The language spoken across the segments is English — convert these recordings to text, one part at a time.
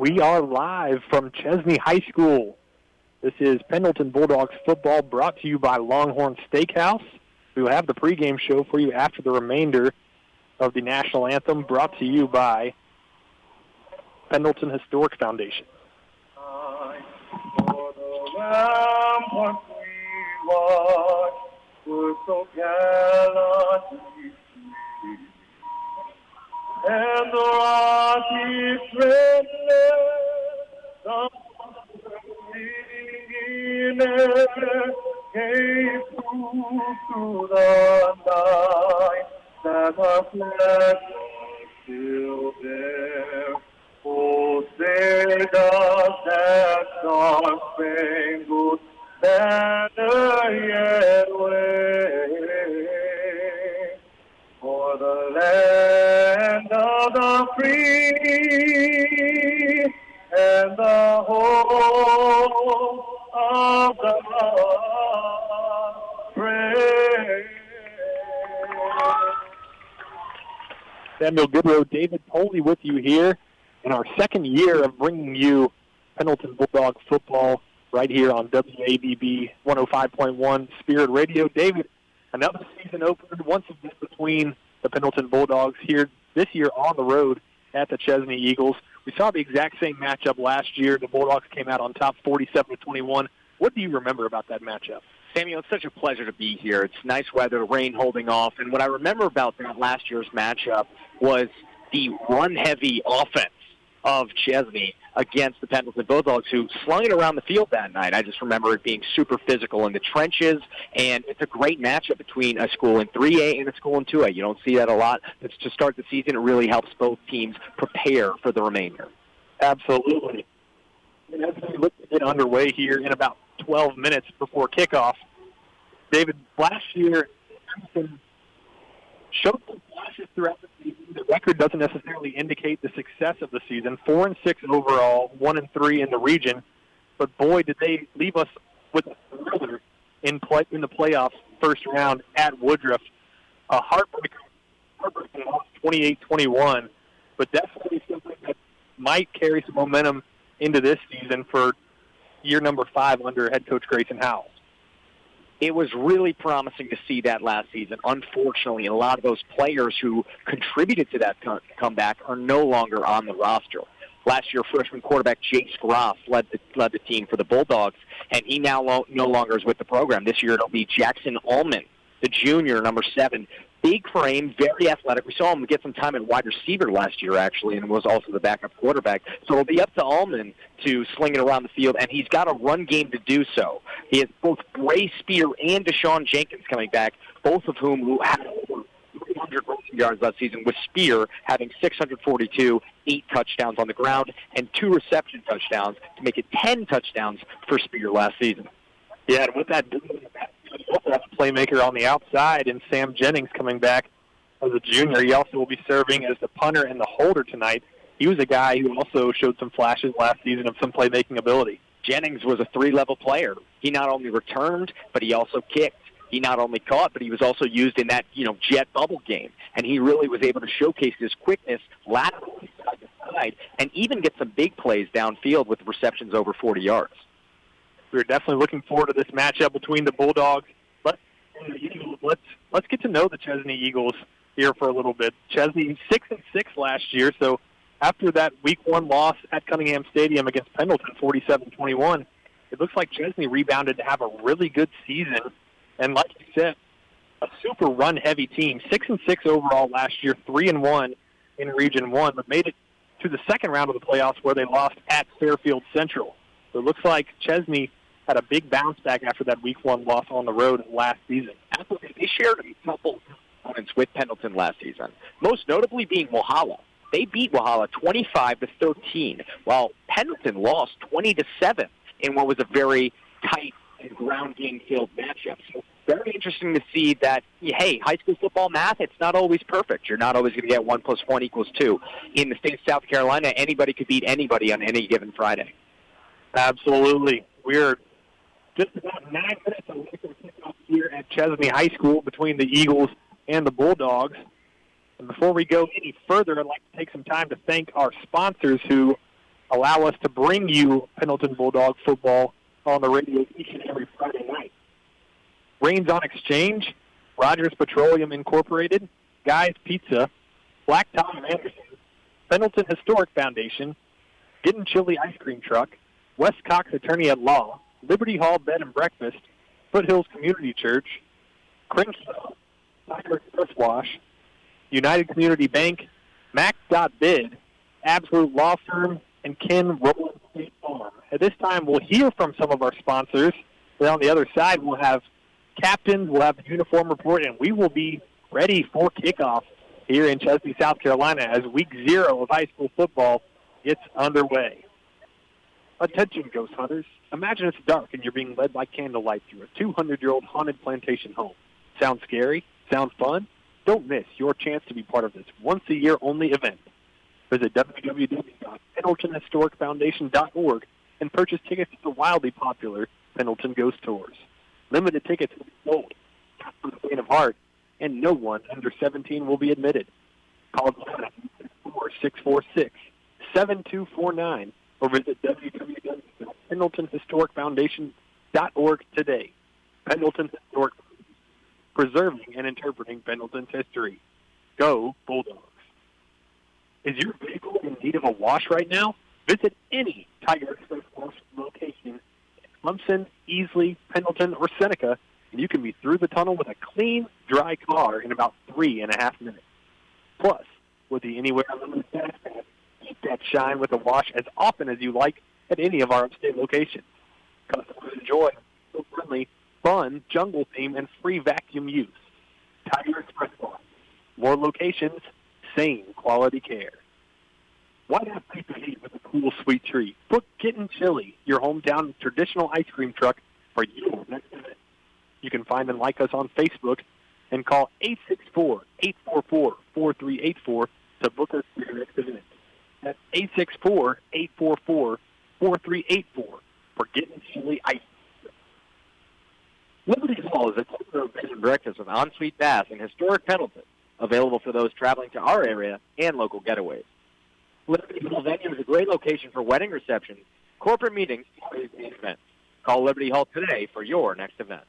We are live from Chesnee High School. This is Pendleton Bulldogs football brought to you by Longhorn Steakhouse. We will have the pregame show for you after the remainder of the national anthem brought to you by Pendleton Historic Foundation. For the Lamb we watch, were so gallantly free, and the rocky threadless, the beginner came through the night, that our flag was still there. Oh, say does that star-spangled banner yet wave for the land of the free and the home of the brave. Samuel Goodrow, David Poley with you here in our second year of bringing you Pendleton Bulldog football right here on WABB 105.1 Spirit Radio. David, another season opened once again between the Pendleton Bulldogs here this year on the road at the Chesnee Eagles. We saw the exact same matchup last year. The Bulldogs came out on top 47-21. What do you remember about that matchup? Samuel, it's such a pleasure to be here. It's nice weather, rain holding off. And what I remember about that last year's matchup was the run-heavy offense of Chesnee against the Pendleton Bulldogs, who slung it around the field that night. I just remember it being super physical in the trenches, and it's a great matchup between a school in 3A and a school in 2A. You don't see that a lot. But to start the season, it really helps both teams prepare for the remainder. Absolutely. And as we look to get underway here in about 12 minutes before kickoff, David, last year, Pendleton showed some flashes throughout the season. The record doesn't necessarily indicate the success of the season. 4-6 overall, 1-3 in the region. But boy, did they leave us with a thriller in the playoffs first round at Woodruff. A heartbreaking loss, 28-21. But definitely something that might carry some momentum into this season for year number 5 under head coach Grayson Howell. It was really promising to see that last season. Unfortunately, a lot of those players who contributed to that comeback are no longer on the roster. Last year, freshman quarterback Jace Groff led the team for the Bulldogs, and he now no longer is with the program. This year, it'll be Jackson Ullman, the junior, number 7. Big frame, very athletic. We saw him get some time at wide receiver last year, actually, and was also the backup quarterback. So it'll be up to Ullman to sling it around the field, and he's got a run game to do so. He has both Bray Spear and Deshaun Jenkins coming back, both of whom had over 300 rushing yards last season, with Spear having 642, 8 touchdowns on the ground, and 2 reception touchdowns to make it 10 touchdowns for Spear last season. Yeah, and with that playmaker on the outside, and Sam Jennings coming back as a junior. He also will be serving as the punter and the holder tonight. He was a guy who also showed some flashes last season of some playmaking ability. Jennings was a 3-level player. He not only returned, but he also kicked. He not only caught, but he was also used in that, jet bubble game. And he really was able to showcase his quickness laterally side to side and even get some big plays downfield with receptions over 40 yards. We're definitely looking forward to this matchup between the Bulldogs. Let's get to know the Chesnee Eagles here for a little bit. Chesnee 6-6 last year, so after that Week 1 loss at Cunningham Stadium against Pendleton, 47-21, it looks like Chesnee rebounded to have a really good season. And like you said, a super run-heavy team. 6-6 overall last year, 3-1 in Region 1, but made it to the second round of the playoffs where they lost at Fairfield Central. So it looks like Chesnee had a big bounce back after that Week 1 loss on the road last season. Absolutely. They shared a couple opponents with Pendleton last season, most notably being Walhalla. They beat Walhalla 25-13, while Pendleton lost 20-7 in what was a very tight and ground game-filled matchup. So very interesting to see that, hey, high school football math, it's not always perfect. You're not always going to get 1 + 1 = 2. In the state of South Carolina, anybody could beat anybody on any given Friday. Absolutely. We're just about 9 minutes away from kickoff here at Chesnee High School between the Eagles and the Bulldogs. And before we go any further, I'd like to take some time to thank our sponsors who allow us to bring you Pendleton Bulldog football on the radio each and every Friday night. Rains on Exchange, Rogers Petroleum Incorporated, Guy's Pizza, Black Tie of Anderson, Pendleton Historic Foundation, Gettin' Chili Ice Cream Truck, West Cox Attorney at Law, Liberty Hall Bed and Breakfast, Foothills Community Church, Crenshaws, Tiger Express Wash, United Community Bank, Mac.Bid, Absolute Law Firm, and Ken Rowland State Farm. At this time, we'll hear from some of our sponsors. Then on the other side, we'll have captains, we'll have the uniform report, and we will be ready for kickoff here in Chesnee, South Carolina, as Week 0 of high school football gets underway. Attention, ghost hunters. Imagine it's dark and you're being led by candlelight through a 200-year-old haunted plantation home. Sound scary? Sound fun? Don't miss your chance to be part of this once-a-year only event. Visit www.pendletonhistoricfoundation.org and purchase tickets to the wildly popular Pendleton Ghost Tours. Limited tickets will be sold for the faint of heart, and no one under 17 will be admitted. Call 646-446-7249 or visit www.pendletonhistoricfoundation.org today. Pendleton Historic, preserving and interpreting Pendleton's history. Go Bulldogs. Is your vehicle in need of a wash right now? Visit any Tiger Express Wash location in Clemson, Easley, Pendleton, or Seneca, and you can be through the tunnel with a clean, dry car in about 3.5 minutes. Plus, with the Anywhere Unlimited Fast Pass, keep that shine with a wash as often as you like at any of our upstate locations. Customers enjoy so friendly, fun, jungle theme, and free vacuum use. Tiger Express Wash. More locations, same quality care. Why not keep the heat with a cool, sweet treat? Book Gettin' Chili, your hometown traditional ice cream truck, for your next event. You can find and like us on Facebook and call 864-844-4384 to book us for your next event. That's 864-844-4384 for Gettin' Chili Ice. Liberty Hall is a corner bed and breakfast with ensuite baths in historic Pendleton, available for those traveling to our area and local getaways. Liberty Hall venue is a great location for wedding receptions, corporate meetings, and events. Call Liberty Hall today for your next event.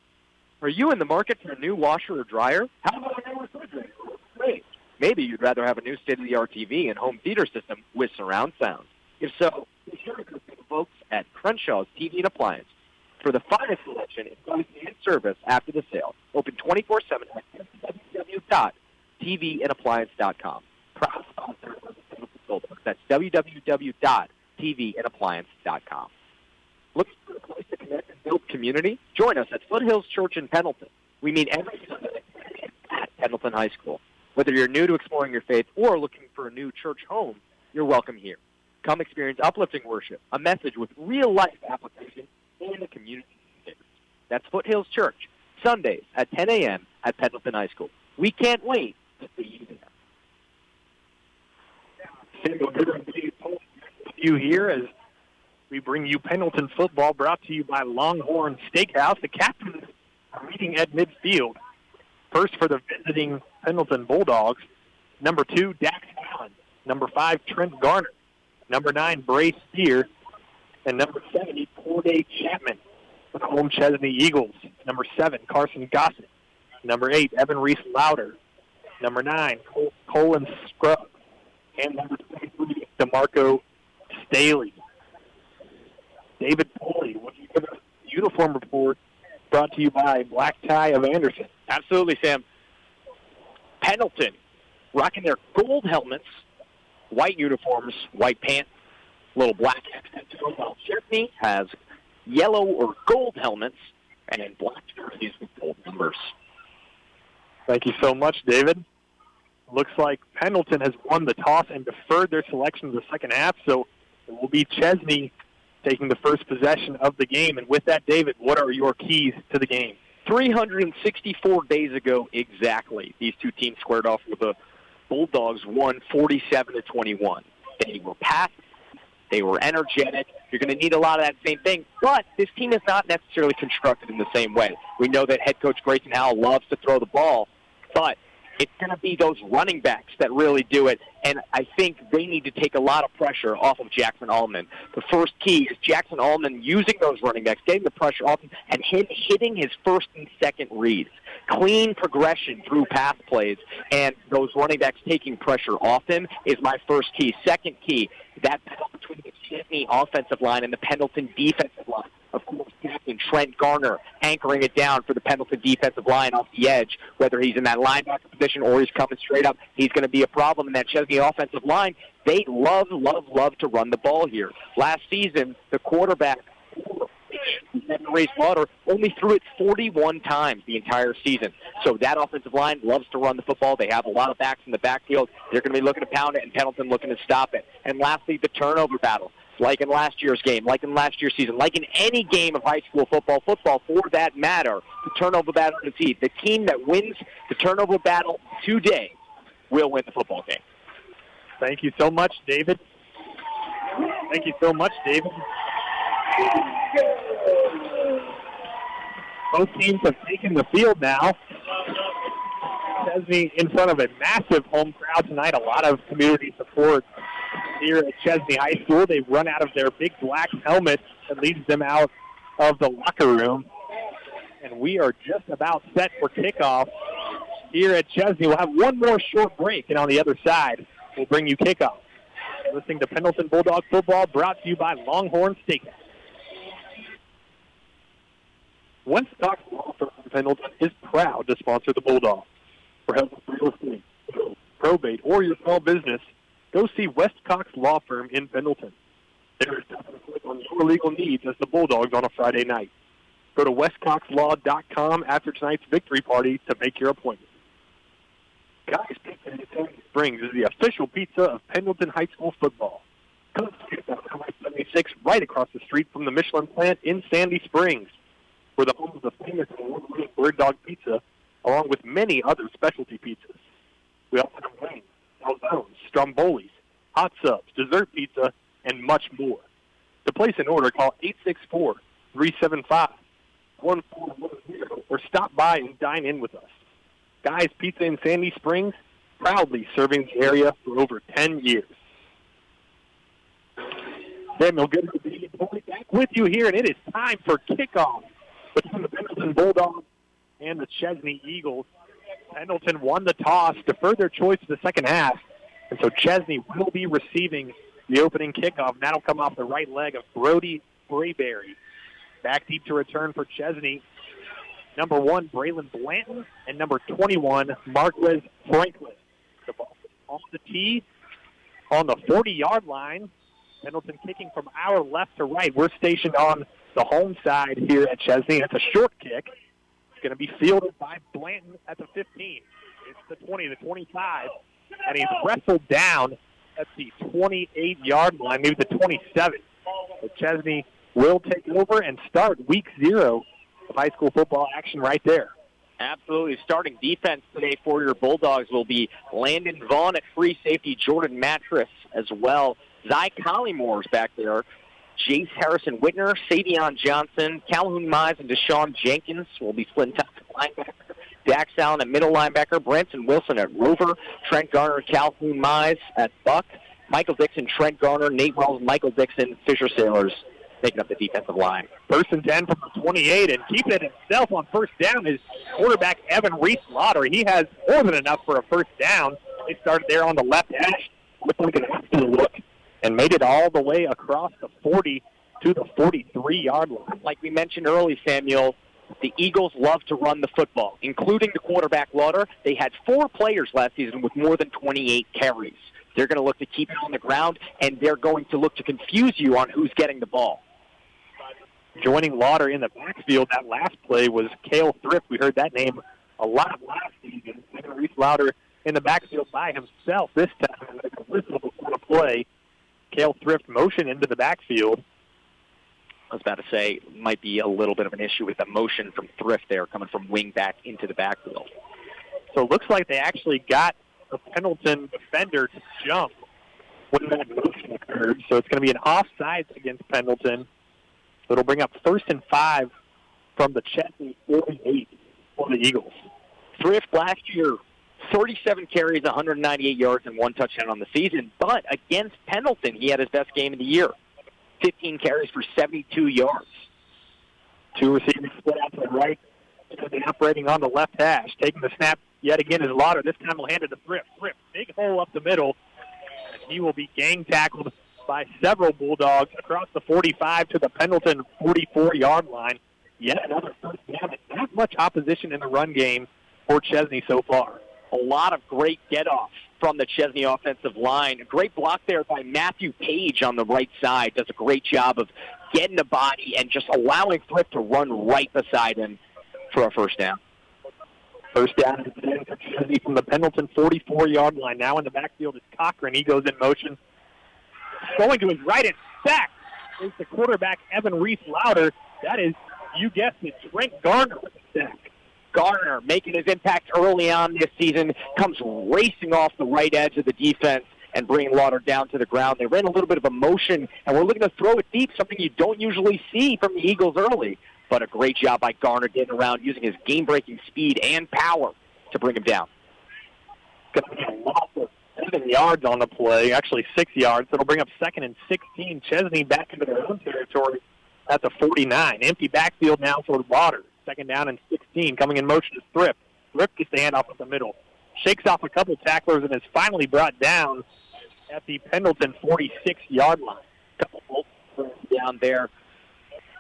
Are you in the market for a new washer or dryer? How about a new refrigerator? Great. Maybe you'd rather have a new state-of-the-art TV and home theater system with surround sound. If so, be sure to visit the folks at Crenshaws TV and Appliance for the finest selection in price and service after the sale. Open 24/7 at www.tvandappliance.com. Proud sponsor of the Pendleton Bulldogs. That's www.tvandappliance.com. Looking for a place to connect and build community? Join us at Foothills Church in Pendleton. We meet every Sunday at Pendleton High School. Whether you're new to exploring your faith or looking for a new church home, you're welcome here. Come experience uplifting worship, a message with real-life application, and a community experience. That's Foothills Church, Sundays at 10 a.m. at Pendleton High School. We can't wait to see you there. You here as we bring you Pendleton football, brought to you by Longhorn Steakhouse. The captains are meeting at midfield. First for the visiting Pendleton Bulldogs, number 2, Dax Allen. Number 5, Trent Garner. Number 9, Brace Steer. And number 70, Corday Chapman for the home Chesnee Eagles. Number 7, Carson Gossett. Number 8, Evan Reese-Louder. Number 9, Colin Scruggs. And number 23, DeMarco Staley. David Foley, will you give us a uniform report brought to you by Black Tie of Anderson? Absolutely, Sam. Pendleton rocking their gold helmets, white uniforms, white pants, little black accents. While Chesnee has yellow or gold helmets and black jerseys with gold numbers. Thank you so much, David. Looks like Pendleton has won the toss and deferred their selection of the second half, so it will be Chesnee taking the first possession of the game. And with that, David, what are your keys to the game? 364 days ago exactly, these two teams squared off with the Bulldogs won 47-21. They were packed. They were energetic. You're going to need a lot of that same thing, but this team is not necessarily constructed in the same way. We know that head coach Grayson Howell loves to throw the ball, but It's going to be those running backs that really do it, and I think they need to take a lot of pressure off of Jackson Allman. The first key is Jackson Allman using those running backs, getting the pressure off him, and him hitting his first and second reads. Clean progression through pass plays, and those running backs taking pressure off him is my first key. Second key, that battle between the Chesnee offensive line and the Pendleton defensive line. Of course, Captain Trent Garner anchoring it down for the Pendleton defensive line off the edge. Whether he's in that linebacker position or he's coming straight up, he's going to be a problem in that Chesnee offensive line. They love to run the ball here. Last season, the quarterback, Race Water, only threw it 41 times the entire season. So that offensive line loves to run the football. They have a lot of backs in the backfield. They're going to be looking to pound it, and Pendleton looking to stop it. And lastly, the turnover battle. Like in last year's game, like in last year's season, like in any game of high school football for that matter, the turnover battle is the team that wins the turnover battle today will win the football game. Thank you so much, David. Thank you so much, David. Both teams have taken the field now. Chesnee in front of a massive home crowd tonight, a lot of community support here at Chesnee High School. They run out of their big black helmet that leads them out of the locker room. And we are just about set for kickoff here at Chesnee. We'll have one more short break, and on the other side, we'll bring you kickoff. You're listening to Pendleton Bulldog Football, brought to you by Longhorn Steakhouse. Cox Law Firm in Pendleton is proud to sponsor the Bulldogs. For help with real estate, probate, or your small business, go see Cox Law Firm in Pendleton. There is nothing quick on your legal needs as the Bulldogs on a Friday night. Go to westcoxlaw.com after tonight's victory party to make your appointment. Guys Pizza in Sandy Springs is the official pizza of Pendleton High School football. Come to 76 right across the street from the Michelin plant in Sandy Springs. We're the home of the famous award-winning Bird Dog Pizza, along with many other specialty pizzas. We also have wings, calzones, strombolis, hot subs, dessert pizza, and much more. To place an order, call 864-375-1410 or stop by and dine in with us. Guys Pizza in Sandy Springs, proudly serving the area for over 10 years. Samuel, good to be back with you here, and it is time for kickoff between the Pendleton Bulldogs and the Chesnee Eagles. Pendleton won the toss, deferred their choice to the second half, and so Chesnee will be receiving the opening kickoff, and that'll come off the right leg of Brody Brayberry. Back deep to return for Chesnee, number 1, Braylon Blanton, and number 21, Marquez Franklin. The ball off the tee on the 40-yard line. Pendleton kicking from our left to right. We're stationed on the home side here at Chesnee. It's a short kick. It's going to be fielded by Blanton at the 15. It's the 20, the 25, and he's wrestled down at the 28-yard line, maybe the 27. So Chesnee will take over and start week 0 of high school football action right there. Absolutely. Starting defense today for your Bulldogs will be Landon Vaughn at free safety, Jordan Mattress as well. Zy Collymore's back there. Jace Harrison Whitner, Savion Johnson, Calhoun Mize, and Deshaun Jenkins will be splitting top linebacker. Dax Allen at middle linebacker, Branson Wilson at Rover, Trent Garner, Calhoun Mize at Buck, Michael Dixon, Trent Garner, Nate Wells, Michael Dixon, Fisher Sailors making up the defensive line. 1st and 10 from the 28, and keeping it himself on first down is quarterback Evan Reese-Lauder. He has more than enough for a first down. They started there on the left edge, looked like an absolute look, and made it all the way across the 40 to the 43-yard line. Like we mentioned earlier, Samuel, the Eagles love to run the football, including the quarterback, Lauder. They had 4 players last season with more than 28 carries. They're going to look to keep it on the ground, and they're going to look to confuse you on who's getting the ball. Joining Lauder in the backfield, that last play was Cale Thrift. We heard that name a lot last season. Reese Lauder in the backfield by himself this time. A whistle before the play. Cale Thrift motion into the backfield. I was about to say, might be a little bit of an issue with the motion from Thrift there, coming from wing back into the backfield. So it looks like they actually got the Pendleton defender to jump when that motion occurred. So it's going to be an offsides against Pendleton. So it'll bring up 1st and 5 from the Chesnee 48 for the Eagles. Thrift last year 37 carries, 198 yards, and 1 touchdown on the season. But against Pendleton, he had his best game of the year. 15 carries for 72 yards. 2 receivers split out to the right. Operating on the left hash. Taking the snap yet again is Lauder. This time he'll hand it to Thrift. Thrift, big hole up the middle. And he will be gang tackled by several Bulldogs across the 45 to the Pendleton 44-yard line. Yet another first down. Not much opposition in the run game for Chesnee so far. A lot of great get-offs from the Chesnee offensive line. A great block there by Matthew Page on the right side. Does a great job of getting the body and just allowing Thrift to run right beside him for a first down. First down and 10 for Chesnee from the Pendleton 44-yard line. Now in the backfield is Cochran. He goes in motion. Going to his right and sack is the quarterback, Evan Reese-Lauder. That is, you guessed it, Trent Garner with the sack. Garner making his impact early on this season, comes racing off the right edge of the defense and bringing Lauder down to the ground. They ran a little bit of a motion, and we're looking to throw it deep, something you don't usually see from the Eagles early. But a great job by Garner getting around, using his game-breaking speed and power to bring him down. Going to get a loss of 7 yards on the play, actually 6 yards. It'll bring up 2nd and 16. Chesnee back into their own territory at the 49. Empty backfield now for Lauder. 2nd down and 16. Coming in motion is Thrift. Thrift gets the handoff up the middle. Shakes off a couple tacklers and is finally brought down at the Pendleton 46-yard line. Couple bolts down there.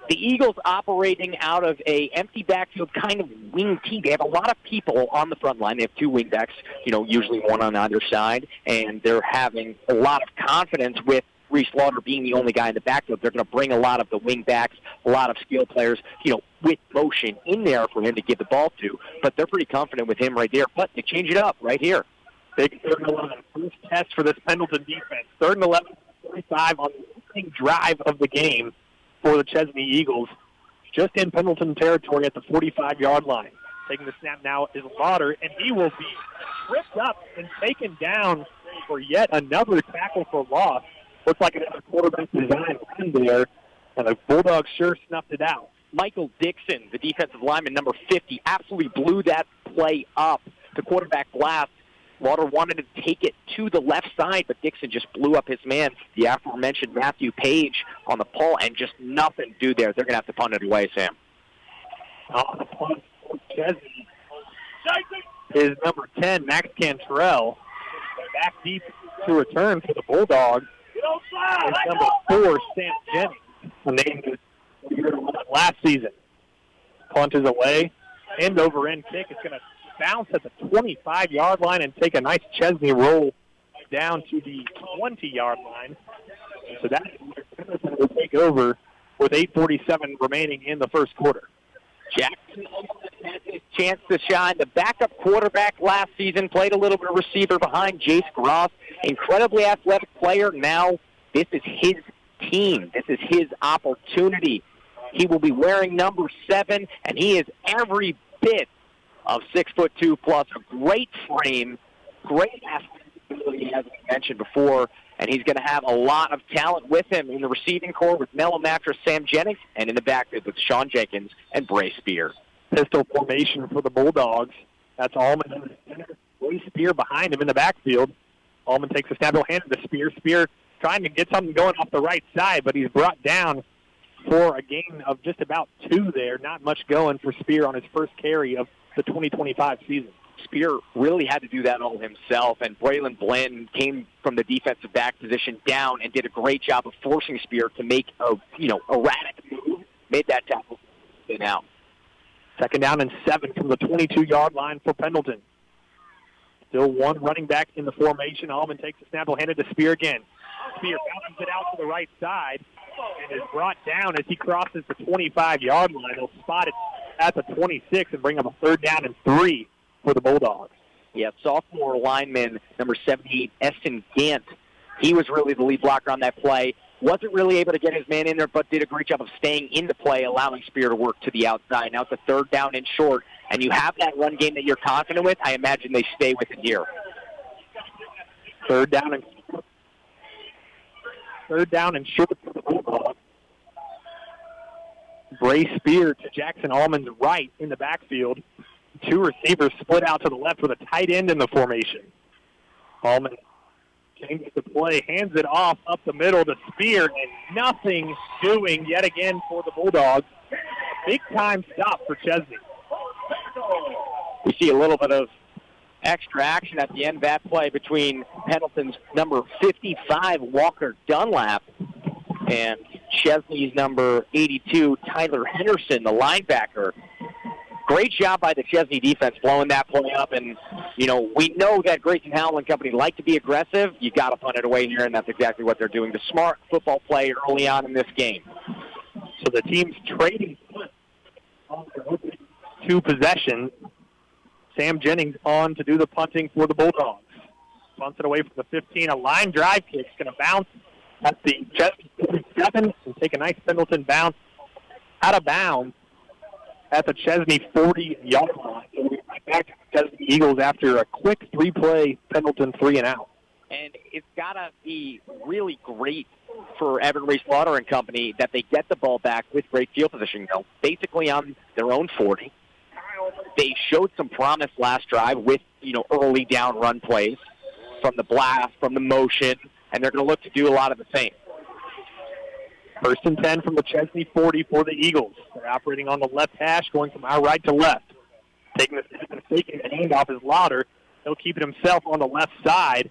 The Eagles operating out of a empty backfield kind of wing team. They have a lot of people on the front line. They have 2 wing backs, usually one on either side, and they're having a lot of confidence with Reese-Lauder being the only guy in the backfield. They're going to bring a lot of the wing backs, a lot of skill players, with motion in there for him to give the ball to. But they're pretty confident with him right there. But they change it up right here. Big 3rd and 11. First test for this Pendleton defense. 3rd and 11, 45 on the opening drive of the game for the Chesnee Eagles. Just in Pendleton territory at the 45-yard line. Taking the snap now is Lauder, and he will be tripped up and taken down for yet another tackle for loss. Looks like another quarterback design run there, and the Bulldogs sure snuffed it out. Michael Dixon, the defensive lineman, number 50, absolutely blew that play up. The quarterback blast. Lauder wanted to take it to the left side, but Dixon just blew up his man, the aforementioned Matthew Page, on the pull, and just nothing to do there. They're going to have to punt it away, Sam. On the punt for Chesnee is number 10, Max Cantrell. Back deep to return for the Bulldogs is number 4, Sam Jennings, a name that we heard about last season. Punt is away. End-over-end kick. It's going to bounce at the 25-yard line and take a nice Chesnee roll down to the 20-yard line. So that will take over with 8:47 remaining in the first quarter. Jackson has his chance to shine. The backup quarterback last season played a little bit of receiver behind Jace Gross. Incredibly athletic player. Now this is his team. This is his opportunity. He will be wearing number 7, and he is every bit of 6'2" plus. A great frame, great athletic ability, as we mentioned before, and he's going to have a lot of talent with him in the receiving corps with Mellow Mattress Sam Jennings, and in the backfield with Sean Jenkins and Bray Spear. Pistol formation for the Bulldogs. That's Allman in the center. Bray Spear behind him in the backfield. Allman takes a snap, he'll hand it to Spear. Spear trying to get something going off the right side, but he's brought down for a gain of just about 2 there. Not much going for Spear on his first carry of the 2025 season. Spear really had to do that all himself, and Braylon Bland came from the defensive back position down and did a great job of forcing Spear to make a erratic move. Made that tackle out. 2nd down and 7 from the 22-yard line for Pendleton. Still one running back in the formation. Allman takes the snap, will hand it to Spear again. Spear bounces it out to the right side and is brought down as he crosses the 25-yard line. He'll spot it at the 26 and bring up a 3rd down and 3 for the Bulldogs. Yeah, sophomore lineman, number 78, Eston Gant. He was really the lead blocker on that play. Wasn't really able to get his man in there, but did a great job of staying in the play, allowing Spear to work to the outside. Now it's a 3rd down and short, and you have that run game that you're confident with. I imagine they stay with it here. 3rd down and short for the Bulldogs. Bray Spear to Jackson Allman's right in the backfield. two receivers split out to the left with a tight end in the formation. Hallman changes the play, hands it off up the middle to Spear, and nothing doing yet again for the Bulldogs. Big-time stop for Chesnee. We see a little bit of extra action at the end of that play between Pendleton's number 55, Walker Dunlap, and Chesnee's number 82, Tyler Henderson, the linebacker. Great job by the Chesnee defense blowing that play up, and, you know, we know that Grayson Howell and company like to be aggressive. You got to punt it away here, and that's exactly what they're doing. The smart football play early on in this game. So the team's trading on their opening two possessions. Sam Jennings on to do the punting for the Bulldogs. Punts it away from the 15. A line drive kick is going to bounce at the Chesnee 47 and take a nice Pendleton bounce out of bounds at the Chesnee 40-yard line. So we're right back to the Chesnee Eagles after a quick three-play Pendleton 3-and-out. And it's got to be really great for Evan Reese Lauder and company that they get the ball back with great field position, basically on their own 40. They showed some promise last drive with, you know, early down run plays from the blast, from the motion, and they're going to look to do a lot of the same. 1st and 10 from the Chesnee 40 for the Eagles. They're operating on the left hash, going from our right to left. Taking the step and faking the handoff is Lauder. He'll keep it himself on the left side.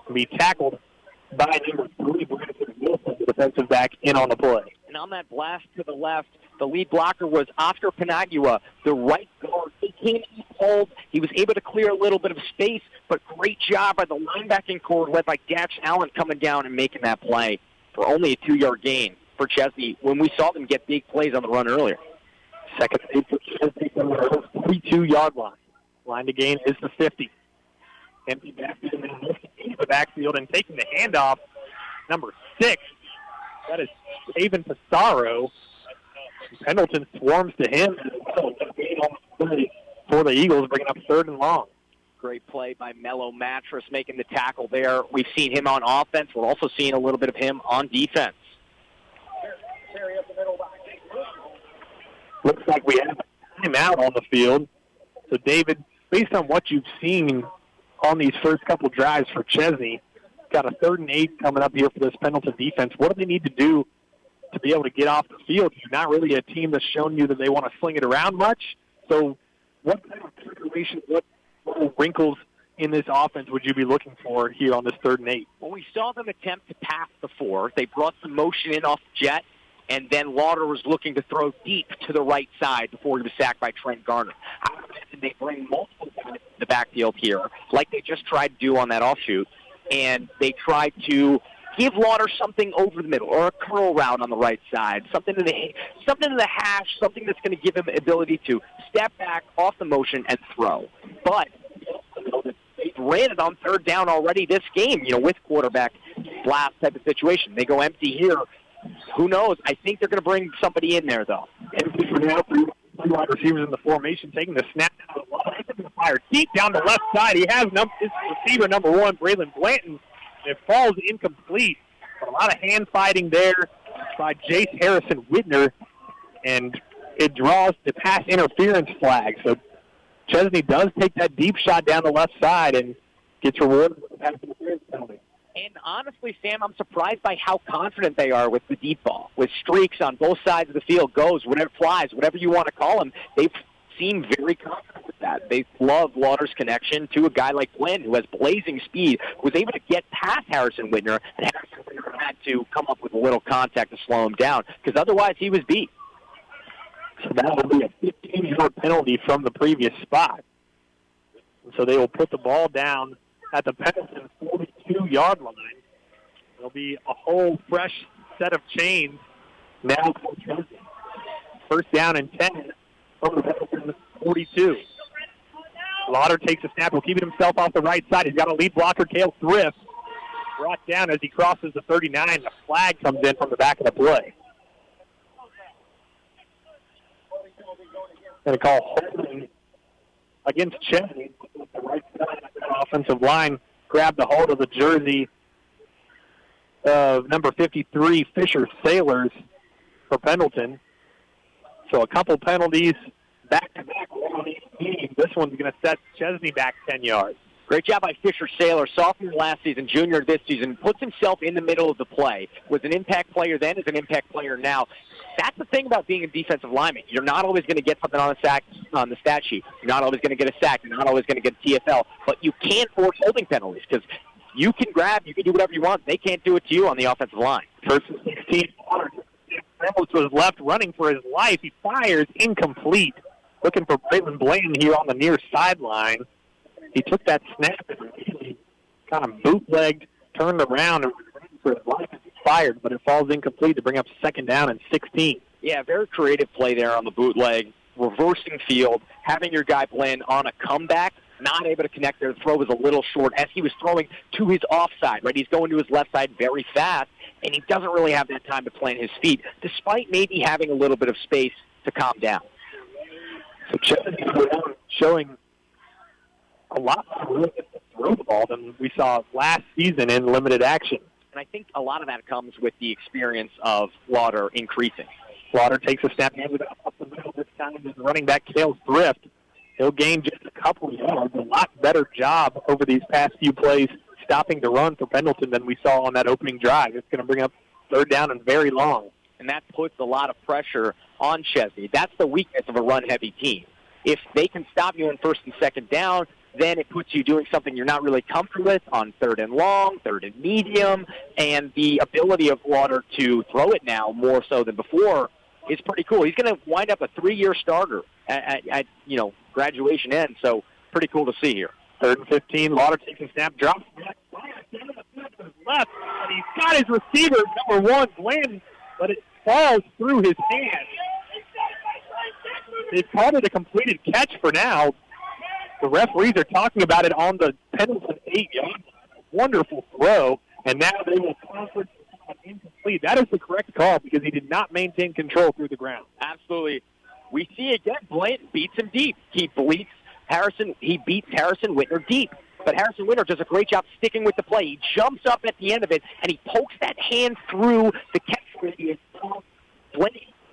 He'll be tackled by number 3, Brandon Wilson, the defensive back, in on the play. And on that blast to the left, the lead blocker was Oscar Panagua, the right guard. He came and pulled. He was able to clear a little bit of space, but great job by the linebacking core led by Dax Allen coming down and making that play for only a 2-yard gain for Chesnee when we saw them get big plays on the run earlier. Second save for Chesnee from the 42-yard line. Line to gain is the 50. Empty backfield and then into the backfield and taking the handoff, number 6. That is Haven Pissarro. Pendleton swarms to him as well. For the Eagles, bringing up 3rd and long. Great play by Mello Mattress making the tackle there. We've seen him on offense. We're also seeing a little bit of him on defense. Looks like we have a timeout on the field. So, David, based on what you've seen on these first couple drives for Chesnee, got a 3rd and 8 coming up here for this Pendleton defense. What do they need to do to be able to get off the field? You're not really a team that's shown you that they want to sling it around much. So what kind of situation, what little wrinkles in this offense would you be looking for here on this 3rd and 8? Well, we saw them attempt to pass the 4. They brought some motion in off jet, and then Lauder was looking to throw deep to the right side before he was sacked by Trent Garner. How did they bring multiple guys to the backfield here, like they just tried to do on that offshoot, and they tried to give Lauder something over the middle or a curl route on the right side, something in the hash, something that's going to give him the ability to step back off the motion and throw. But they ran it on 3rd down already this game, you know, with quarterback blast type of situation. They go empty here. Who knows? I think they're going to bring somebody in there, though. Empty for now. 3 wide receivers in the formation, taking the snap out of the line. Fire deep down the left side. He has his receiver number 1, Braylon Blanton. It falls incomplete. But a lot of hand fighting there by Jace Harrison Whitner, and it draws the pass interference flag. So Chesnee does take that deep shot down the left side and gets rewarded with the pass interference penalty. And honestly, Sam, I'm surprised by how confident they are with the deep ball. With streaks on both sides of the field, goes, whatever flies, whatever you want to call them, they've seem very confident with that. They love Lauder's connection to a guy like Glenn, who has blazing speed, was able to get past Harrison Whitner, and Harrison Whitner had to come up with a little contact to slow him down, because otherwise he was beat. So that will be a 15-yard penalty from the previous spot. And so they will put the ball down at the Pendleton 42-yard line. It'll be a whole fresh set of chains now for Chesnee. 1st down and 10 from the Pendleton 42. Lauder takes a snap. Will keep it himself off the right side. He's got a lead blocker, Cale Thrift, brought down as he crosses the 39. The flag comes in from the back of the play. Going to call holding against Chesnee. The right side of the offensive line grabbed the hold of the jersey of number 53, Fisher Sailors, for Pendleton. So a couple penalties back-to-back on each team. This one's going to set Chesnee back 10 yards. Great job by Fisher Saylor, sophomore last season, junior this season. Puts himself in the middle of the play. Was an impact player then, is an impact player now. That's the thing about being a defensive lineman. You're not always going to get something on the stat sheet. You're not always going to get a sack. You're not always going to get a TFL. But you can't force holding penalties because you can grab, you can do whatever you want. They can't do it to you on the offensive line. First and 16. Reynolds was left running for his life. He fires incomplete. Looking for Braylon Bland here on the near sideline. He took that snap and he kind of bootlegged, turned around, and was running for his life as he fired, but it falls incomplete to bring up second down and 16. Yeah, very creative play there on the bootleg, reversing field, having your guy Bland on a comeback, not able to connect there. The throw was a little short as he was throwing to his offside, right? He's going to his left side very fast, and he doesn't really have that time to plant his feet, despite maybe having a little bit of space to calm down. So Chesnee showing a lot more to throw the ball than we saw last season in limited action. And I think a lot of that comes with the experience of Lauder increasing. Lauder takes a snap, hands it up the middle this time, and the running back Kale's Thrift. He'll gain just a couple yards. A lot better job over these past few plays stopping the run for Pendleton than we saw on that opening drive. It's going to bring up third down and very long. And that puts a lot of pressure on Chesnee. That's the weakness of a run-heavy team. If they can stop you on first and second down, then it puts you doing something you're not really comfortable with on third and long, third and medium, and the ability of Lauder to throw it now more so than before is pretty cool. He's going to wind up a 3-year starter at graduation end, so pretty cool to see here. Third and 15, Lauder takes a snap, drops back, left, and he's got his receiver, number 1, Bland, but it falls through his hands. They've called it a completed catch for now. The referees are talking about it on the Pendleton 8-yard. Wonderful throw, and now they will conference incomplete. That is the correct call because he did not maintain control through the ground. Absolutely. We see again, Bland beats him deep. He beats Harrison Whitner deep. But Harrison Whitner does a great job sticking with the play. He jumps up at the end of it, and he pokes that hand through the catch radius.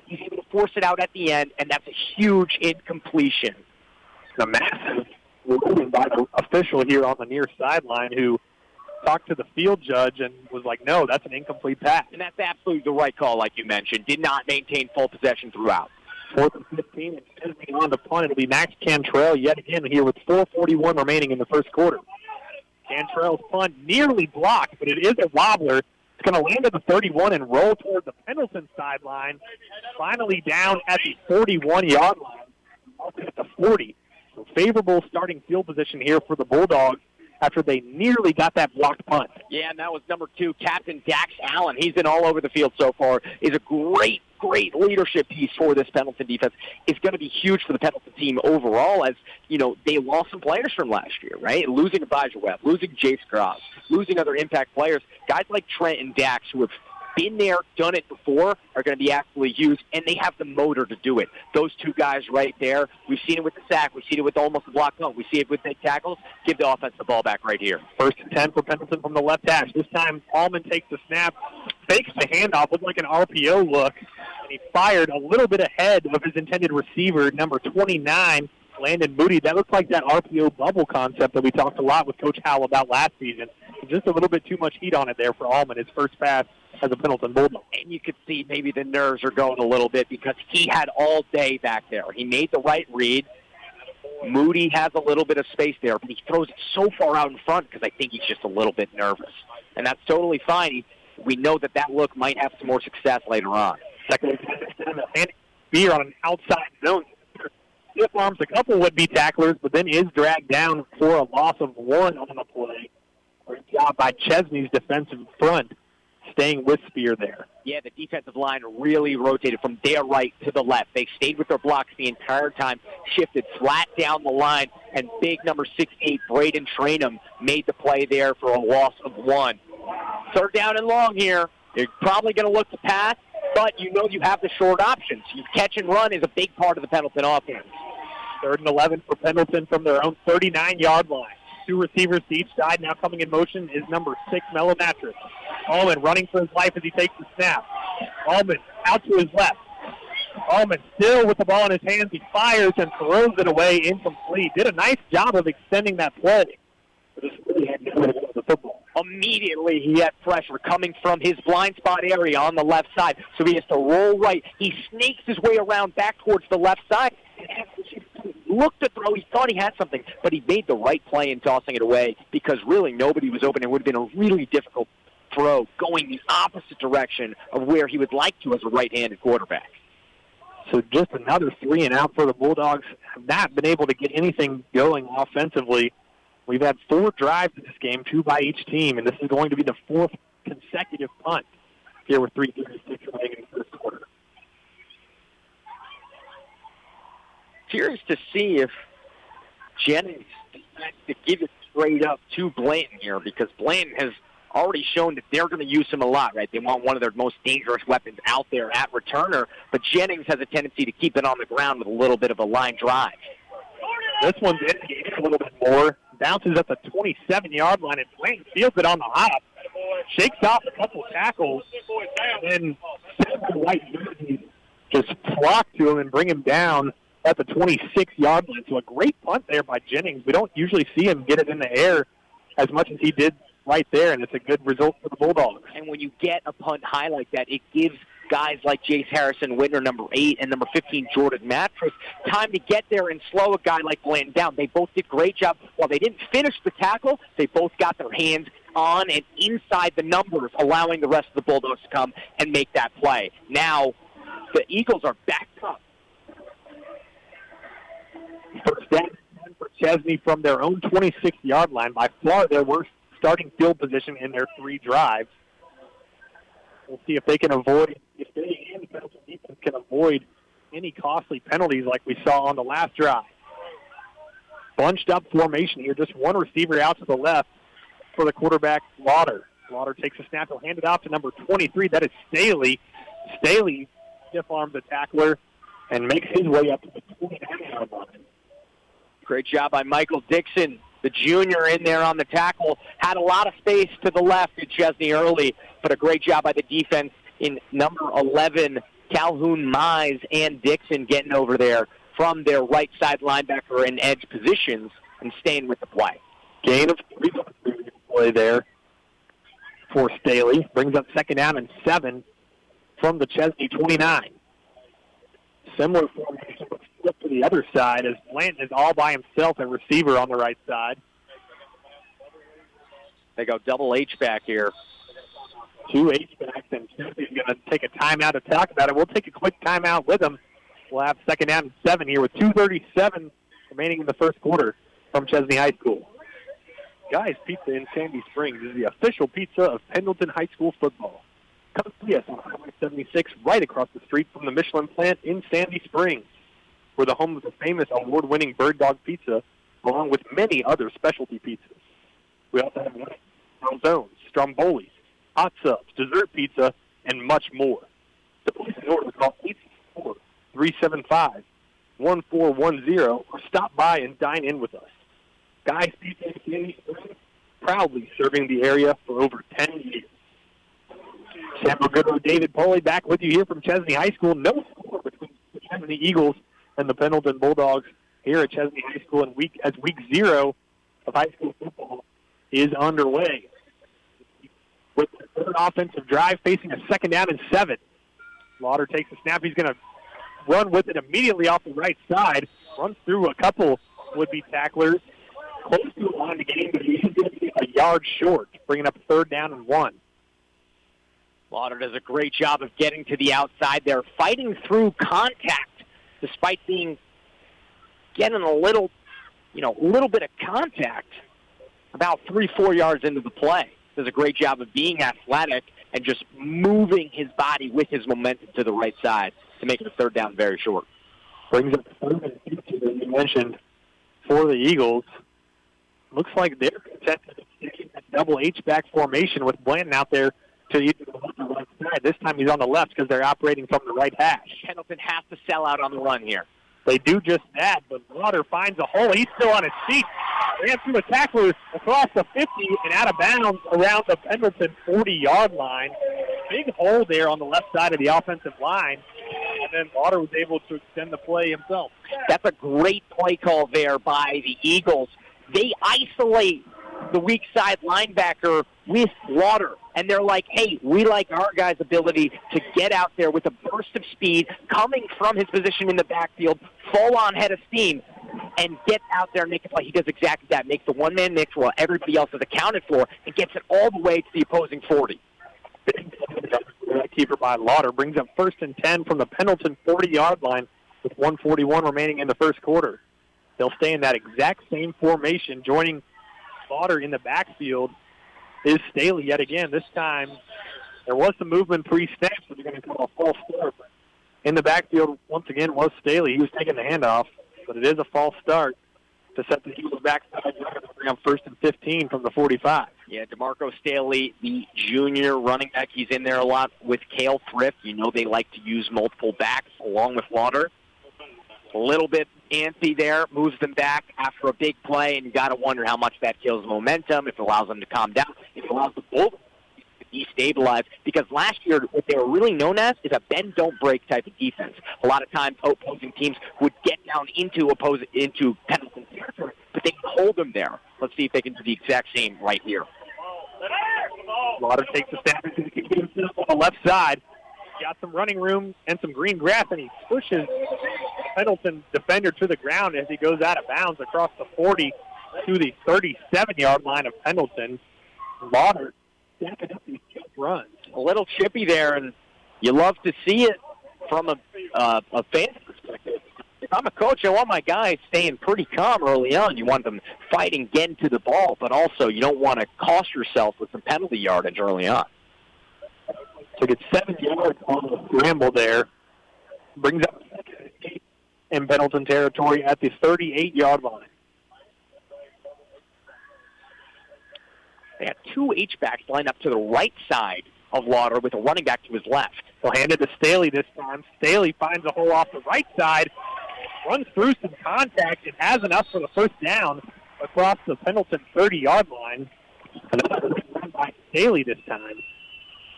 He's able to force it out at the end, and that's a huge incompletion. A massive ruling by the official here on the near sideline who talked to the field judge and was like, no, that's an incomplete pass. And that's absolutely the right call, like you mentioned. Did not maintain full possession throughout. 4th and 15, and Chesnee on the punt. It'll be Max Cantrell yet again here with 4:41 remaining in the first quarter. Cantrell's punt nearly blocked, but it is a wobbler. It's going to land at the 31 and roll toward the Pendleton sideline. Finally down at the 41-yard line, also at the 40. So favorable starting field position here for the Bulldogs after they nearly got that blocked punt. Yeah, and that was number 2, Captain Dax Allen. He's been all over the field so far. Is a great leadership piece for this Pendleton defense. It's going to be huge for the Pendleton team overall as, they lost some players from last year, right? Losing Abijah Webb, losing Jace Gross, losing other impact players. Guys like Trent and Dax who have been there, done it before, are going to be absolutely used, and they have the motor to do it. Those two guys right there, we've seen it with the sack, we've seen it with almost a block punt, we see it with big tackles. Give the offense the ball back right here. 1st and 10 for Pendleton from the left hash. This time, Allman takes the snap, fakes the handoff, looked like an RPO look, and he fired a little bit ahead of his intended receiver, number 29, Landon Moody. That looks like that RPO bubble concept that we talked a lot with Coach Howell about last season. Just a little bit too much heat on it there for Allman, his first pass as a Pendleton Bulldog. And you could see maybe the nerves are going a little bit because he had all day back there. He made the right read. Moody has a little bit of space there, but he throws it so far out in front because I think he's just a little bit nervous. And that's totally fine. We know that look might have some more success later on. Second and Beer on an outside zone. Stiff arms a couple would-be tacklers, but then is dragged down for a loss of 1 on the play. Great job by Chesnee's defensive front, staying with Spear there. Yeah, the defensive line really rotated from their right to the left. They stayed with their blocks the entire time, shifted flat down the line, and big number 6'8", Braden Trainum made the play there for a loss of 1. 3rd down and long here. They're probably going to look to pass, but you have the short options. Catch and run is a big part of the Pendleton offense. 3rd and 11 for Pendleton from their own 39-yard line. 2 receivers to each side. Now coming in motion is number 6, Mellow Mattress. Allman running for his life as he takes the snap. Allman out to his left. Allman still with the ball in his hands. He fires and throws it away incomplete. Did a nice job of extending that play. The football. Immediately he had pressure coming from his blind spot area on the left side, so he has to roll right. He snakes his way around back towards the left side. Looked to throw. He thought he had something, but he made the right play in tossing it away because really nobody was open. It would have been a really difficult throw going the opposite direction of where he would like to as a right-handed quarterback. So just another 3 and out for the Bulldogs. Have not been able to get anything going offensively. We've had 4 drives in this game, 2 by each team, and this is going to be the 4th consecutive punt here with 3:36 remaining in the first quarter. Curious to see if Jennings decides to give it straight up to Blanton here, because Blanton has already shown that they're going to use him a lot, right? They want one of their most dangerous weapons out there at returner, but Jennings has a tendency to keep it on the ground with a little bit of a line drive. This one's indicated a little bit more. Bounces at the 27-yard line, and Blanton fields it on the hop. Shakes off a couple tackles, and then the white jerseys just flock to him and bring him down at the 26-yard line. So a great punt there by Jennings. We don't usually see him get it in the air as much as he did right there, and it's a good result for the Bulldogs. And when you get a punt high like that, it gives guys like Jace Harrison, Whitner, number 8, and number 15, Jordan Mattress, time to get there and slow a guy like Blanton down. They both did a great job. While they didn't finish the tackle, they both got their hands on and inside the numbers, allowing the rest of the Bulldogs to come and make that play. Now, the Eagles are backed up. First down for Chesnee from their own 26-yard line. By far their worst starting field position in their 3 drives. We'll see if they can avoid, if they and the Pendleton defense can avoid any costly penalties like we saw on the last drive. Bunched up formation here, just one receiver out to the left for the quarterback, Lauder. Lauder takes a snap, he'll hand it off to number 23, that is Staley. Staley stiff-arms the tackler and makes his way up to the 29-yard line. Great job by Michael Dixon, the junior in there on the tackle. Had a lot of space to the left at Chesnee early, but a great job by the defense in number 11, Calhoun, Mize, and Dixon getting over there from their right side linebacker and edge positions and staying with the play. Gain of 3 play there for Staley. Brings up second down and 7 from the Chesnee 29. Similar formation, but flip to the other side as Blanton is all by himself at receiver on the right side. They go double H-back here. 2 H-backs, and Chesnee's going to take a timeout to talk about it. We'll take a quick timeout with them. We'll have second down and 7 here with 2:37 remaining in the first quarter from Chesnee High School. Guy's Pizza in Sandy Springs is the official pizza of Pendleton High School football. Come see us on Highway 76 right across the street from the Michelin plant in Sandy Springs. We're the home of the famous award-winning Bird Dog Pizza, along with many other specialty pizzas. We also have calzones, stromboli's, hot subs, dessert pizza, and much more. The place in order is called 864-375-1410, or stop by and dine in with us. Guy's Pizza in Sandy Springs, proudly serving the area for over 10 years. Sam Goodrow, David Poley back with you here from Chesnee High School. No score between the Chesnee Eagles and the Pendleton Bulldogs here at Chesnee High School as week 0 of high school football is underway. With the third offensive drive facing a second down and 7. Lauder takes the snap. He's going to run with it immediately off the right side. Runs through a couple would-be tacklers. Close to the line to gain, but he's going to be a yard short, bringing up third down and 1. Lauder does a great job of getting to the outside there, fighting through contact despite getting a little bit of contact about 3-4 yards into the play. Does a great job of being athletic and just moving his body with his momentum to the right side to make it a third down very short. Brings up the third and 15 that you mentioned for the Eagles. Looks like they're content to stick a double H-back formation with Blanton out there to either the left or right side. This time he's on the left because they're operating from the right hash. Pendleton has to sell out on the run here. They do just that, but Lauder finds a hole. He's still on his feet. Ran through a tackler across the 50 and out of bounds around the Pendleton 40-yard line. Big hole there on the left side of the offensive line. and then Lauder was able to extend the play himself. That's a great play call there by the Eagles. They isolate the weak side linebacker with Lauder, and they're like, hey, we like our guy's ability to get out there with a burst of speed coming from his position in the backfield, full on head of steam, and get out there and make a play. He does exactly that, makes the one-man mix while everybody else is accounted for, and gets it all the way to the opposing 40. Keeper by Lauder brings up 1st and 10 from the Pendleton 40-yard line with 1:41 remaining in the first quarter. They'll stay in that exact same formation. Joining Lauder in the backfield is Staley yet again. This time there was some movement pre-snap, so they're going to call a false start. In the backfield, once again, was Staley. He was taking the handoff, but it is a false start to set the Eagles backside on 1st and 15 from the 45. Yeah, DeMarco Staley, the junior running back, he's in there a lot with Cale Thrift. You know they like to use multiple backs along with Lauder. A little bit antsy there, moves them back after a big play, and you got to wonder how much that kills momentum, if it allows them to calm down, if it allows the Bulls to destabilize. Because last year, what they were really known as is a bend-don't-break type of defense. A lot of times, opposing teams would get down into Pendleton territory, but they can hold them there. Let's see if they can do the exact same right here. Lauder takes the snap into the on the left side. Got some running room and some green grass, and he pushes Pendleton defender to the ground as he goes out of bounds across the 40 to the 37-yard line of Pendleton. Lauder stepping up these jump runs. A little chippy there, and you love to see it from a fan perspective. If I'm a coach, I want my guys staying pretty calm early on. You want them fighting, getting to the ball, but also you don't want to cost yourself with some penalty yardage early on. So get 7 yards on the scramble there. Brings up in Pendleton territory at the 38-yard line. They have two H-backs lined up to the right side of Lauder with a running back to his left. They'll hand it to Staley this time. Staley finds a hole off the right side, runs through some contact, and has enough for the first down across the Pendleton 30-yard line. Another run by Staley this time.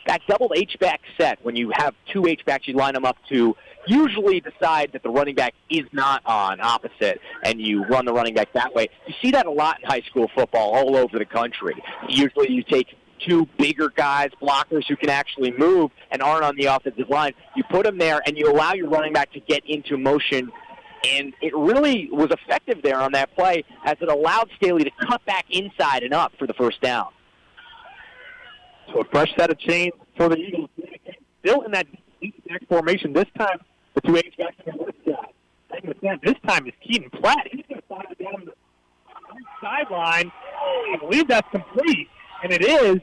That double H-back set, when you have two H-backs, you line them up to usually the side that the running back is not on, opposite, and you run the running back that way. You see that a lot in high school football all over the country. Usually you take two bigger guys, blockers who can actually move and aren't on the offensive line. You put them there, and you allow your running back to get into motion. And it really was effective there on that play as it allowed Staley to cut back inside and up for the first down. So a fresh set of chains for the Eagles. Still in that H-back formation. This time, the two H-backs on the left side. This time is Keaton Platt. He's going to fire it down the sideline. I believe that's complete. And it is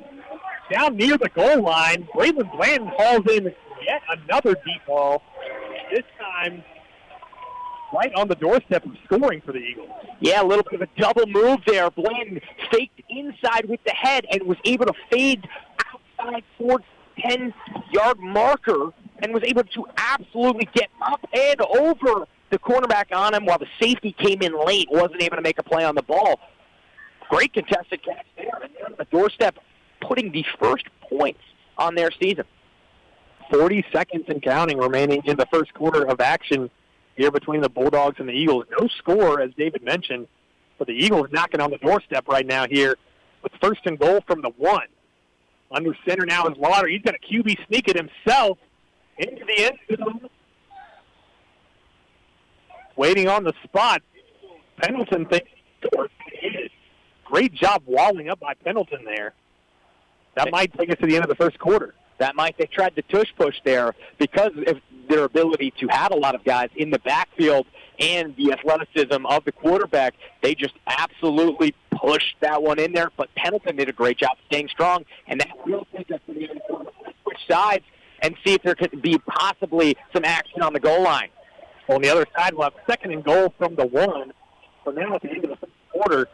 down near the goal line. Braylon Blanton hauls in yet another deep ball. This time, right on the doorstep of scoring for the Eagles. Yeah, a little bit of a double move there. Blanton faked inside with the head and was able to fade outside towards 10-yard marker and was able to absolutely get up and over the cornerback on him while the safety came in late, wasn't able to make a play on the ball. Great contested catch there. And on the doorstep, putting the first points on their season. 40 seconds and counting remaining in the first quarter of action here between the Bulldogs and the Eagles. No score, as David mentioned, but the Eagles knocking on the doorstep right now here with 1st and goal from the 1. Under center now is Lauder. He's going to QB sneak it himself into the end zone. Waiting on the spot. Pendleton thinks great job walling up by Pendleton there. That might take us to the end of the first quarter. They tried to push there because of their ability to have a lot of guys in the backfield and the athleticism of the quarterback. They just absolutely pushed that one in there, but Pendleton did a great job staying strong, and that will take us to the end of the quarter. Switch sides and see if there could be possibly some action on the goal line. On the other side, we'll have 2nd and goal from the 1. So now at the end of the first quarter,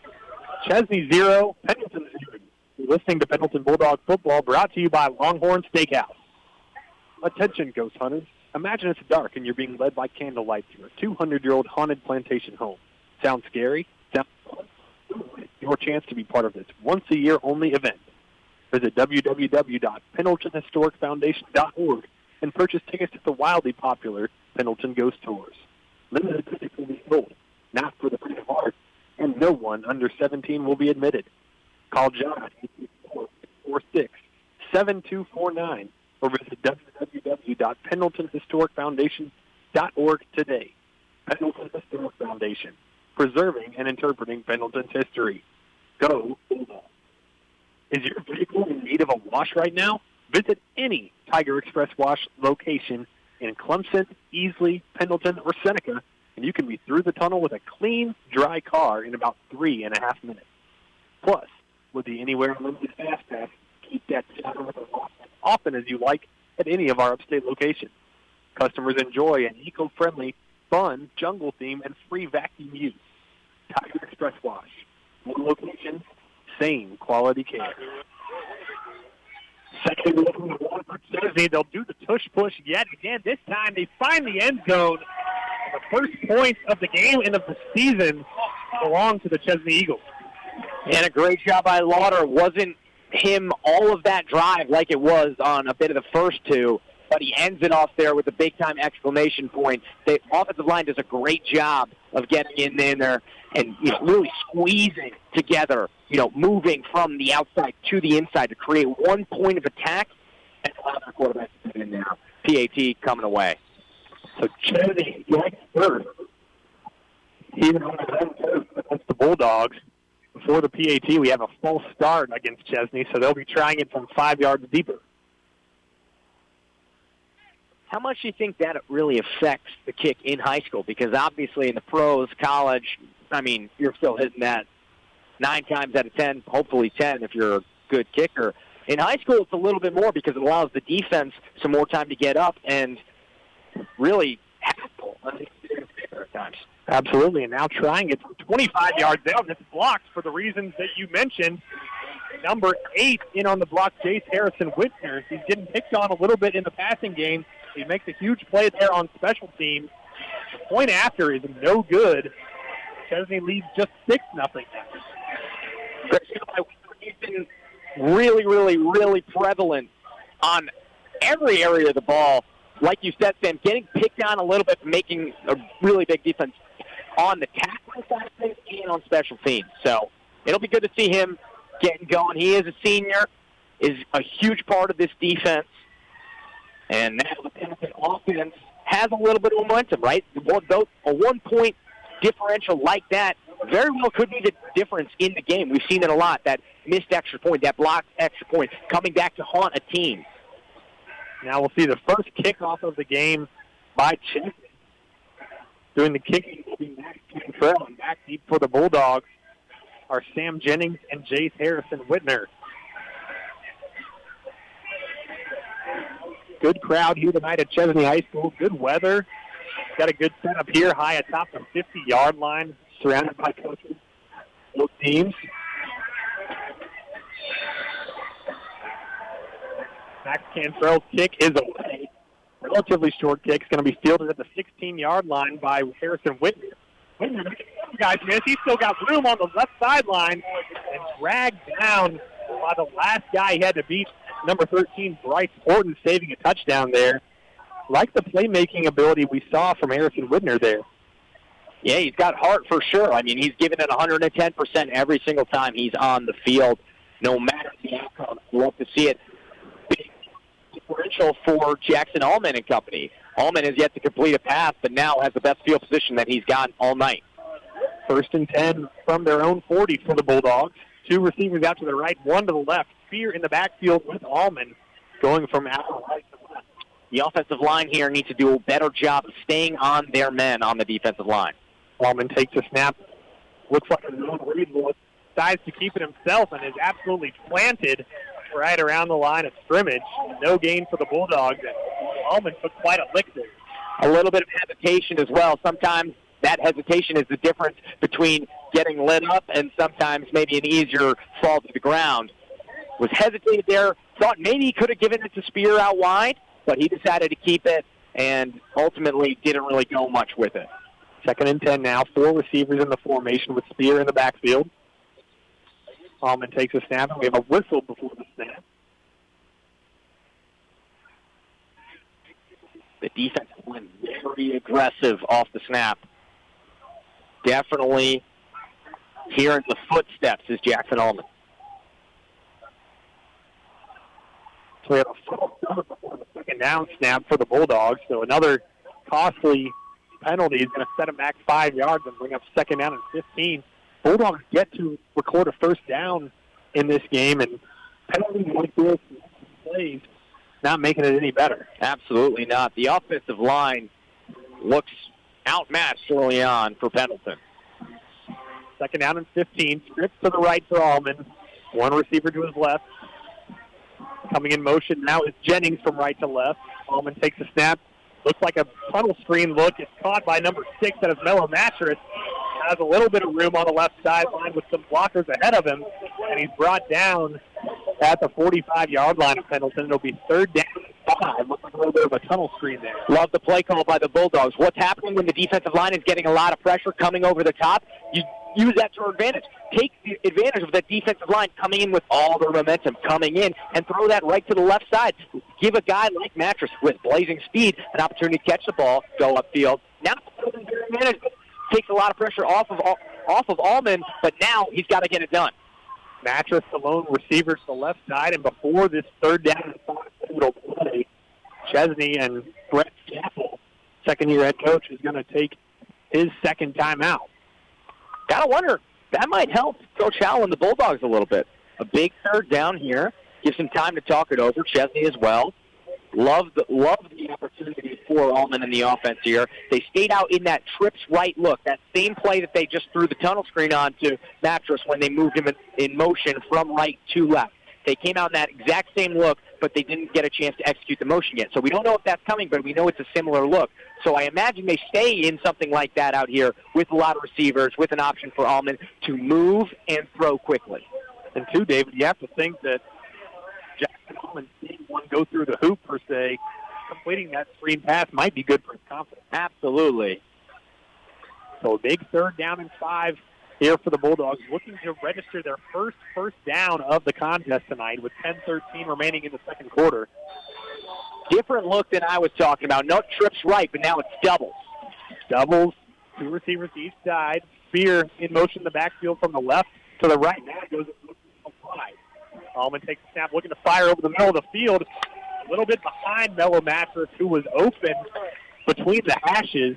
Chesnee 0, Pendleton 0. You're listening to Pendleton Bulldog Football, brought to you by Longhorn Steakhouse. Attention, ghost hunters. Imagine it's dark and you're being led by candlelight through a 200-year-old haunted plantation home. Sound scary? Sound fun? Your chance to be part of this once-a-year only event. Visit www.pendletonhistoricfoundation.org and purchase tickets to the wildly popular Pendleton Ghost Tours. Limited tickets will be sold, not for the faint of heart, and no one under 17 will be admitted. Call John at 846-7249 or visit www.pendletonhistoricfoundation.org today. Pendleton Historic Foundation, preserving and interpreting Pendleton's history. Go Bulldogs. Is your vehicle in need of a wash right now? Visit any Tiger Express Wash location in Clemson, Easley, Pendleton, or Seneca, and you can be through the tunnel with a clean, dry car in about 3.5 minutes. Plus, with the Anywhere Unlimited Fast Pass, keep that saddle with a wash as often as you like at any of our upstate locations. Customers enjoy an eco-friendly, fun, jungle theme, and free vacuum use. Tiger Express Wash. One location, same quality care. Second and goal for Chesnee. They'll do the tush-push yet again. This time they find the end zone. The first points of the game and of the season belong to the Chesnee Eagles. And a great job by Lauder. It wasn't him all of that drive like it was on a bit of the first two, but he ends it off there with a big-time exclamation point. The offensive line does a great job of getting in there and really squeezing together, moving from the outside to the inside to create one point of attack and allow their quarterback to get in there. PAT coming away. So Chesnee gets first. Even on the home coast against the Bulldogs. Before the PAT, we have a false start against Chesnee, so they'll be trying it from 5 yards deeper. How much do you think that really affects the kick in high school? Because obviously in the pros, college, you're still hitting that 9 times out of 10, hopefully 10 if you're a good kicker. In high school, it's a little bit more because it allows the defense some more time to get up and really tackle at times. Absolutely, and now trying it from 25 yards out. It's blocked for the reasons that you mentioned. Number 8 in on the block, Jace Harrison Whitner. He's getting picked on a little bit in the passing game. He makes a huge play there on special teams. The point after is no good. Chesnee leads just 6-0 now. He's been really, really, really prevalent on every area of the ball. Like you said, Sam, getting picked on a little bit, making a really big defense on the tackling side of things and on special teams. So it'll be good to see him getting going. He is a senior, is a huge part of this defense. And now the Pendleton offense has a little bit of momentum, right? A 1-point differential like that very well could be the difference in the game. We've seen it a lot, that missed extra point, that blocked extra point, coming back to haunt a team. Now we'll see the first kickoff of the game by Chesnee. Doing the kicking will be Max Cantrell, and back deep for the Bulldogs are Sam Jennings and Jace Harrison Whitner. Good crowd here tonight at Chesnee High School. Good weather. Got a good setup here, high atop the 50-yard line, surrounded by coaches, both teams. Max Cantrell's kick is away. Relatively short kick. It's going to be fielded at the 16-yard line by Harrison Whitner. Whitner, guys, miss. He's still got room on the left sideline and dragged down by the last guy he had to beat, number 13, Bryce Horton, saving a touchdown there. Like the playmaking ability we saw from Harrison Whitner there. Yeah, he's got heart for sure. He's given it 110% every single time he's on the field, no matter the outcome. Love to see it. Differential for Jackson Allman and company. Allman has yet to complete a pass, but now has the best field position that he's gotten all night. 1st and 10 from their own 40 for the Bulldogs. 2 receivers out to the right, 1 to the left. Spear in the backfield with Allman going from out to right to left. The offensive line here needs to do a better job of staying on their men on the defensive line. Allman takes a snap. Looks like a known read. Decides to keep it himself and is absolutely planted right around the line of scrimmage. No gain for the Bulldogs, and Allman took quite a lick there. A little bit of hesitation as well. Sometimes that hesitation is the difference between getting lit up and sometimes maybe an easier fall to the ground. Was hesitated there, thought maybe he could have given it to Spear out wide, but he decided to keep it and ultimately didn't really go much with it. 2nd and 10 now. 4 receivers in the formation with Spear in the backfield. Allman takes a snap, and we have a whistle before the snap. The defense went very very aggressive off the snap. Definitely hearing the footsteps is Jackson Allman. So we have a full start before the second down snap for the Bulldogs. So another costly penalty is going to set them back 5 yards and bring up second down and 15. Bulldogs get to record a first down in this game, and penalties like this, plays, not making it any better. Absolutely not. The offensive line looks outmatched early on for Pendleton. Second down and 15. Scripts to the right for Allman. One receiver to his left. Coming in motion now is Jennings from right to left. Allman takes a snap. Looks like a tunnel screen look. It's caught by number 6. That is Mello Mattress. Has a little bit of room on the left sideline with some blockers ahead of him. And he's brought down at the 45-yard line of Pendleton. It'll be third down and 5. Looks like a little bit of a tunnel screen there. Love the play call by the Bulldogs. What's happening when the defensive line is getting a lot of pressure coming over the top? You use that to our advantage. Take the advantage of that defensive line coming in with all their momentum coming in and throw that right to the left side. Give a guy like Mattress with blazing speed an opportunity to catch the ball, go upfield. Now management takes a lot of pressure off of Allman, but now he's got to get it done. Mattress, the lone receiver to the left side, and before this third down and 5 pivotal play, Chesnee and Brett Cahaly, second-year head coach, is going to take his second timeout. Gotta wonder, that might help Coach Howell and the Bulldogs a little bit. A big third down here. Gives some time to talk it over. Chesnee as well. Love the opportunity for Allman in the offense here. They stayed out in that trips right look, that same play that they just threw the tunnel screen on to Mattress when they moved him in motion from right to left. They came out in that exact same look, but they didn't get a chance to execute the motion yet. So we don't know if that's coming, but we know it's a similar look. So I imagine they stay in something like that out here with a lot of receivers, with an option for Allman to move and throw quickly. And two, David, you have to think that Jackson Allman seeing one go through the hoop, per se, completing that screen pass might be good for his confidence. Absolutely. So a big third down and 5 here for the Bulldogs, looking to register their first down of the contest tonight with 10:13 remaining in the second quarter. Different look than I was talking about. No trips right, but now it's doubles. Doubles, 2 receivers to each side. Spear in motion in the backfield from the left to the right. Now it goes wide. Allman takes a snap, looking to fire over the middle of the field. A little bit behind Mello Mattress, who was open between the hashes,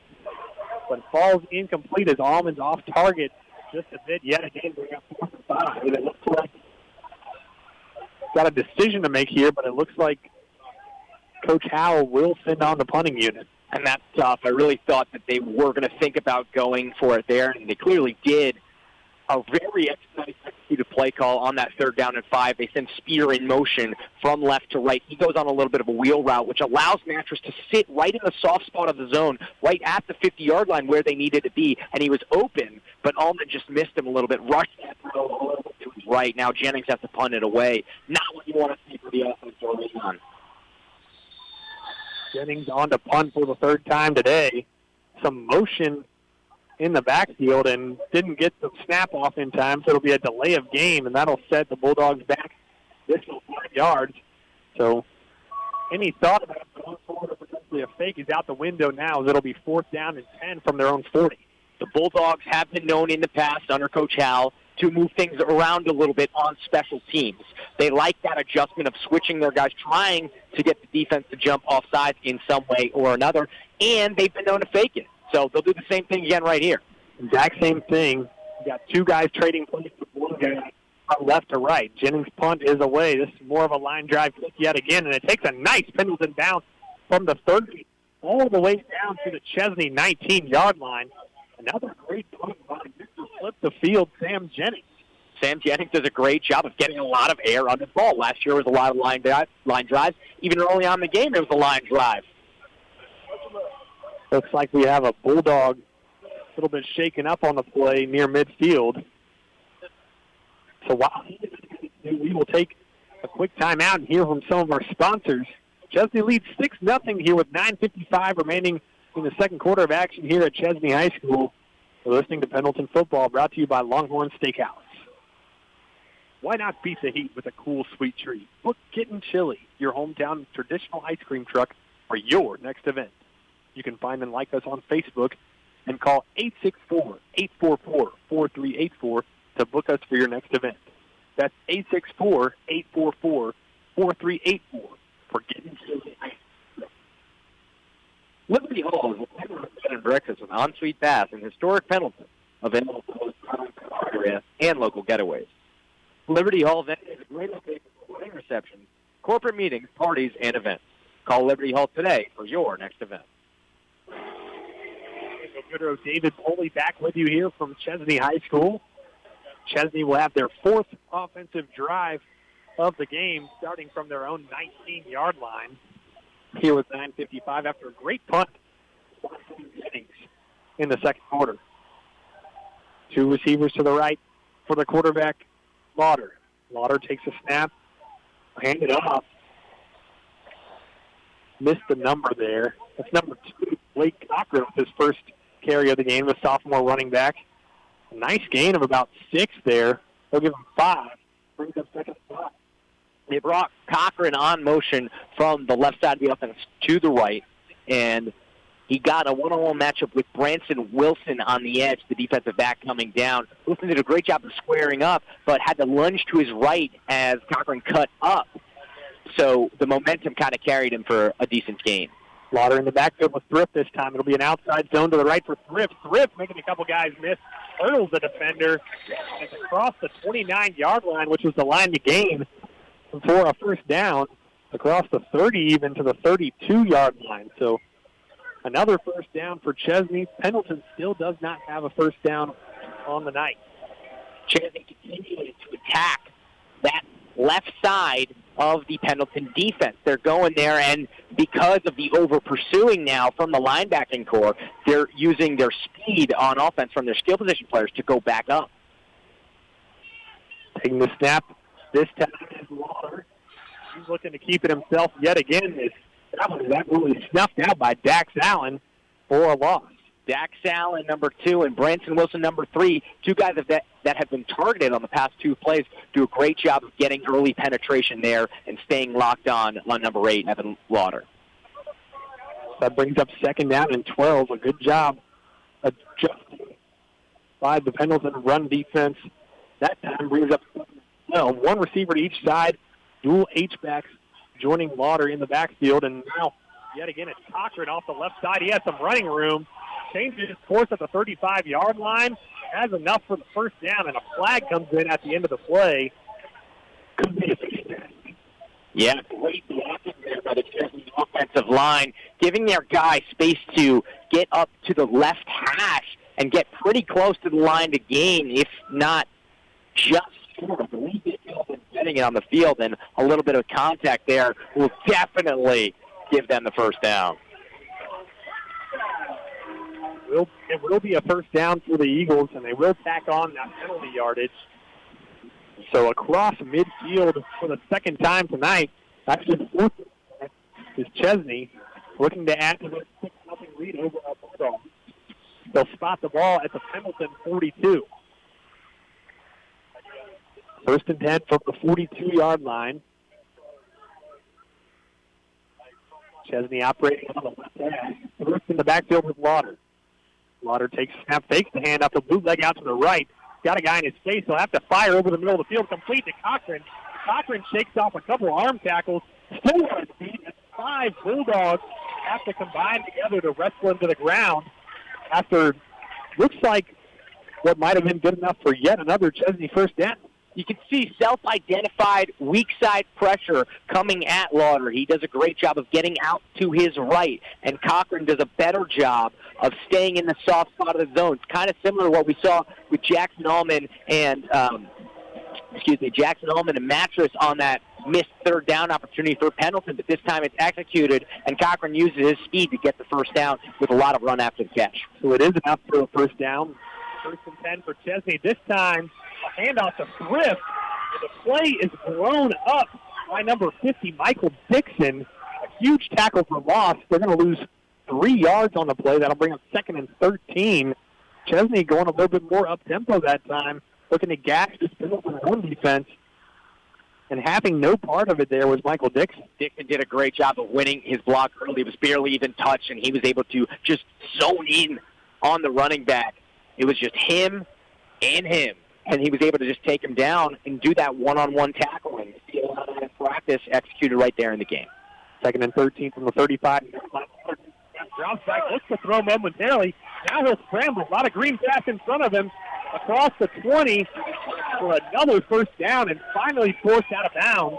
but falls incomplete as Allman's off target just a bit. Yet again, we got 4th and 5. It looks like got a decision to make here, but it looks like Coach Howell will send on the punting unit. And that's tough. I really thought that they were going to think about going for it there, and they clearly did. A very executed play call on that third down and 5. They send Spear in motion from left to right. He goes on a little bit of a wheel route, which allows Mattress to sit right in the soft spot of the zone, right at the 50-yard line where they needed to be. And he was open, but Allman just missed him a little bit, rushed that throw a little bit to his right. Now Jennings has to punt it away. Not what you want to see for the offense early on. Jennings on to punt for the third time today. Some motion in the backfield and didn't get the snap off in time, so it'll be a delay of game, and that'll set the Bulldogs back additional 5 yards. So any thought about going forward or potentially a fake is out the window now, as it'll be 4th down and 10 from their own 40. The Bulldogs have been known in the past under Coach Howell to move things around a little bit on special teams. They like that adjustment of switching their guys, trying to get the defense to jump offside in some way or another, and they've been known to fake it. So they'll do the same thing again right here. Exact same thing. You got 2 guys trading plays with one guy from left to right. Jennings' punt is away. This is more of a line drive kick yet again, and it takes a nice Pendleton bounce from the 30 all the way down to the Chesnee 19-yard line. Another great punt by Mr. Flip the field, Sam Jennings. Sam Jennings does a great job of getting a lot of air on the ball. Last year was a lot of line drives. Even early on in the game, there was a line drive. Looks like we have a Bulldog a little bit shaken up on the play near midfield. So while we will take a quick timeout and hear from some of our sponsors. Chesnee leads 6-0 here with 9:55 remaining in the second quarter of action here at Chesnee High School. We're listening to Pendleton Football, brought to you by Longhorn Steakhouse. Why not beat the heat with a cool, sweet treat? Book Kitten Chili, your hometown traditional ice cream truck, for your next event. You can find and like us on Facebook and call 864-844-4384 to book us for your next event. That's 864-844-4384 for Getting Silly Ice. Liberty Hall is a bed and breakfast with ensuite bath in historic Pendleton, available to host area and local getaways. Liberty Hall then is a great location for wedding receptions, corporate meetings, parties, and events. Call Liberty Hall today for your next event. Goodrow David Poley back with you here from Chesnee High School. Chesnee will have their fourth offensive drive of the game, starting from their own 19-yard line. Here with 9:55 after a great punt in the second quarter. Two receivers to the right for the quarterback, Lauder. Lauder takes a snap, handed off. Missed the number there. That's number 2, Blake Cochran, with his first carry of the game, the sophomore running back. A nice gain of about 6 there. They'll give him 5. Brings up second spot. They brought Cochran on motion from the left side of the offense to the right, and he got a one-on-one matchup with Branson Wilson on the edge, the defensive back coming down. Wilson did a great job of squaring up, but had to lunge to his right as Cochran cut up. So the momentum kind of carried him for a decent gain. Lauder in the backfield with Thrift this time. It'll be an outside zone to the right for Thrift. Thrift making a couple guys miss. Hurdles the defender. It's across the 29-yard line, which was the line to gain for a first down, across the 30 even to the 32-yard line. So another first down for Chesnee. Pendleton still does not have a first down on the night. Chesnee continuing to attack that left side of the Pendleton defense. They're going there, and because of the over-pursuing now from the linebacking core, they're using their speed on offense from their skill position players to go back up. Taking the snap this time is Lauder. He's looking to keep it himself yet again. That really snuffed out by Dax Allen for a loss. Dax Allen, number 2, and Branson Wilson, number 3, two guys that have been targeted on the past 2 plays, do a great job of getting early penetration there and staying locked on number 8, Evan Lauder. That brings up second down and 12. A good job adjusting by the Pendleton run defense. That time brings up one receiver to each side, dual H-backs joining Lauder in the backfield, and now yet again it's Cochran off the left side. He has some running room. Changes his course at the 35-yard line. Has enough for the first down, and a flag comes in at the end of the play. Could be a success. Yeah, great blocking there by the Chesnee offensive line, giving their guy space to get up to the left hash and get pretty close to the line to gain, if not just short of getting it on the field, and a little bit of contact there will definitely give them the first down. It will be a first down for the Eagles, and they will tack on that penalty yardage. So across midfield for the second time tonight, actually fourth is Chesnee, looking to add to the 6-0 lead over our Bulldogs. They'll spot the ball at the Pendleton 42. First and 10 from the 42-yard line. Chesnee operating on the left side. First in the backfield with Lauder. Lauder takes a snap, fakes the handoff, the bootleg out to the right. Got a guy in his face. He'll have to fire over the middle of the field, complete to Cochran. Cochran shakes off a couple of arm tackles. Still on his feet. 5 Bulldogs have to combine together to wrestle him to the ground after looks like what might have been good enough for yet another Chesnee first down. You can see self-identified weak side pressure coming at Lauder. He does a great job of getting out to his right, and Cochran does a better job of staying in the soft spot of the zone. It's kind of similar to what we saw with Jackson Allman and Mattress on that missed third down opportunity for Pendleton, but this time it's executed, and Cochran uses his speed to get the first down with a lot of run after the catch. So it is enough for a first down. First and 10 for Chesnee. This time, a handoff to Thrift. The play is blown up by number 50, Michael Dixon. A huge tackle for loss. They're going to lose 3 yards on the play. That'll bring up second and 13. Chesnee going a little bit more up-tempo that time, looking to gash this Pendleton run defense. And having no part of it there was Michael Dixon. Dixon did a great job of winning his block early. It was barely even touched, and he was able to just zone in on the running back. It was just him and him, and he was able to just take him down and do that one-on-one tackling. See a lot of that in practice executed right there in the game. 2nd and 13 from the 35. Drops back, looks to throw momentarily. Now he'll scramble. A lot of green grass in front of him. Across the 20 for another first down, and finally forced out of bounds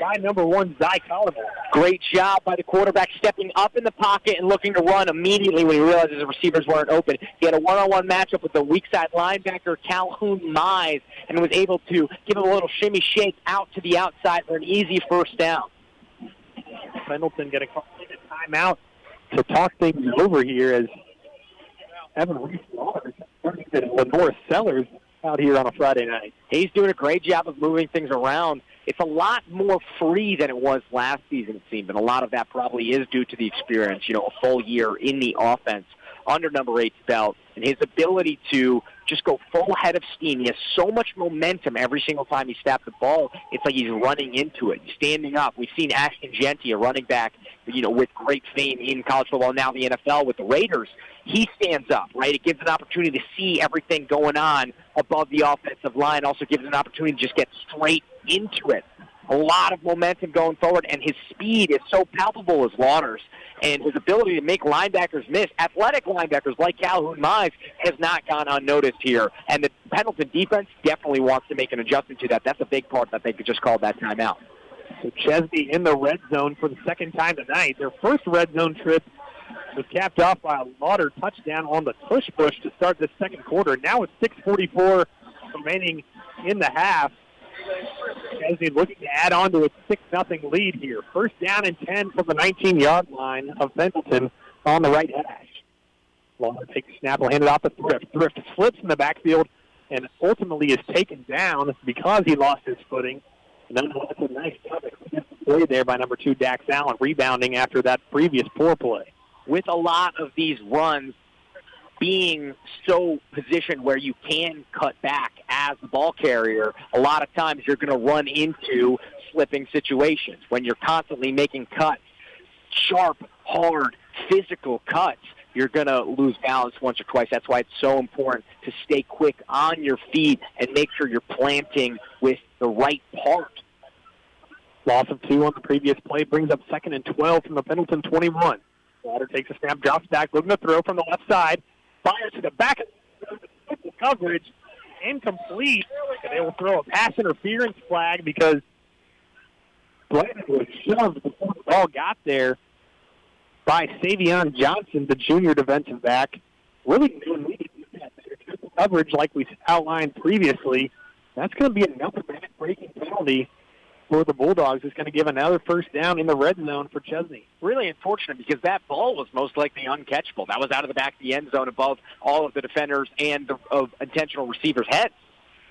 by number 1, Zy Collins. Great job by the quarterback stepping up in the pocket and looking to run immediately when he realizes the receivers weren't open. He had a one-on-one matchup with the weak side linebacker, Calhoun Mize, and was able to give him a little shimmy shake out to the outside for an easy first down. Pendleton getting a timeout to talk things over here as Evan Reese-Waters and Lenore Sellers out here on a Friday night. He's doing a great job of moving things around. It's a lot more free than it was last season, it seemed, and a lot of that probably is due to the experience, a full year in the offense under number 8's belt, and his ability to just go full head of steam. He has so much momentum every single time he snaps the ball. It's like he's running into it. He's standing up. We've seen Ashton Genty, a running back, with great fame in college football, now the NFL with the Raiders. He stands up, right? It gives an opportunity to see everything going on above the offensive line. Also gives an opportunity to just get straight into it. A lot of momentum going forward, and his speed is so palpable as Waters, and his ability to make linebackers miss. Athletic linebackers like Calhoun Mize has not gone unnoticed here, and the Pendleton defense definitely wants to make an adjustment to that. That's a big part that they could just call that timeout. So Chesnee in the red zone for the second time tonight. Their first red zone trip was capped off by a Lauder touchdown on the push to start the second quarter. Now it's 6:44 remaining in the half. Chesnee looking to add on to a 6-0 lead here. First down and 10 from the 19-yard line of Pendleton on the right hash. Lauder takes a snap, will hand it off to Thrift. Thrift slips in the backfield and ultimately is taken down because he lost his footing. And then that's a nice play there by number 2, Dax Allen, rebounding after that previous poor play. With a lot of these runs being so positioned where you can cut back as the ball carrier, a lot of times you're going to run into slipping situations. When you're constantly making cuts, sharp, hard, physical cuts, you're going to lose balance once or twice. That's why it's so important to stay quick on your feet and make sure you're planting with the right part. Loss of 2 on the previous play brings up 2nd and 12 from the Pendleton 21. Lauder takes a snap, drops back, looking to throw from the left side. Fires to the back of the coverage. Incomplete. And they will throw a pass interference flag because Blandon was shoved before the ball got there by Savion Johnson, the junior defensive back. Really no need to do that coverage like we outlined previously. That's going to be another back-breaking penalty for the Bulldogs. It's going to give another first down in the red zone for Chesnee. Really unfortunate because that ball was most likely uncatchable. That was out of the back of the end zone above all of the defenders and the intentional receivers' heads.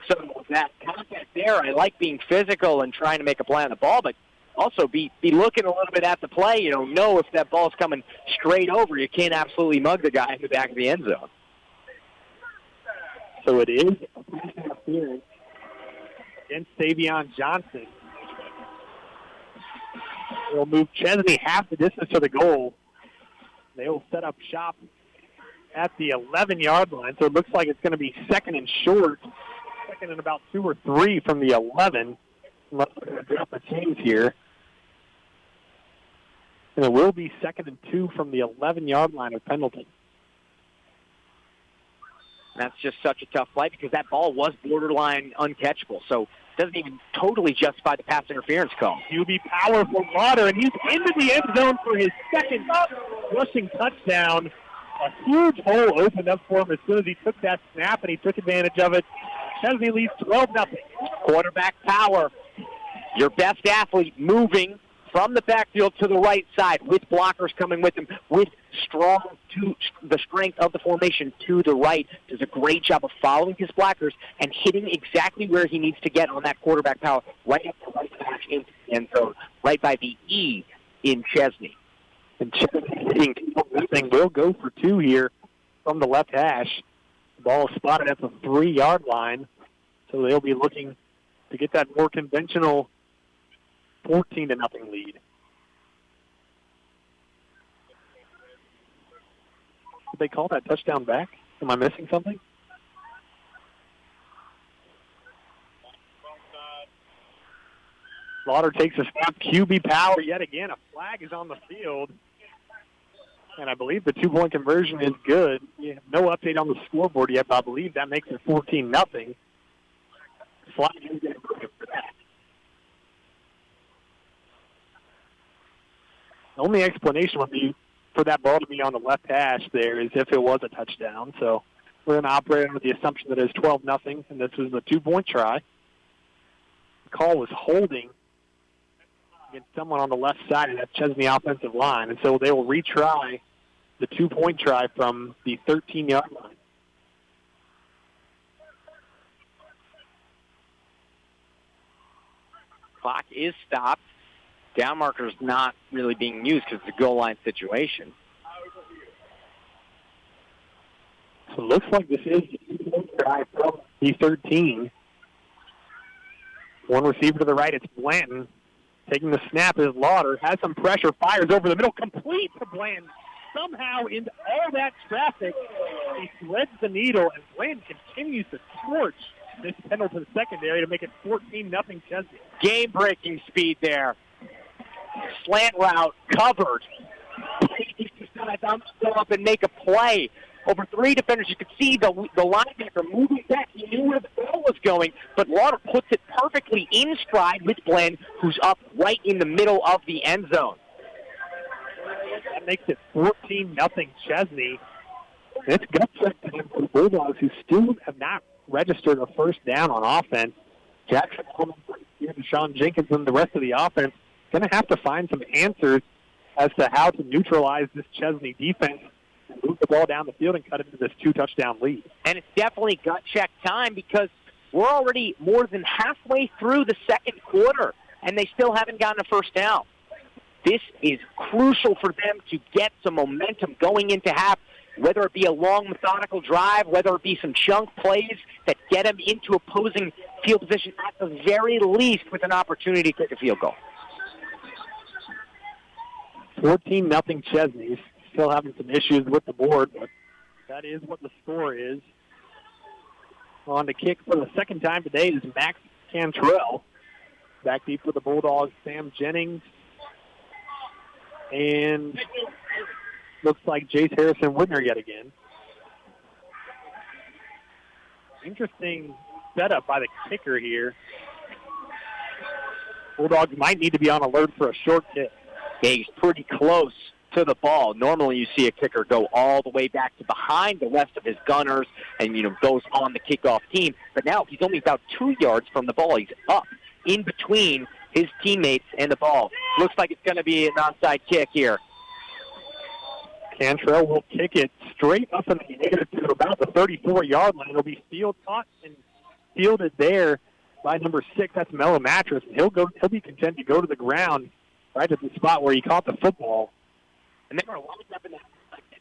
So that contact there, I like being physical and trying to make a play on the ball, but also be looking a little bit at the play. Know if that ball's coming straight over. You can't absolutely mug the guy in the back of the end zone. So it is interference against Savion Johnson. They'll move Chesnee half the distance to the goal. They will set up shop at the 11-yard line. So it looks like it's going to be 2nd and short. 2nd and about 2 or 3 from the 11. Unless we're going to drop the chains here. And it will be 2nd and 2 from the 11-yard line of Pendleton. That's just such a tough play because that ball was borderline uncatchable. So doesn't even totally justify the pass interference call. QB power for Lauder, and he's into the end zone for his second rushing touchdown. A huge hole opened up for him as soon as he took that snap, and he took advantage of it. Chesnee leads 12-0. Quarterback power. Your best athlete moving from the backfield to the right side with blockers coming with him, with the strength of the formation to the right. Does a great job of following his blockers and hitting exactly where he needs to get on that quarterback power, right up the right side into the end zone, right by the E in Chesnee. And Chesnee will go for 2 here from the left hash. The ball is spotted at the 3-yard line, so they'll be looking to get that more conventional 14-0 lead. Did they call that touchdown back? Am I missing something? Slaughter takes a snap. QB power yet again. A flag is on the field. And I believe the 2-point conversion is good. Yeah, no update on the scoreboard yet, but I believe that makes it 14-0. Flag is getting broken for that. The only explanation would be for that ball to be on the left hash there is if it was a touchdown. So we're going to operate under the assumption that it's 12-0, and this is the 2-point try. The call was holding against someone on the left side of that Chesnee offensive line, and so they will retry the 2-point try from the 13-yard line. Clock is stopped. Down marker is not really being used because it's a goal line situation. So it looks like this is the 2-point try from the 13. One receiver to the right, it's Blanton. Taking the snap is Lauder, has some pressure, fires over the middle, complete to Blanton. Somehow, in all that traffic, he threads the needle, and Blanton continues to torch this Pendleton secondary to make it 14-0 Chesnee. Game-breaking speed there. Slant route covered. He's just going to go up and make a play. Over 3 defenders, you could see the linebacker moving back. He knew where the ball was going, but Lauder puts it perfectly in stride with Glenn, who's up right in the middle of the end zone. That makes it 14-0 Chesnee. It's gut check time for the Bulldogs, who still have not registered a first down on offense. Jackson Coleman, Sean Jenkins, and the rest of the offense going to have to find some answers as to how to neutralize this Chesnee defense and move the ball down the field and cut into this 2-touchdown lead. And it's definitely gut check time because we're already more than halfway through the second quarter, and they still haven't gotten a first down. This is crucial for them to get some momentum going into half, whether it be a long, methodical drive, whether it be some chunk plays that get them into opposing field position at the very least with an opportunity to kick a field goal. 14-0 Chesnee. Still having some issues with the board, but that is what the score is. On the kick for the second time today is Max Cantrell. Back deep for the Bulldogs, Sam Jennings. And looks like Jace Harrison-Whitner yet again. Interesting setup by the kicker here. Bulldogs might need to be on alert for a short kick. Yeah, he's pretty close to the ball. Normally you see a kicker go all the way back to behind the rest of his gunners and, goes on the kickoff team. But now he's only about 2 yards from the ball. He's up in between his teammates and the ball. Looks like it's going to be an onside kick here. Cantrell will kick it straight up in the air to about the 34-yard line. It'll be field caught and fielded there by number 6. That's Mellow Mattress. And he'll be content to go to the ground right at the spot where he caught the football. And they were lined up in that,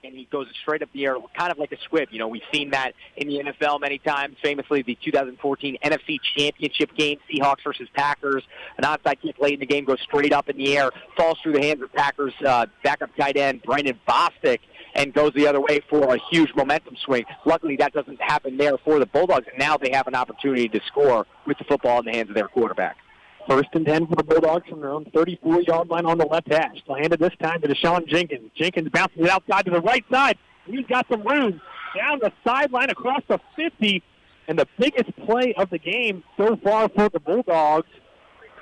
and he goes straight up the air, kind of like a squib. We've seen that in the NFL many times, famously the 2014 NFC Championship game, Seahawks versus Packers. An onside kick late in the game goes straight up in the air, falls through the hands of Packers backup tight end Brandon Bostic, and goes the other way for a huge momentum swing. Luckily, that doesn't happen there for the Bulldogs, and now they have an opportunity to score with the football in the hands of their quarterback. 1st and 10 for the Bulldogs from their own 34-yard line on the left hash. They'll hand it this time to Deshaun Jenkins. Jenkins bounces it outside to the right side. He's got some room down the sideline across the 50. And the biggest play of the game so far for the Bulldogs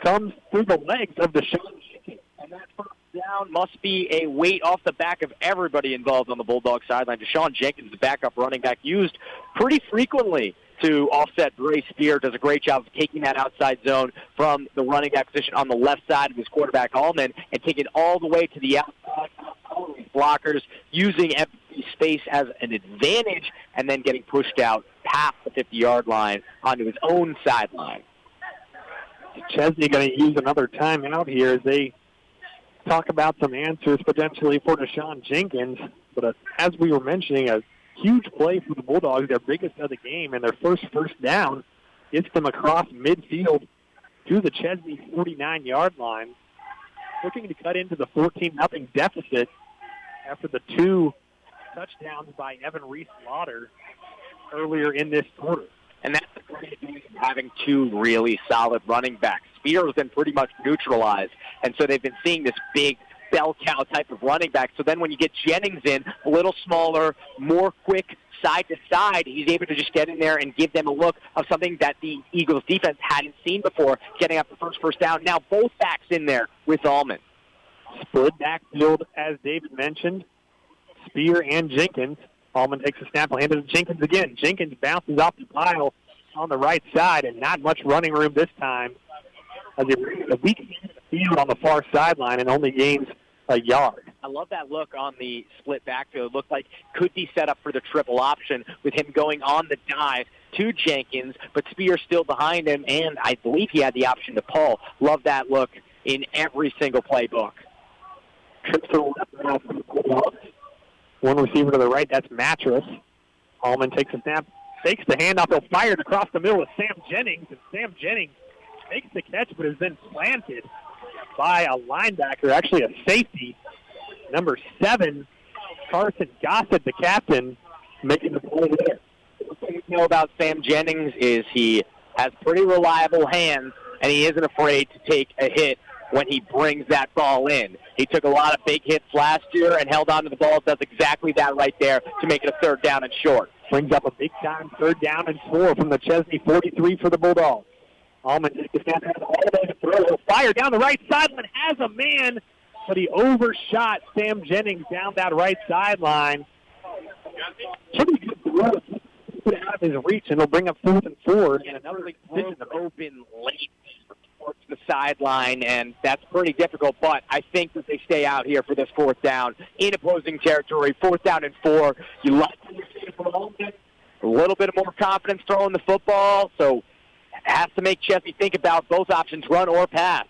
comes through the legs of Deshaun Jenkins. And that first down must be a weight off the back of everybody involved on the Bulldog sideline. Deshaun Jenkins, the backup running back, used pretty frequently to offset Bray Spear, does a great job of taking that outside zone from the running back position on the left side of his quarterback, Allman, and taking it all the way to the outside blockers, using empty space as an advantage, and then getting pushed out past the 50-yard line onto his own sideline. Chesnee going to use another timeout here as they talk about some answers potentially for Deshaun Jenkins. But as we were mentioning, a huge play for the Bulldogs, their biggest of the game, and their first down gets them across midfield to the Chesnee 49-yard line, looking to cut into the 14-0 deficit after the 2 touchdowns by Evan Reese-Lauder earlier in this quarter. And that's the great thing of having 2 really solid running backs. Spear has been pretty much neutralized, and so they've been seeing this big bell cow type of running back. So then when you get Jennings in, a little smaller, more quick side to side, he's able to just get in there and give them a look of something that the Eagles defense hadn't seen before, getting up the first down. Now both backs in there with Allman. Split backfield, as David mentioned. Spear and Jenkins. Allman takes a snap, hand it to Jenkins again. Jenkins bounces off the pile on the right side, and not much running room this time, as he brings a weak field on the far sideline and only gains a yard. I love that look on the split backfield. It looked like could be set up for the triple option with him going on the dive to Jenkins, but Spear still behind him, and I believe he had the option to pull. Love that look in every single playbook. Trips to the left now from the Bulldogs. One receiver to the right, that's Mattress. Allman takes a snap, fakes the handoff. They'll fire it across the middle with Sam Jennings, and Sam Jennings makes the catch but is then planted by a linebacker, actually a safety. Number 7, Carson Gossett, the captain, making the play there. What you know about Sam Jennings is he has pretty reliable hands, and he isn't afraid to take a hit when he brings that ball in. He took a lot of big hits last year and held on to the ball. Does exactly that right there to make it a 3rd down and short. Brings up a big-time 3rd down and 4 from the Chesnee 43 for the Bulldogs. Allman takes the snap, has all the way to throw. He'll fire down the right sideline, has a man, but he overshot Sam Jennings down that right sideline. Pretty good throw. Put it out of his reach, and he'll bring up 4th and 4. And another decision open late towards the sideline, and that's pretty difficult, but I think that they stay out here for this 4th down in opposing territory. 4th down and 4. You like to see it for a moment. A little bit of more confidence throwing the football, so has to make Chesnee think about both options, run or pass.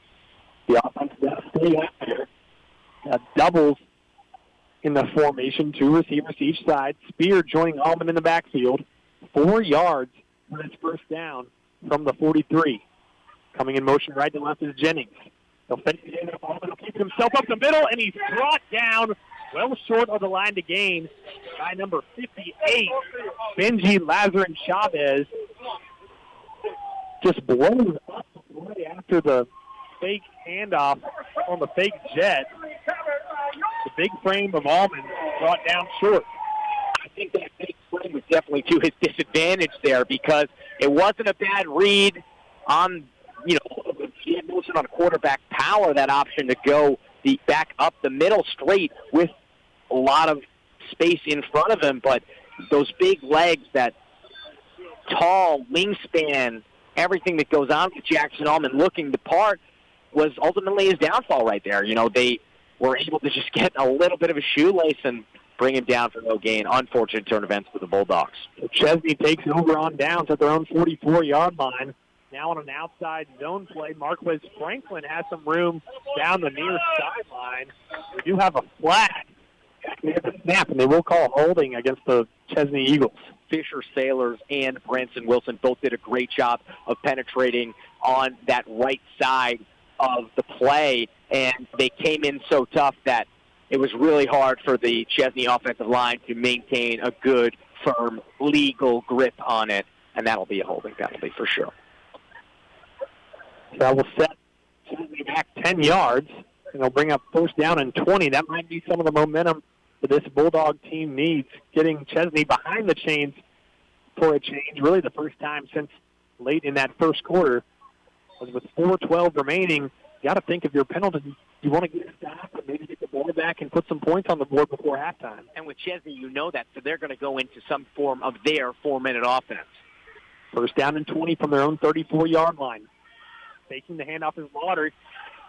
The offense does stay out there. Doubles in the formation, 2 receivers each side. Spear joining Allman in the backfield. 4 yards for his 1st down from the 43. Coming in motion right to left is Jennings. He'll finish it up. Allman will keep himself up the middle, and he's brought down well short of the line to gain by number 58, Benji Lazarin Chavez. Just blows up right after the fake handoff on the fake jet. The big frame of Allman brought down short. I think that big frame was definitely to his disadvantage there because it wasn't a bad read on, he had motion on quarterback power, that option to go back up the middle straight with a lot of space in front of him, but those big legs, that tall wingspan, everything that goes on with Jackson Allman looking the part was ultimately his downfall right there. They were able to just get a little bit of a shoelace and bring him down for no gain. Unfortunate turn of events for the Bulldogs. So Chesnee takes over on downs at their own 44-yard line. Now on an outside zone play, Marquez Franklin has some room down the near sideline. We do have a flag. They have a snap, and they will call holding against the Chesnee Eagles. Fisher Sailors and Branson Wilson both did a great job of penetrating on that right side of the play, and they came in so tough that it was really hard for the Chesnee offensive line to maintain a good, firm, legal grip on it, and that'll be a holding penalty for sure. So that will set Chesnee back 10 yards, and they'll bring up 1st down and 20. That might be some of the momentum that this Bulldog team needs, getting Chesnee behind the chains for a change, really the first time since late in that first quarter. With 4:12 remaining, you got to think of your penalty. You want to get a stop and maybe get the ball back and put some points on the board before halftime. And with Chesnee, you know that, so they're going to go into some form of their 4-minute offense. 1st down and 20 from their own 34-yard line. Faking the handoff is Lauder.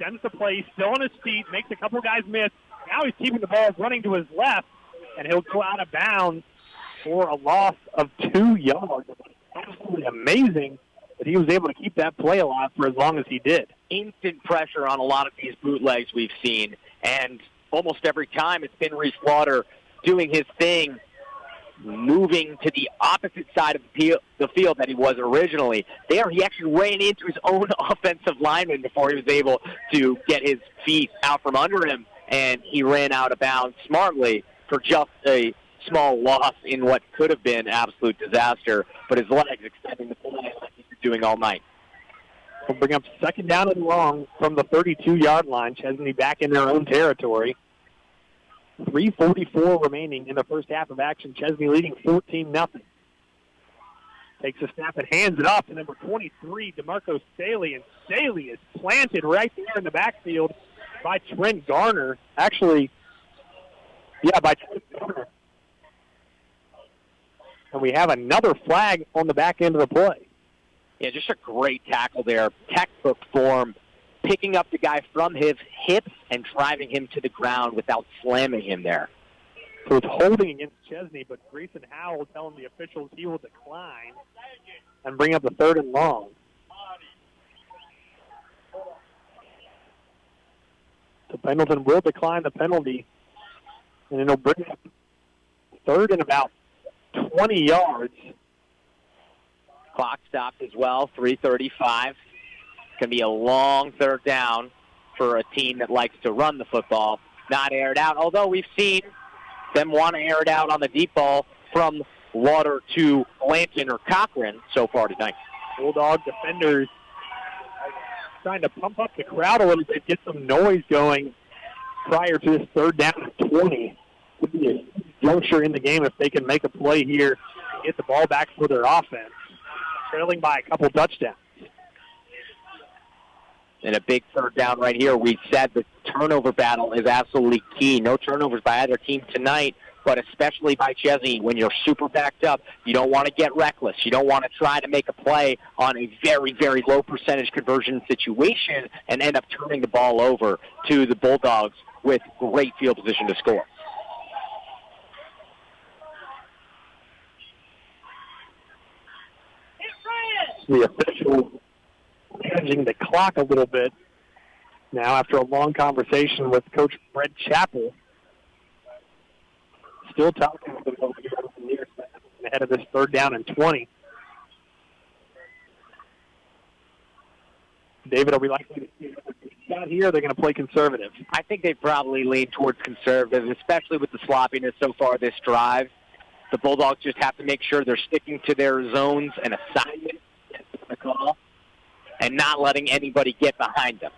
Sends the play, still on his feet, makes a couple guys miss. Now he's keeping the ball running to his left, and he'll go out of bounds for a loss of 2 yards. Absolutely amazing that he was able to keep that play alive for as long as he did. Instant pressure on a lot of these bootlegs we've seen, and almost every time it's been Reese-Lauder doing his thing, moving to the opposite side of the field that he was originally. There, he actually ran into his own offensive lineman before he was able to get his feet out from under him, and he ran out of bounds smartly for just a small loss in what could have been absolute disaster, but his legs extending the play like he's been doing all night. We'll bring up second down and long from the 32-yard line. Chesnee back in their own territory. 3:44 remaining in the first half of action. Chesnee leading 14-0. Takes a snap and hands it off to number 23, DeMarco Staley, and Staley is planted right there in the backfield by Trent Garner. Actually, by Trent Garner. And we have another flag on the back end of the play. Yeah, just a great tackle there. Textbook form, picking up the guy from his hips and driving him to the ground without slamming him there. So it's holding against Chesnee, but Grayson Howell telling the officials he will decline and bring up the third and long. So Pendleton will decline the penalty, and it'll bring up third and about 20 yards. Clock stopped as well, 3:35. It's going to be a long third down for a team that likes to run the football, not air it out, although we've seen them want to air it out on the deep ball from Lauder to Blanton or Cochran so far tonight. Bulldog defenders trying to pump up the crowd a little bit, get some noise going prior to this third down at 20. Would be a juncture in the game if they can make a play here and get the ball back for their offense. Trailing by a couple touchdowns. And a big third down right here. We said the turnover battle is absolutely key. No turnovers by either team tonight, but especially by Chesnee. When you're super backed up, you don't want to get reckless. You don't want to try to make a play on a very, very low percentage conversion situation and end up turning the ball over to the Bulldogs with great field position to score. The official managing the clock a little bit now after a long conversation with Coach Fred Chappell. Still talking with them over here ahead of this third down and 20. David, are we likely to see a shot here? Or are they going to play conservative? I think they probably lean towards conservative, especially with the sloppiness so far this drive. The Bulldogs just have to make sure they're sticking to their zones and assignments and not letting anybody get behind them.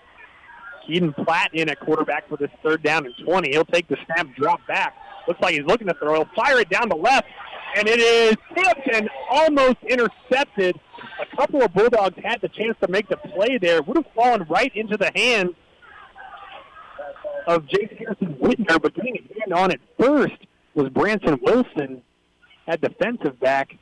Keaton Platt in at quarterback for this third down and 20. He'll take the snap, drop back. Looks like he's looking to throw. He'll fire it down the left, and it is tipped and almost intercepted. A couple of Bulldogs had the chance to make the play there. Would have fallen right into the hands of Jason Harrison Whitner, but getting a hand on it first was Branson Wilson at defensive back.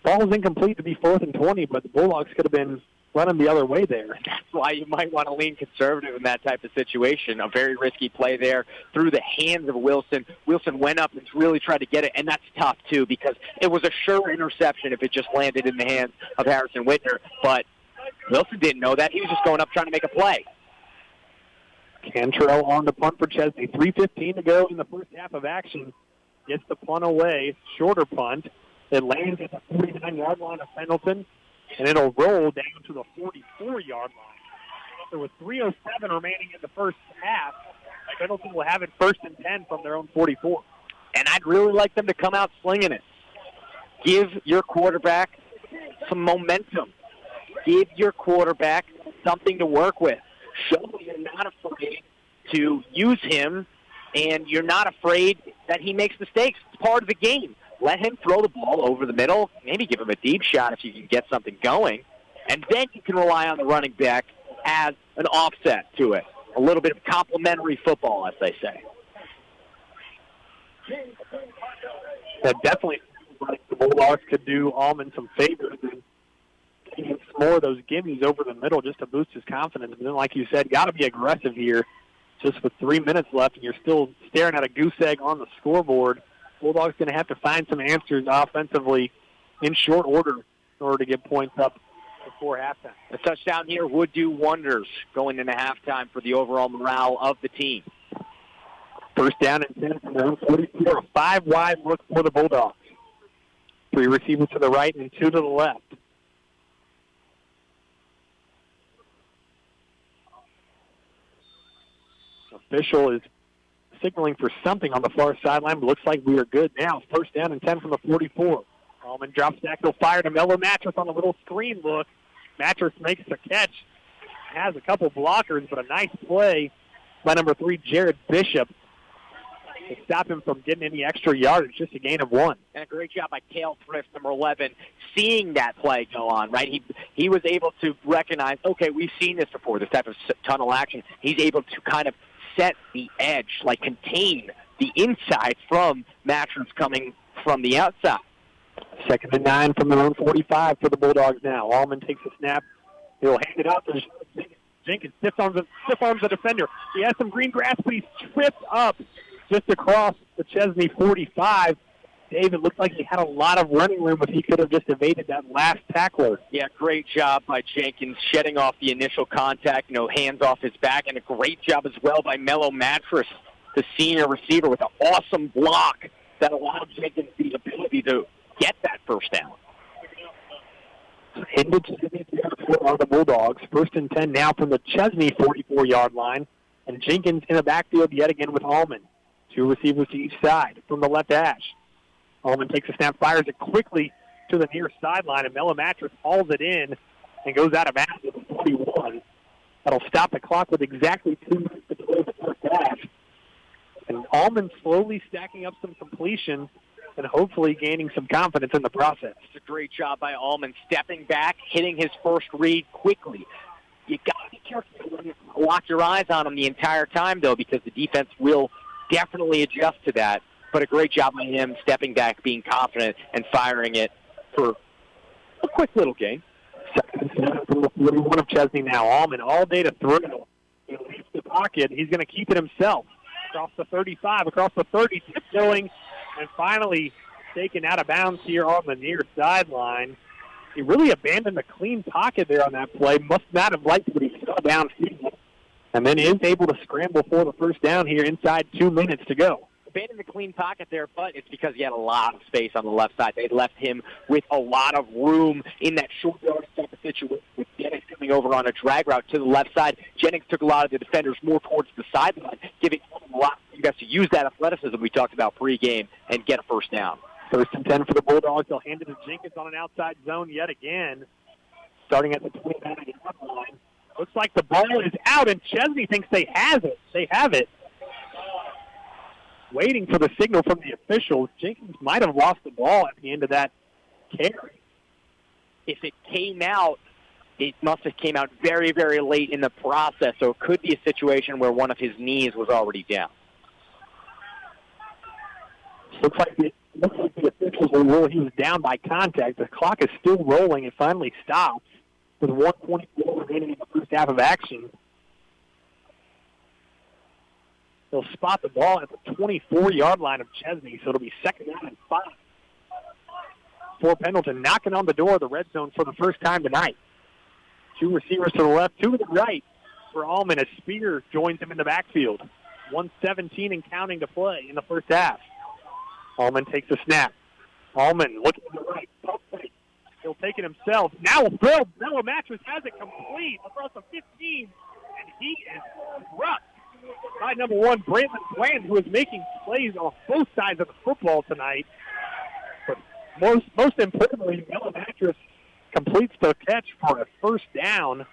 Ball was incomplete to be 4th and 20, but the Bulldogs could have been running the other way there. That's why you might want to lean conservative in that type of situation. A very risky play there through the hands of Wilson. Wilson went up and really tried to get it, and that's tough, too, because it was a sure interception if it just landed in the hands of Harrison Whitner. But Wilson didn't know that. He was just going up trying to make a play. Cantrell on the punt for Chesnee. 3:15 to go in the first half of action. Gets the punt away. Shorter punt. It lands at the 49-yard line of Pendleton, and it'll roll down to the 44-yard line. So with 3:07 remaining in the first half, Pendleton will have it 1st and 10 from their own 44. And I'd really like them to come out slinging it. Give your quarterback some momentum. Give your quarterback something to work with. Show you're not afraid to use him, and you're not afraid that he makes mistakes. It's part of the game. Let him throw the ball over the middle, maybe give him a deep shot if you can get something going, and then you can rely on the running back as an offset to it. A little bit of complementary football, as they say. That definitely seems like the Bulldogs could do Allman some favors and get some more of those gimmies over the middle just to boost his confidence. And then, like you said, got to be aggressive here just with 3 minutes left, and you're still staring at a goose egg on the scoreboard. Bulldogs going to have to find some answers offensively in short order in order to get points up before halftime. A touchdown here would do wonders going into halftime for the overall morale of the team. First down and 10 from their own 44. A 5-wide look for the Bulldogs. 3 receivers to the right and 2 to the left. Official is signaling for something on the far sideline, but looks like we are good now. First down and 10 from the 44. Allman drops back. He'll fire to Mello Mattress on a little screen look. Mattress makes the catch. Has a couple blockers, but a nice play by number 3, Jared Bishop, to stop him from getting any extra yardage. Just a gain of 1. And a great job by Cale Thrift, number 11, seeing that play go on, right? He was able to recognize, okay, we've seen this before, this type of tunnel action. He's able to kind of set the edge, like contain the inside from Mattress coming from the outside. 2nd and 9 from their own 45 for the Bulldogs now. Allman takes a snap. He'll hand it out to Jenkins. Stiff arms the defender. He has some green grass, but he's tripped up just across the Chesnee 45. David looked like he had a lot of running room if he could have just evaded that last tackler. Yeah, great job by Jenkins shedding off the initial contact, hands off his back, and a great job as well by Mello Mattress, the senior receiver, with an awesome block that allowed Jenkins the ability to get that first down. Into on the Bulldogs. 1st and 10 now from the Chesnee 44-yard line, and Jenkins in the backfield yet again with Allman. 2 receivers to each side from the left hash. Allman takes a snap, fires it quickly to the near sideline, and Mello Mattress hauls it in and goes out of bounds at the 41. That'll stop the clock with exactly 2 minutes to play the first half. And Allman slowly stacking up some completions and hopefully gaining some confidence in the process. It's a great job by Allman, stepping back, hitting his first read quickly. You got to be careful when you lock your eyes on him the entire time, though, because the defense will definitely adjust to that. But a great job by him stepping back, being confident, and firing it for a quick little gain. 2nd and 7 from the 41 of Chesnee now. Allman all day to throw. He leaves the pocket. He's going to keep it himself. Across the 35, across the 30, tiptoeing, and finally taken out of bounds here on the near sideline. He really abandoned a clean pocket there on that play. Must not have liked what he saw downfield. And then is able to scramble for the first down here inside 2 minutes to go. Abandoned the clean pocket there, but it's because he had a lot of space on the left side. They left him with a lot of room in that short yard type of situation with Jennings coming over on a drag route to the left side. Jennings took a lot of the defenders more towards the sideline, giving him a lot for you guys to use that athleticism we talked about pregame and get a first down. 1st and 10 for the Bulldogs. They'll hand it to Jenkins on an outside zone yet again, starting at the 29-yard line. Looks like the ball is out, and Chesnee thinks they have it. They have it. Waiting for the signal from the officials. Jenkins might have lost the ball at the end of that carry. If it came out, it must have came out very, very late in the process, so it could be a situation where one of his knees was already down. Looks like the officials will rule he was down by contact. The clock is still rolling. It finally stops with 1:24 remaining in the first half of action. They'll spot the ball at the 24-yard line of Chesnee, so it'll be 2nd down and 5. For Pendleton, knocking on the door of the red zone for the first time tonight. 2 receivers to the left, 2 to the right for Allman as Spear joins him in the backfield. 1:17 and counting to play in the first half. Allman takes a snap. Allman looking to the right. He'll take it himself. Now will throw. Mello Mattress has it complete across the 15, and he is rough by number 1, Brandon Bland, who is making plays on both sides of the football tonight. But most importantly, Mello Mattress completes the catch for a first down.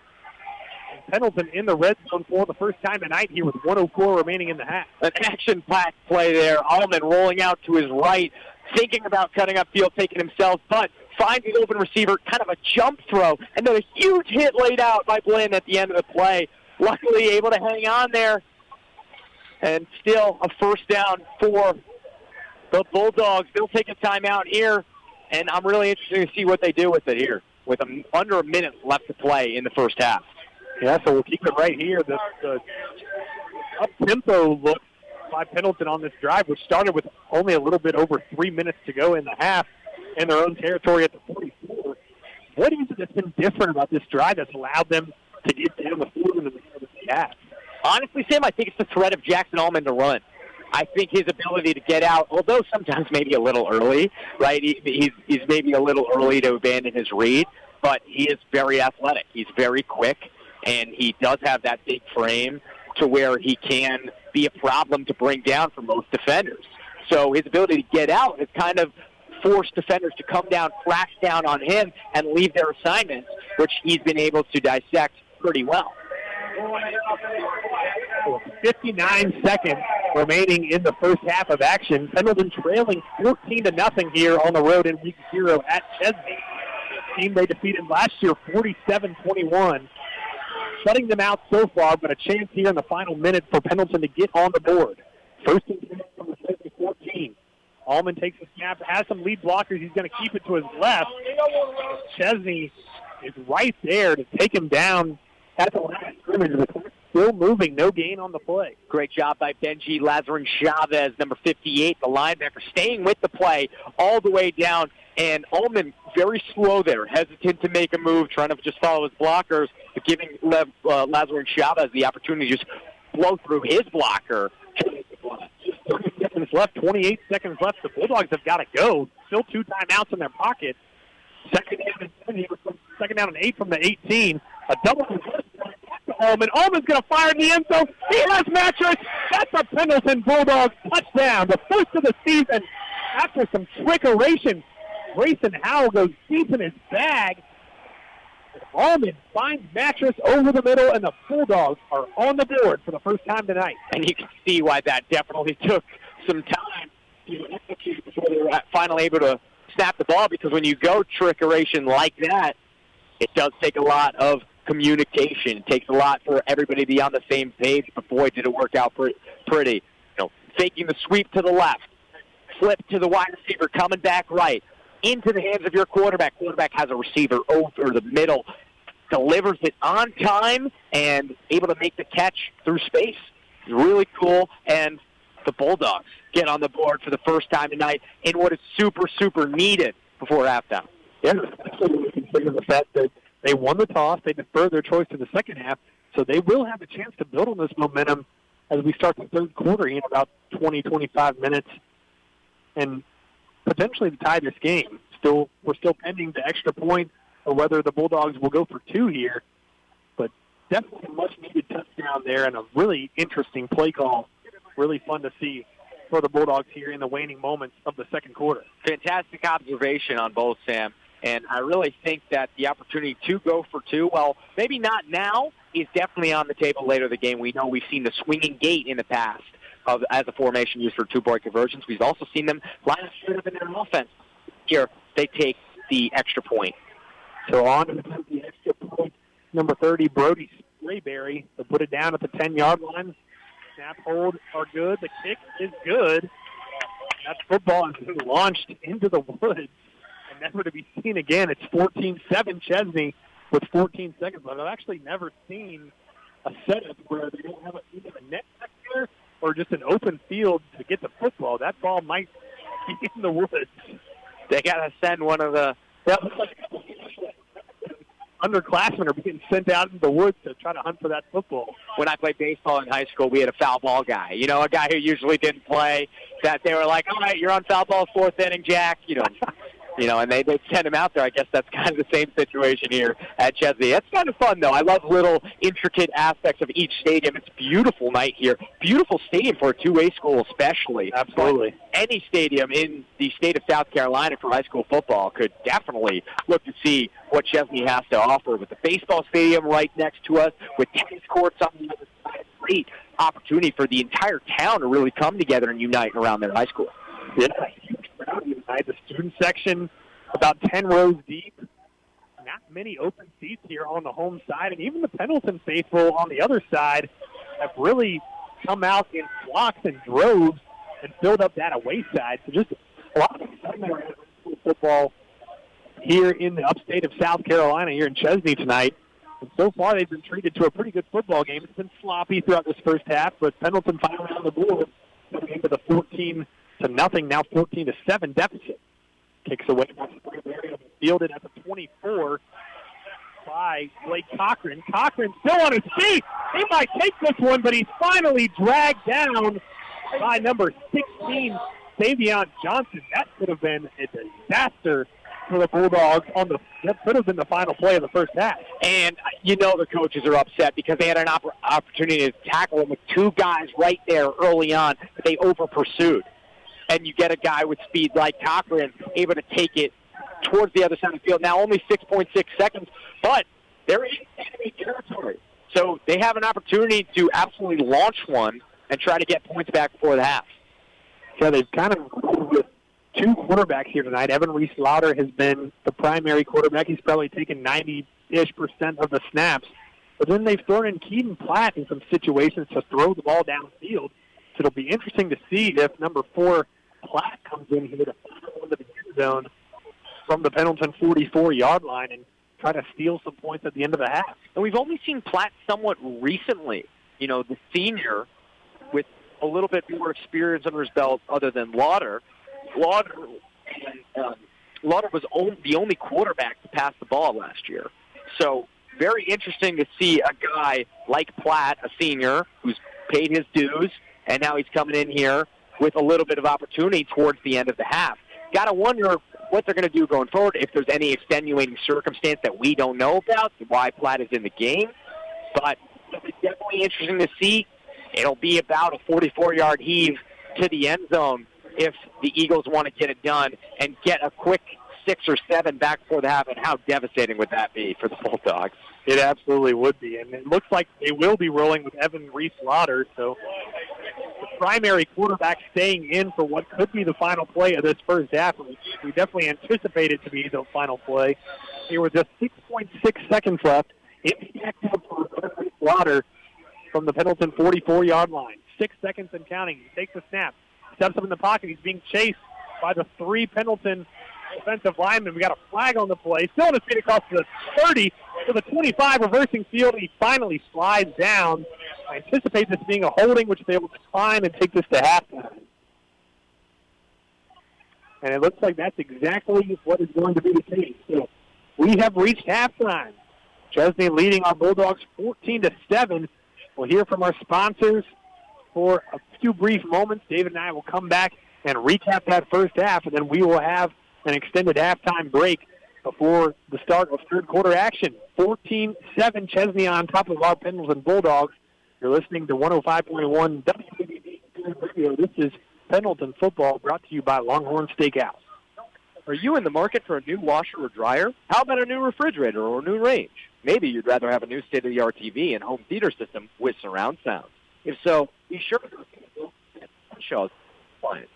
And Pendleton in the red zone for the first time tonight here with 1:04 remaining in the half. An action-packed play there. Allman rolling out to his right, thinking about cutting upfield, taking himself, but finds the open receiver, kind of a jump throw, and then a huge hit laid out by Bland at the end of the play. Luckily able to hang on there. And still a first down for the Bulldogs. They'll take a timeout here, and I'm really interested to see what they do with it here, with under a minute left to play in the first half. Yeah, so we'll keep it right here. The up-tempo look by Pendleton on this drive, which started with only a little bit over 3 minutes to go in the half in their own territory at the 44. What is it that's been different about this drive that's allowed them to get down the field in the half? Honestly, Sam, I think it's the threat of Jackson Allman to run. I think his ability to get out, although sometimes maybe a little early, right? He's maybe a little early to abandon his read, but he is very athletic. He's very quick, and he does have that big frame to where he can be a problem to bring down for most defenders. So his ability to get out has kind of forced defenders to come down, crash down on him, and leave their assignments, which he's been able to dissect pretty well. 59 seconds remaining in the first half of action. Pendleton trailing 14-0 here on the road in week 0 at Chesnee. Team they defeated last year 47-21. Shutting them out so far, but a chance here in the final minute for Pendleton to get on the board. First and 10 from the Chesnee 14. Allman takes a snap, has some lead blockers. He's going to keep it to his left. Chesnee is right there to take him down at the line of scrimmage. The clock still moving, no gain on the play. Great job by Benji Lazarin-Chavez, number 58, the linebacker, staying with the play all the way down. And Allman very slow there, hesitant to make a move, trying to just follow his blockers, but giving Lazarin-Chavez the opportunity to just blow through his blocker. 30 seconds left, 28 seconds left. The Bulldogs have got to go. Still 2 timeouts in their pocket. Second down and 8 from the 18. A double to Allman. Allman's going to fire in the end zone. He has Mattress. That's a Pendleton Bulldogs touchdown. The first of the season after some trickeration. Grayson Howell goes deep in his bag. Allman finds Mattress over the middle, and the Bulldogs are on the board for the first time tonight. And you can see why that definitely took some time to execute before they were finally able to snap the ball, because when you go trickeration like that, it does take a lot of communication. It takes a lot for everybody to be on the same page, but boy, did it work out pretty. Faking the sweep to the left, flip to the wide receiver, coming back right, into the hands of your quarterback. Quarterback has a receiver over the middle, delivers it on time, and able to make the catch through space. Really cool, and the Bulldogs get on the board for the first time tonight in what is super, super needed before halftime. Yeah, especially when you consider the fact that they won the toss, they deferred their choice to the second half, so they will have a chance to build on this momentum as we start the third quarter in about 20, 25 minutes, and potentially to tie this game. We're still pending the extra point or whether the Bulldogs will go for 2 here, but definitely a much-needed touchdown there and a really interesting play call. Really fun to see for the Bulldogs here in the waning moments of the second quarter. Fantastic observation on both, Sam. And I really think that the opportunity to go for 2, well, maybe not now, is definitely on the table later in the game. We know we've seen the swinging gate in the past as a formation used for 2-point conversions. We've also seen them line up straight up in their offense. Here, they take the extra point. So on to the extra point. Number 30, Brody Sprayberry, to put it down at the 10-yard line. Snap, hold are good. The kick is good. That football has been launched into the woods and never to be seen again. It's 14-7 Chesnee with 14 seconds left. I've actually never seen a setup where they don't have either a net back there or just an open field to get the football. That ball might be in the woods. They got to send one of the underclassmen are being sent out in the woods to try to hunt for that football. When I played baseball in high school, we had a foul ball guy. A guy who usually didn't play, that they were like, all right, you're on foul ball, 4th inning, Jack. And they'd send him out there. I guess that's kind of the same situation here at Chesnee. It's kind of fun, though. I love little intricate aspects of each stadium. It's a beautiful night here. Beautiful stadium for a 2A school especially. Absolutely. But any stadium in the state of South Carolina for high school football could definitely look to see what Chesnee has to offer. With the baseball stadium right next to us, with tennis courts on the other side, great opportunity for the entire town to really come together and unite around their high school. Yeah, huge crowd tonight. The student section about 10 rows deep. Not many open seats here on the home side, and even the Pendleton faithful on the other side have really come out in flocks and droves and filled up that away side. So just a lot of excitement around football here in the upstate of South Carolina, here in Chesnee tonight. And so far, they've been treated to a pretty good football game. It's been sloppy throughout this first half, but Pendleton finally on the board into the 14-0, now 14-7 deficit. Kicks away by Sprayberry, fielded at the 24 by Blake Cochran. Cochran still on his feet. He might take this one, but he's finally dragged down by number 16, Savion Johnson. That could have been a disaster for the Bulldogs. That could have been the final play of the first half. And you know the coaches are upset because they had an opportunity to tackle him with two guys right there early on, but they over-pursued. And you get a guy with speed like Cochran able to take it towards the other side of the field. Now only 6.6 seconds, but they're in enemy territory. So they have an opportunity to absolutely launch one and try to get points back before the half. Yeah, they've kind of with two quarterbacks here tonight. Evan Reese-Lauder has been the primary quarterback. He's probably taken 90-ish% of the snaps. But then they've thrown in Keaton Platt in some situations to throw the ball downfield. So it'll be interesting to see if number 4 Platt comes in here to follow into the end zone from the Pendleton 44-yard line and try to steal some points at the end of the half. And we've only seen Platt somewhat recently. You know, the senior with a little bit more experience under his belt other than Lauder. Lauder was the only quarterback to pass the ball last year. So very interesting to see a guy like Platt, a senior, who's paid his dues, and now he's coming in here with a little bit of opportunity towards the end of the half. Got to wonder what they're going to do going forward, if there's any extenuating circumstance that we don't know about, why Platt is in the game. But it's definitely interesting to see. It'll be about a 44-yard heave to the end zone if the Eagles want to get it done and get a quick 6 or 7 back before the half, and how devastating would that be for the Bulldogs? It absolutely would be, and it looks like they will be rolling with Evan Reese-Lauder, so the primary quarterback staying in for what could be the final play of this first half. We definitely anticipate it to be the final play. Here with just 6.6 seconds left, it's backed up for Evan Reese-Lauder from the Pendleton 44-yard line. 6 seconds and counting. He takes the snap, steps up in the pocket. He's being chased by the 3 Pendleton offensive linemen. We got a flag on the play. Still on his feet across the 30 to the 25, reversing field. He finally slides down. I anticipate this being a holding, which they will decline and take this to halftime. And it looks like that's exactly what is going to be the case. So we have reached halftime. Chesnee leading our Bulldogs 14-7. We'll hear from our sponsors for a few brief moments. David and I will come back and recap that first half, and then we will have an extended halftime break before the start of third quarter action. 14-7 Chesnee on top of our Pendleton Bulldogs. You're listening to 105.1 WABB Radio. This is Pendleton Football, brought to you by Longhorn Steakhouse. Are you in the market for a new washer or dryer? How about a new refrigerator or a new range? Maybe you'd rather have a new state-of-the-art TV and home theater system with surround sound. If so, be sure to go to Crenshaws Appliance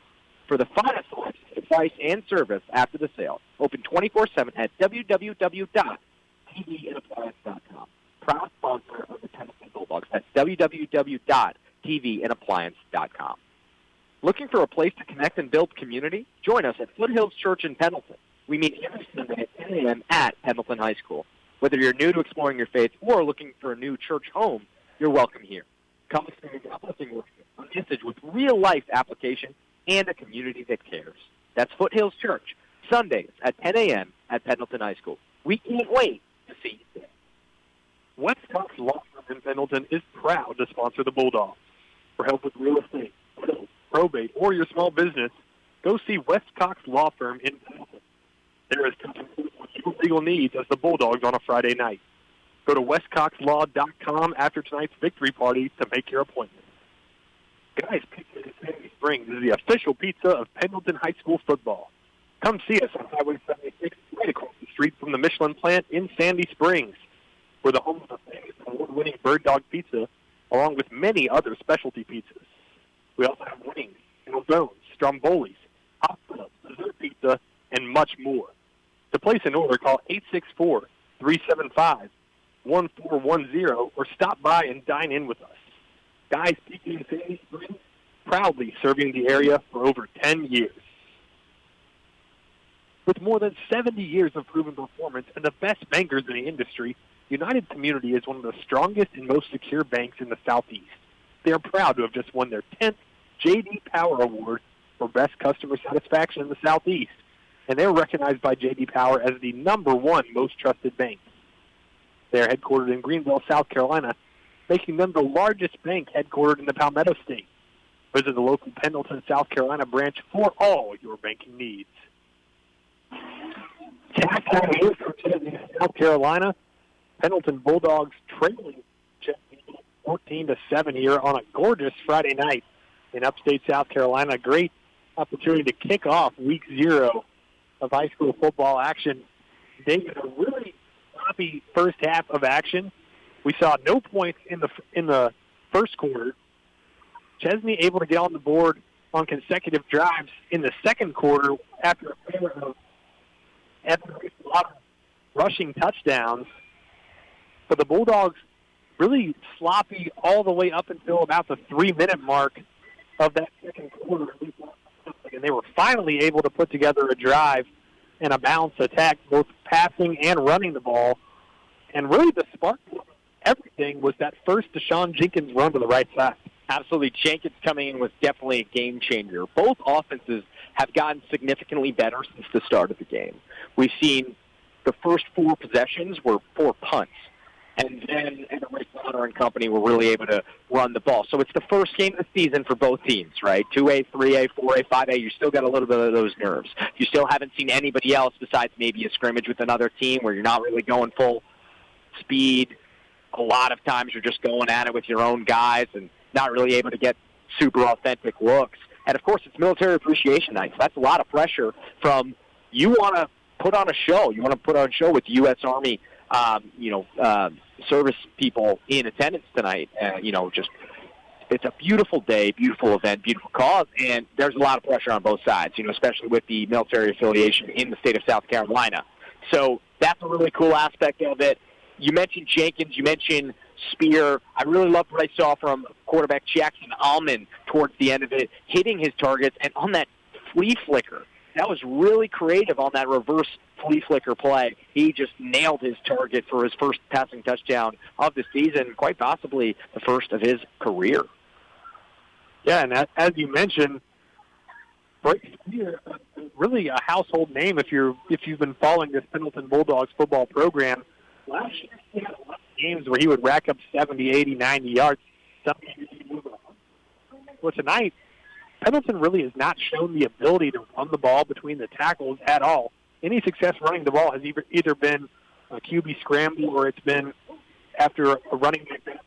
for the finest selection, price, and service after the sale. Open 24/7 at www.tvandappliance.com. Proud sponsor of the Pendleton Bulldogs. That's www.tvandappliance.com. Looking for a place to connect and build community? Join us at Foothills Church in Pendleton. We meet every Sunday at 10 a.m. at Pendleton High School. Whether you're new to exploring your faith or looking for a new church home, you're welcome here. Come experience uplifting worship, a message with real-life application, and a community that cares. That's Foothills Church, Sundays at 10 a.m. at Pendleton High School. We can't wait to see you there. West Cox Law Firm in Pendleton is proud to sponsor the Bulldogs. For help with real estate, probate, or your small business, go see West Cox Law Firm in Pendleton. There is your legal needs as the Bulldogs on a Friday night. Go to westcoxlaw.com after tonight's victory party to make your appointment. Guys Pizza in Sandy Springs is the official pizza of Pendleton High School football. Come see us on Highway 76, right across the street from the Michelin plant in Sandy Springs. We're the home of the famous award-winning Bird Dog Pizza, along with many other specialty pizzas. We also have wings, calzones, strombolis, hot dogs, dessert pizza, and much more. To place an order, call 864-375-1410 or stop by and dine in with us. Guys Pizza in Sandy Springs, proudly serving the area for over 10 years. With more than 70 years of proven performance and the best bankers in the industry, United Community is one of the strongest and most secure banks in the Southeast. They are proud to have just won their 10th J.D. Power Award for Best Customer Satisfaction in the Southeast, and they're recognized by J.D. Power as the #1 most trusted bank. They're headquartered in Greenville, South Carolina, making them the largest bank headquartered in the Palmetto State. Visit the local Pendleton, South Carolina branch for all your banking needs. South Carolina, Pendleton Bulldogs trailing 14-7 here on a gorgeous Friday night in upstate South Carolina. Great opportunity to kick off week 0 of high school football action. David, a really sloppy first half of action. We saw no points in the first quarter. Chesnee able to get on the board on consecutive drives in the second quarter after a pair of rushing touchdowns. But the Bulldogs really sloppy all the way up until about the 3-minute mark of that second quarter. And they were finally able to put together a drive and a balanced attack, both passing and running the ball. And really the spark of everything was that first Deshaun Jenkins run to the right side. Absolutely. Jenkins coming in was definitely a game changer. Both offenses have gotten significantly better since the start of the game. We've seen the first 4 possessions were 4 punts. And then Rick Bonner and company were really able to run the ball. So it's the first game of the season for both teams, right? 2A, 3A, 4A, 5A. You still got a little bit of those nerves. You still haven't seen anybody else besides maybe a scrimmage with another team where you're not really going full speed. A lot of times you're just going at it with your own guys and not really able to get super authentic looks. And, of course, it's Military Appreciation Night. So that's a lot of pressure from you want to put on a show. You want to put on a show with U.S. Army service people in attendance tonight. Just it's a beautiful day, beautiful event, beautiful cause, and there's a lot of pressure on both sides, especially with the military affiliation in the state of South Carolina. So that's a really cool aspect of it. You mentioned Jenkins, you mentioned Spear. I really loved what I saw from quarterback Jackson Allman towards the end of it, hitting his targets, and on that flea flicker. That was really creative on that reverse flea flicker play. He just nailed his target for his first passing touchdown of the season, quite possibly the first of his career. Yeah, and as you mentioned, really a household name if you've been following this Pendleton Bulldogs football program. Last year, he had a lot of games where he would rack up 70, 80, 90 yards. Well, tonight, Pendleton really has not shown the ability to run the ball between the tackles at all. Any success running the ball has either been a QB scramble or it's been after a running back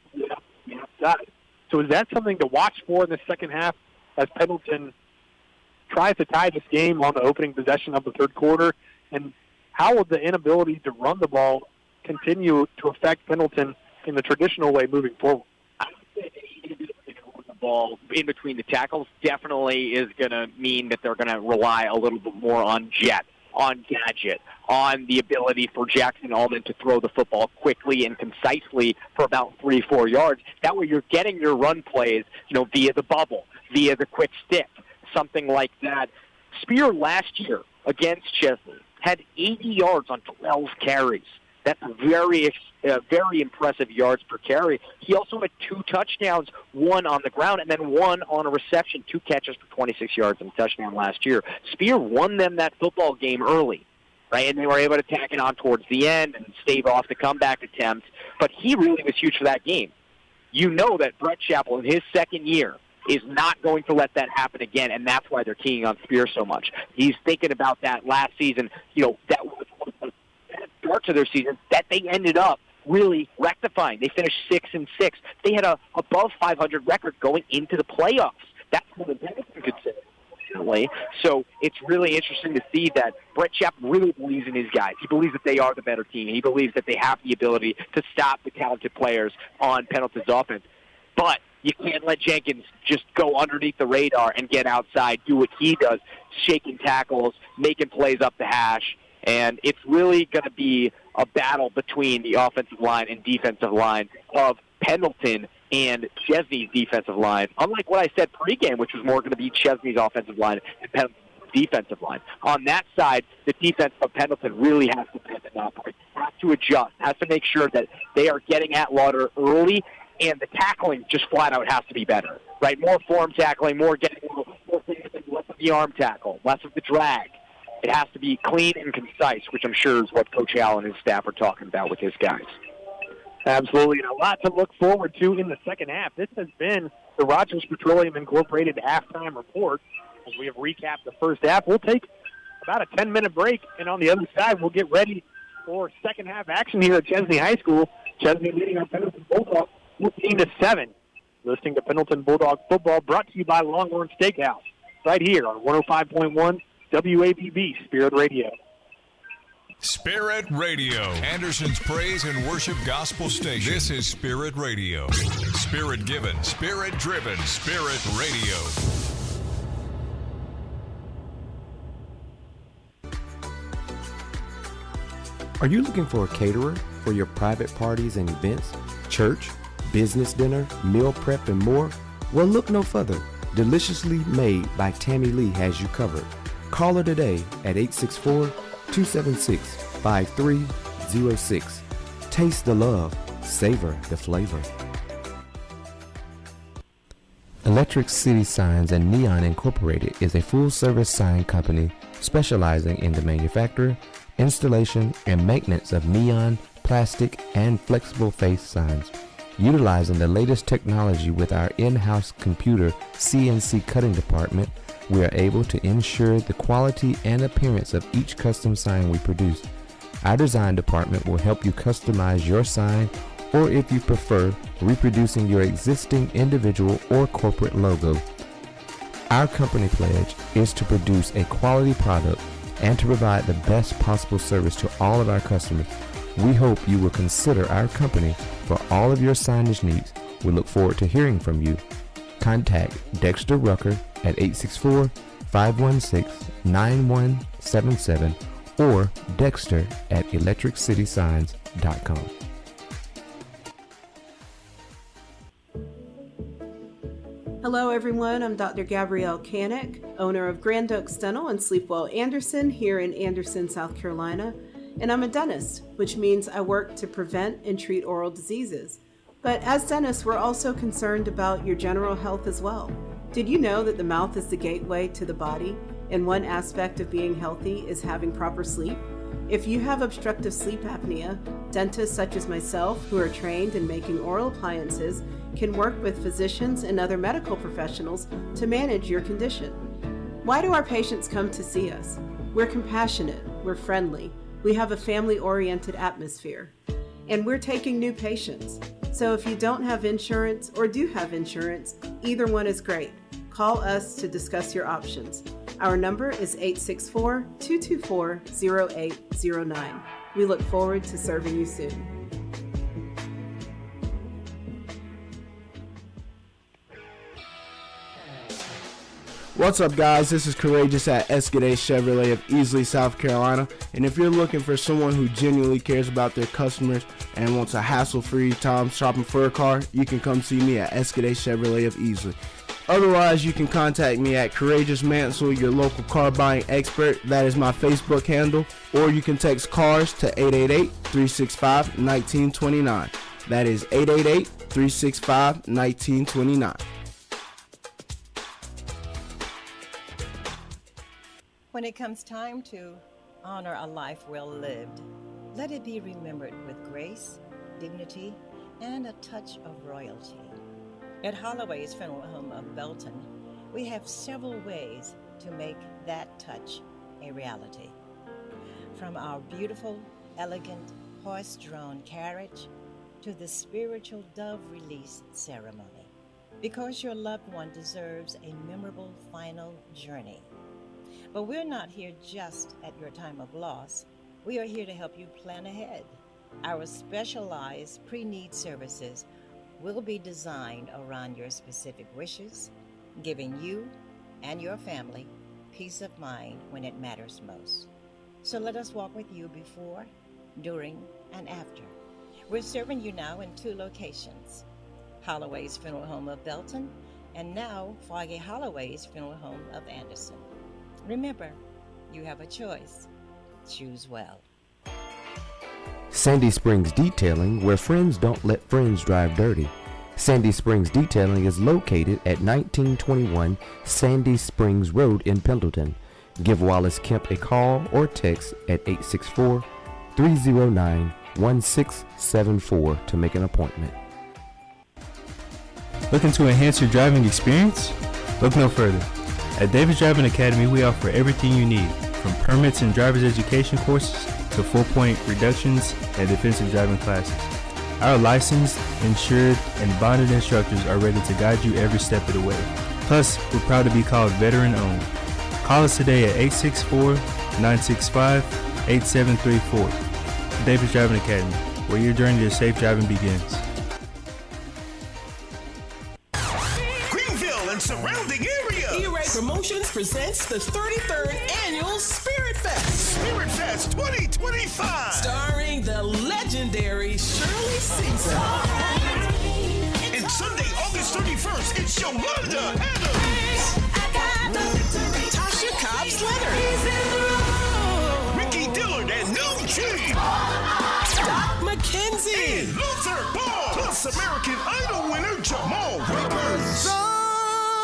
outside. So is that something to watch for in the second half as Pendleton tries to tie this game on the opening possession of the third quarter? And how will the inability to run the ball continue to affect Pendleton in the traditional way moving forward? Ball in between the tackles definitely is going to mean that they're going to rely a little bit more on jet, on gadget, on the ability for Jackson Allman to throw the football quickly and concisely for about 3-4 yards. That way you're getting your run plays, via the bubble, via the quick stick, something like that. Spear last year against Chesnee had 80 yards on 12 carries. That's very impressive yards per carry. He also had 2 touchdowns, 1 on the ground and then 1 on a reception, 2 catches for 26 yards and a touchdown last year. Spear won them that football game early, right? And they were able to tack it on towards the end and stave off the comeback attempt. But he really was huge for that game. You know that Brett Chappell in his second year is not going to let that happen again, and that's why they're keying on Spear so much. He's thinking about that last season, that was start to their season that they ended up really rectifying. They finished 6-6. They had a above 500 record going into the playoffs. That's what the Pendleton could say. So it's really interesting to see that Brett Chappell really believes in his guys. He believes that they are the better team. He believes that they have the ability to stop the talented players on Pendleton's offense. But you can't let Jenkins just go underneath the radar and get outside, do what he does, shaking tackles, making plays up the hash. And it's really going to be a battle between the offensive line and defensive line of Pendleton and Chesnee's defensive line. Unlike what I said pregame, which was more going to be Chesnee's offensive line and Pendleton's defensive line. On that side, the defense of Pendleton really has to pivot and operate, has to adjust, has to make sure that they are getting at Lauder early, and the tackling just flat out has to be better, right? More form tackling, more less of the arm tackle, less of the drag. It has to be clean and concise, which I'm sure is what Coach Allen and his staff are talking about with his guys. Absolutely, and a lot to look forward to in the second half. This has been the Rogers Petroleum Incorporated halftime report as we have recapped the first half. We'll take about a 10-minute break, and on the other side, we'll get ready for second half action here at Chesnee High School. Chesnee leading our Pendleton Bulldogs 14-7. Listening to Pendleton Bulldog football, brought to you by Longhorn Steakhouse, right here on 105.1 WABB Spirit Radio. Spirit Radio, Anderson's praise and worship gospel station. This is Spirit Radio. Spirit given, spirit driven, Spirit Radio. Are you looking for a caterer for your private parties and events, church, business dinner, meal prep, and more? Well, look no further. Deliciously Made by Tammy Lee has you covered. Call her today at 864-276-5306. Taste the love, savor the flavor. Electric City Signs and Neon Incorporated is a full-service sign company specializing in the manufacture, installation, and maintenance of neon, plastic, and flexible face signs. Utilizing the latest technology with our in-house computer CNC cutting department, we are able to ensure the quality and appearance of each custom sign we produce. Our design department will help you customize your sign, or if you prefer, reproducing your existing individual or corporate logo. Our company pledge is to produce a quality product and to provide the best possible service to all of our customers. We hope you will consider our company for all of your signage needs. We look forward to hearing from you. Contact Dexter Rucker at 864-516-9177 or Dexter at electricitysigns.com. Hello everyone, I'm Dr. Gabrielle Kanek, owner of Grand Oaks Dental and Sleepwell Anderson here in Anderson, South Carolina. And I'm a dentist, which means I work to prevent and treat oral diseases. But as dentists, we're also concerned about your general health as well. Did you know that the mouth is the gateway to the body, and one aspect of being healthy is having proper sleep? If you have obstructive sleep apnea, dentists such as myself who are trained in making oral appliances can work with physicians and other medical professionals to manage your condition. Why do our patients come to see us? We're compassionate, we're friendly, we have a family-oriented atmosphere, and we're taking new patients. So if you don't have insurance or do have insurance, either one is great. Call us to discuss your options. Our number is 864-224-0809. We look forward to serving you soon. What's up, guys? This is Courageous at Escalade Chevrolet of Easley, South Carolina. And if you're looking for someone who genuinely cares about their customers and wants a hassle-free time shopping for a car, you can come see me at Escalade Chevrolet of Easley. Otherwise, you can contact me at Courageous Mansell, your local car buying expert. That is my Facebook handle. Or you can text CARS to 888-365-1929. That is 888-365-1929. When it comes time to honor a life well lived, let it be remembered with grace, dignity, and a touch of royalty. At Holloway's Funeral Home of Belton, we have several ways to make that touch a reality. From our beautiful, elegant, horse-drawn carriage to the spiritual dove release ceremony, because your loved one deserves a memorable final journey. But we're not here just at your time of loss. We are here to help you plan ahead. Our specialized pre-need services will be designed around your specific wishes, giving you and your family peace of mind when it matters most. So let us walk with you before, during, and after. We're serving you now in 2 locations, Holloway's Funeral Home of Belton and now Foggy Holloway's Funeral Home of Anderson. Remember, you have a choice. Choose well. Sandy Springs Detailing, where friends don't let friends drive dirty. Sandy Springs Detailing is located at 1921 Sandy Springs Road in Pendleton. Give Wallace Kemp a call or text at 864-309-1674 to make an appointment. Looking to enhance your driving experience? Look no further. At Davis Driving Academy, we offer everything you need, from permits and driver's education courses to 4-point reductions and defensive driving classes. Our licensed, insured, and bonded instructors are ready to guide you every step of the way. Plus, we're proud to be called veteran-owned. Call us today at 864-965-8734. Davis Driving Academy, where your journey to safe driving begins. Greenville and surrounding area. E-Ray Promotions presents the 33rd Annual Spirit Fest. Spirit Fest 2025. Starring the legendary Shirley Caesar. And Sunday, August 31st, it's Yolanda Adams. Tasha Cobbs Leonard. Ricky Dillard and New G. Doc McKenzie. And Luther Ball. Plus American Idol winner Jamal Rippers.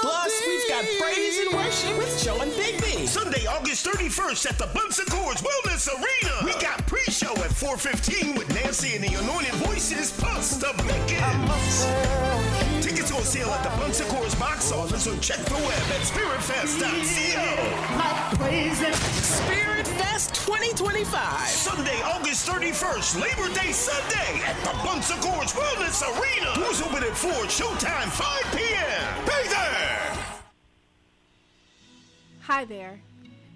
Plus, we've got praise and worship with Joe and Big B. Sunday, August 31st at the Bunsen Coors Wellness Arena. We got pre-show at 4:15 with Nancy and the Anointed Voices, plus the Mickens. Tickets on sale at the Bunsen Coors box office or check the web at spiritfest.co. Spirit Fest 2025. Sunday, August 31st, Labor Day Sunday at the Bunsen Coors Wellness Arena. Doors open at 4, showtime 5 p.m. Be there! Hi there.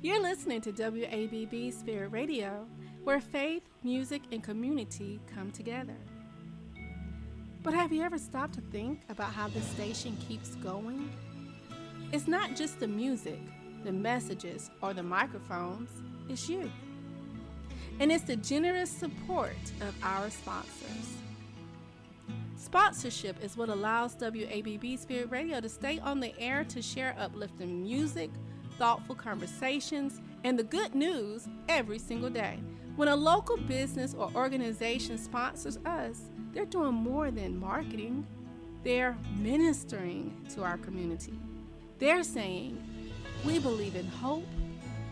You're listening to WABB Spirit Radio, where faith, music, and community come together. But have you ever stopped to think about how this station keeps going? It's not just the music, the messages, or the microphones, it's you. And it's the generous support of our sponsors. Sponsorship is what allows WABB Spirit Radio to stay on the air to share uplifting music, thoughtful conversations, and the good news every single day. When a local business or organization sponsors us, they're doing more than marketing. They're ministering to our community. They're saying, we believe in hope,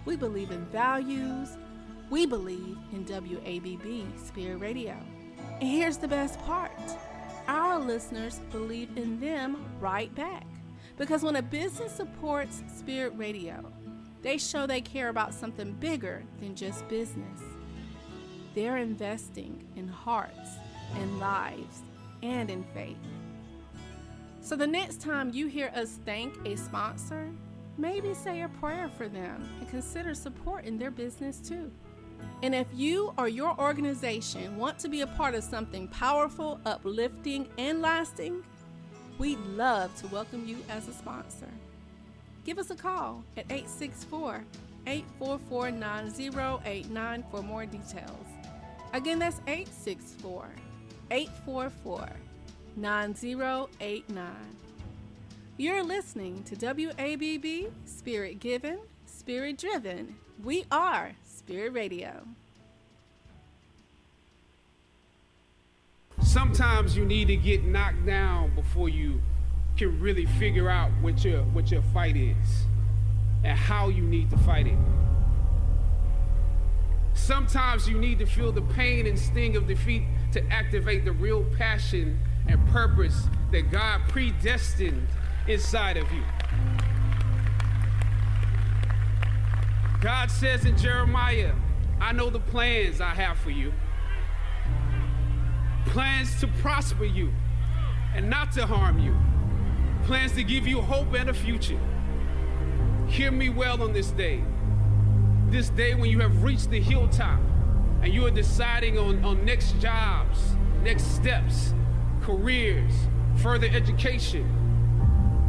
we believe in values, we believe in WABB Spirit Radio. And here's the best part. Our listeners believe in them right back. Because when a business supports Spirit Radio, they show they care about something bigger than just business. They're investing in hearts and lives and in faith. So the next time you hear us thank a sponsor, maybe say a prayer for them and consider supporting their business too. And if you or your organization want to be a part of something powerful, uplifting, and lasting, we'd love to welcome you as a sponsor. Give us a call at 864-844-9089 for more details. Again, that's 864-844-9089. You're listening to WABB Spirit Given, Spirit Driven. We are Spirit Radio. Sometimes you need to get knocked down before you can really figure out what your fight is and how you need to fight it. Sometimes you need to feel the pain and sting of defeat to activate the real passion and purpose that God predestined inside of you. God says in Jeremiah, I know the plans I have for you. Plans to prosper you and not to harm you. Plans to give you hope and a future. Hear me well on this day. This day when you have reached the hilltop and you are deciding on next jobs, next steps, careers, further education.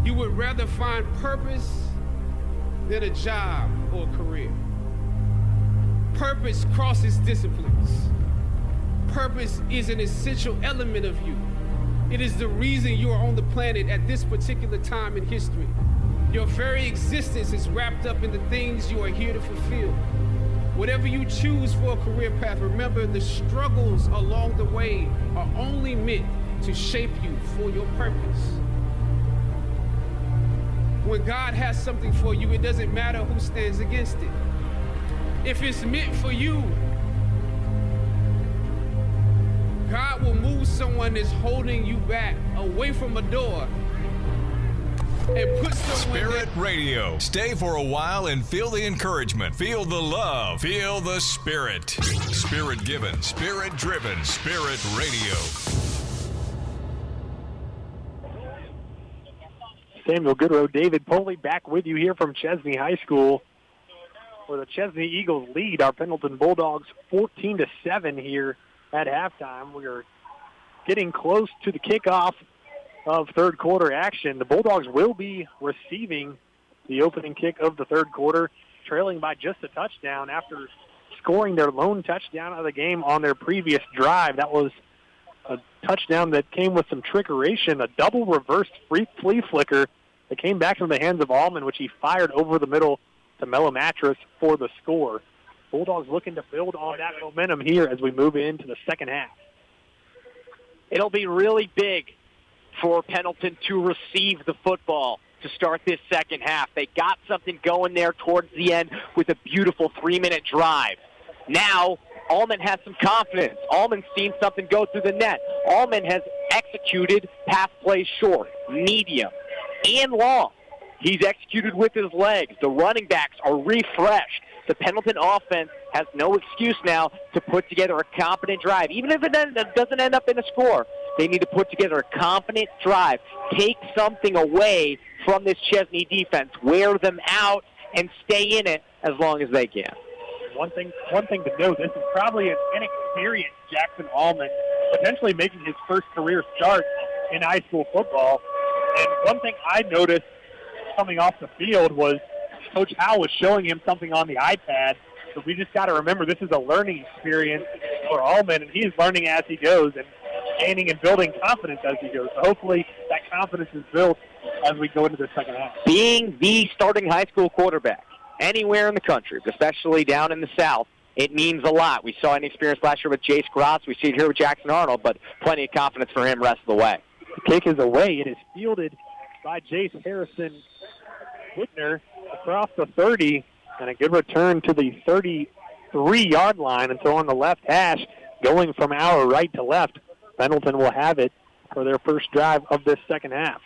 You would rather find purpose than a job or a career. Purpose crosses disciplines. Purpose is an essential element of you. It is the reason you are on the planet at this particular time in history. Your very existence is wrapped up in the things you are here to fulfill. Whatever you choose for a career path, remember the struggles along the way are only meant to shape you for your purpose. When God has something for you, it doesn't matter who stands against it. If it's meant for you, God will move someone that's holding you back away from a door and put someone Spirit Radio. Stay for a while and feel the encouragement. Feel the love. Feel the spirit. Spirit given, spirit driven, Spirit Radio. Samuel Goodrow, David Poley back with you here from Chesnee High School, where the Chesnee Eagles lead our Pendleton Bulldogs 14-7 here at halftime. We are getting close to the kickoff of third quarter action. The Bulldogs will be receiving the opening kick of the third quarter, trailing by just a touchdown after scoring their lone touchdown of the game on their previous drive. That was a touchdown that came with some trickeration, a double reversed flea flicker that came back from the hands of Allman, which he fired over the middle to Mellow Mattress for the score. Bulldogs looking to build on that momentum here as we move into the second half. It'll be really big for Pendleton to receive the football to start this second half. They got something going there towards the end with a beautiful 3-minute drive. Now, Allman has some confidence. Allman's seen something go through the net. Allman has executed pass plays short, medium, and long. He's executed with his legs. The running backs are refreshed. The Pendleton offense has no excuse now to put together a competent drive. Even if it doesn't end up in a score, they need to put together a competent drive. Take something away from this Chesnee defense. Wear them out and stay in it as long as they can. One thing to note, this is probably an inexperienced Jackson Allman, potentially making his first career start in high school football. And one thing I noticed coming off the field was Coach Howe was showing him something on the iPad. So we just got to remember this is a learning experience for Allman, and he's learning as he goes and gaining and building confidence as he goes. So hopefully that confidence is built as we go into the second half. Being the starting high school quarterback anywhere in the country, but especially down in the South, it means a lot. We saw an experience last year with Jace Gross. We see it here with Jackson Arnold, but plenty of confidence for him rest of the way. The kick is away. It is fielded by Jace Harrison Whitner across the 30, and a good return to the 33-yard line. And so on the left hash, going from our right to left, Pendleton will have it for their first drive of this second half.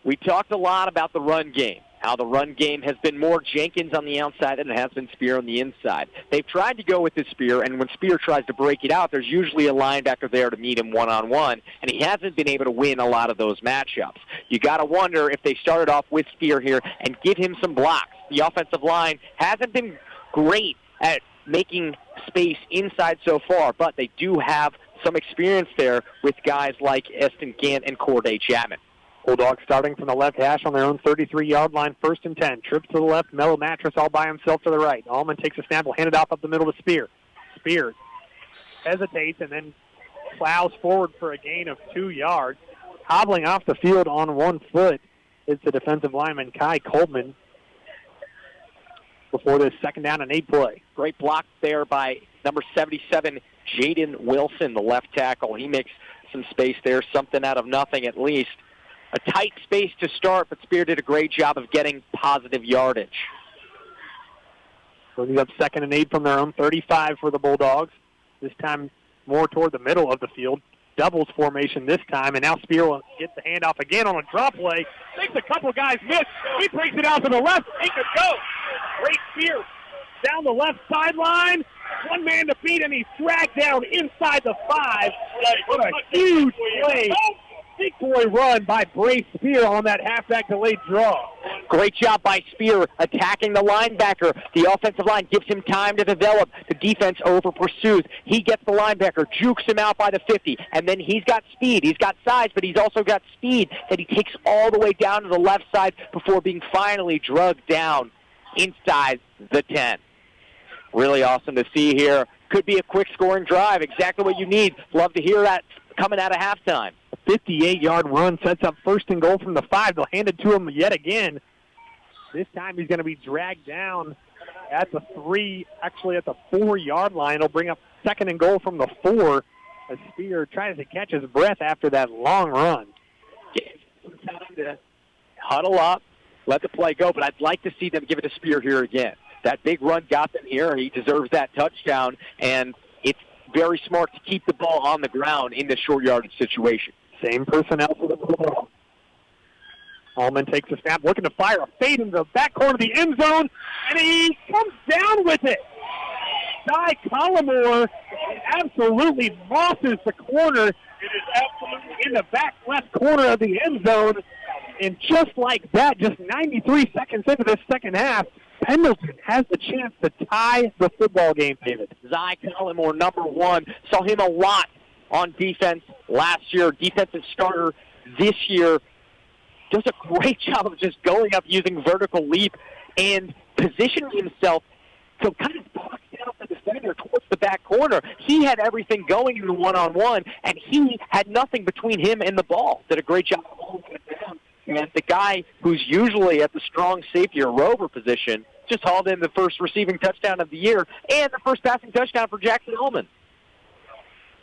We talked a lot about the run game, how the run game has been more Jenkins on the outside than it has been Spear on the inside. They've tried to go with the Spear, and when Spear tries to break it out, there's usually a linebacker there to meet him one-on-one, and he hasn't been able to win a lot of those matchups. You got to wonder if they started off with Spear here and give him some blocks. The offensive line hasn't been great at making space inside so far, but they do have some experience there with guys like Eston Gant and Corday Chapman. Bulldogs starting from the left hash on their own 33-yard line, 1st and 10. Trips to the left, Mellow Mattress all by himself to the right. Allman takes a snap, will hand it off up the middle to Spear. Spear hesitates and then plows forward for a gain of 2 yards. Hobbling off the field on 1 foot is the defensive lineman Kai Coleman before this 2nd down and 8 play. Great block there by number 77, Jaden Wilson, the left tackle. He makes some space there, something out of nothing at least. A tight space to start, but Spear did a great job of getting positive yardage. Bringing up 2nd and 8 from their own 35 for the Bulldogs. This time more toward the middle of the field. Doubles formation this time, and now Spear will get the handoff again on a drop play. Makes a couple guys miss. He breaks it out to the left. He could go. Great Spear down the left sideline. One man to beat, and he's dragged down inside the 5. What a huge play. Big boy run by Brace Spear on that halfback delayed draw. Great job by Spear attacking the linebacker. The offensive line gives him time to develop. The defense over pursues. He gets the linebacker, jukes him out by the 50, and then he's got speed. He's got size, but he's also got speed that he takes all the way down to the left side before being finally drugged down inside the 10. Really awesome to see here. Could be a quick scoring drive. Exactly what you need. Love to hear that coming out of halftime. 58-yard run sets up 1st and goal from the 5. They'll hand it to him yet again. This time he's going to be dragged down at the 3, actually at the 4-yard line. It'll bring up 2nd and goal from the 4 as Spear tries to catch his breath after that long run. Time to huddle up, let the play go, but I'd like to see them give it to Spear here again. That big run got them here. He deserves that touchdown, and it's very smart to keep the ball on the ground in this short yardage situation. Same personnel for the ball. Allman takes a snap, looking to fire a fade into the back corner of the end zone, and he comes down with it. Ty Collmore absolutely mosses the corner. It is absolutely in the back left corner of the end zone. And just like that, just 93 seconds into this second half, Pendleton has the chance to tie the football game, David. Ty Collmore, number 1. Saw him a lot on defense last year. Defensive starter this year. Does a great job of just going up using vertical leap and positioning himself to kind of box down the defender towards the back corner. He had everything going in the one-on-one, and he had nothing between him and the ball. Did a great job of holding it down. And the guy who's usually at the strong safety or rover position just hauled in the first receiving touchdown of the year and the first passing touchdown for Jackson Allman.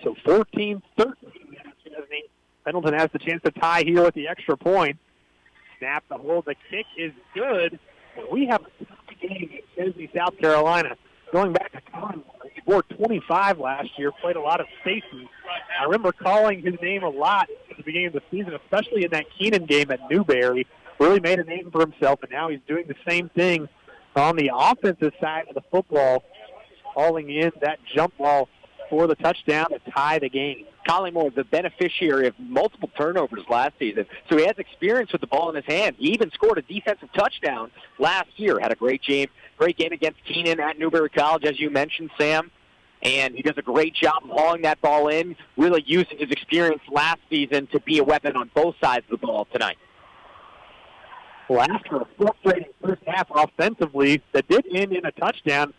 So 14-13. Pendleton has the chance to tie here with the extra point. Snap, the hold, the kick is good. We have a tough game in Chesnee, South Carolina. Going back to Collins, he wore 25 last year, played a lot of safety. I remember calling his name a lot at the beginning of the season, especially in that Keenan game at Newberry. Really made a name for himself, and now he's doing the same thing on the offensive side of the football, hauling in that jump ball for the touchdown to tie the game. Collmore, the beneficiary of multiple turnovers last season, so he has experience with the ball in his hand. He even scored a defensive touchdown last year. Had a great game against Keenan at Newberry College, as you mentioned, Sam. And he does a great job of hauling that ball in, really using his experience last season to be a weapon on both sides of the ball tonight. Well, after a frustrating first half offensively that did end in a touchdown,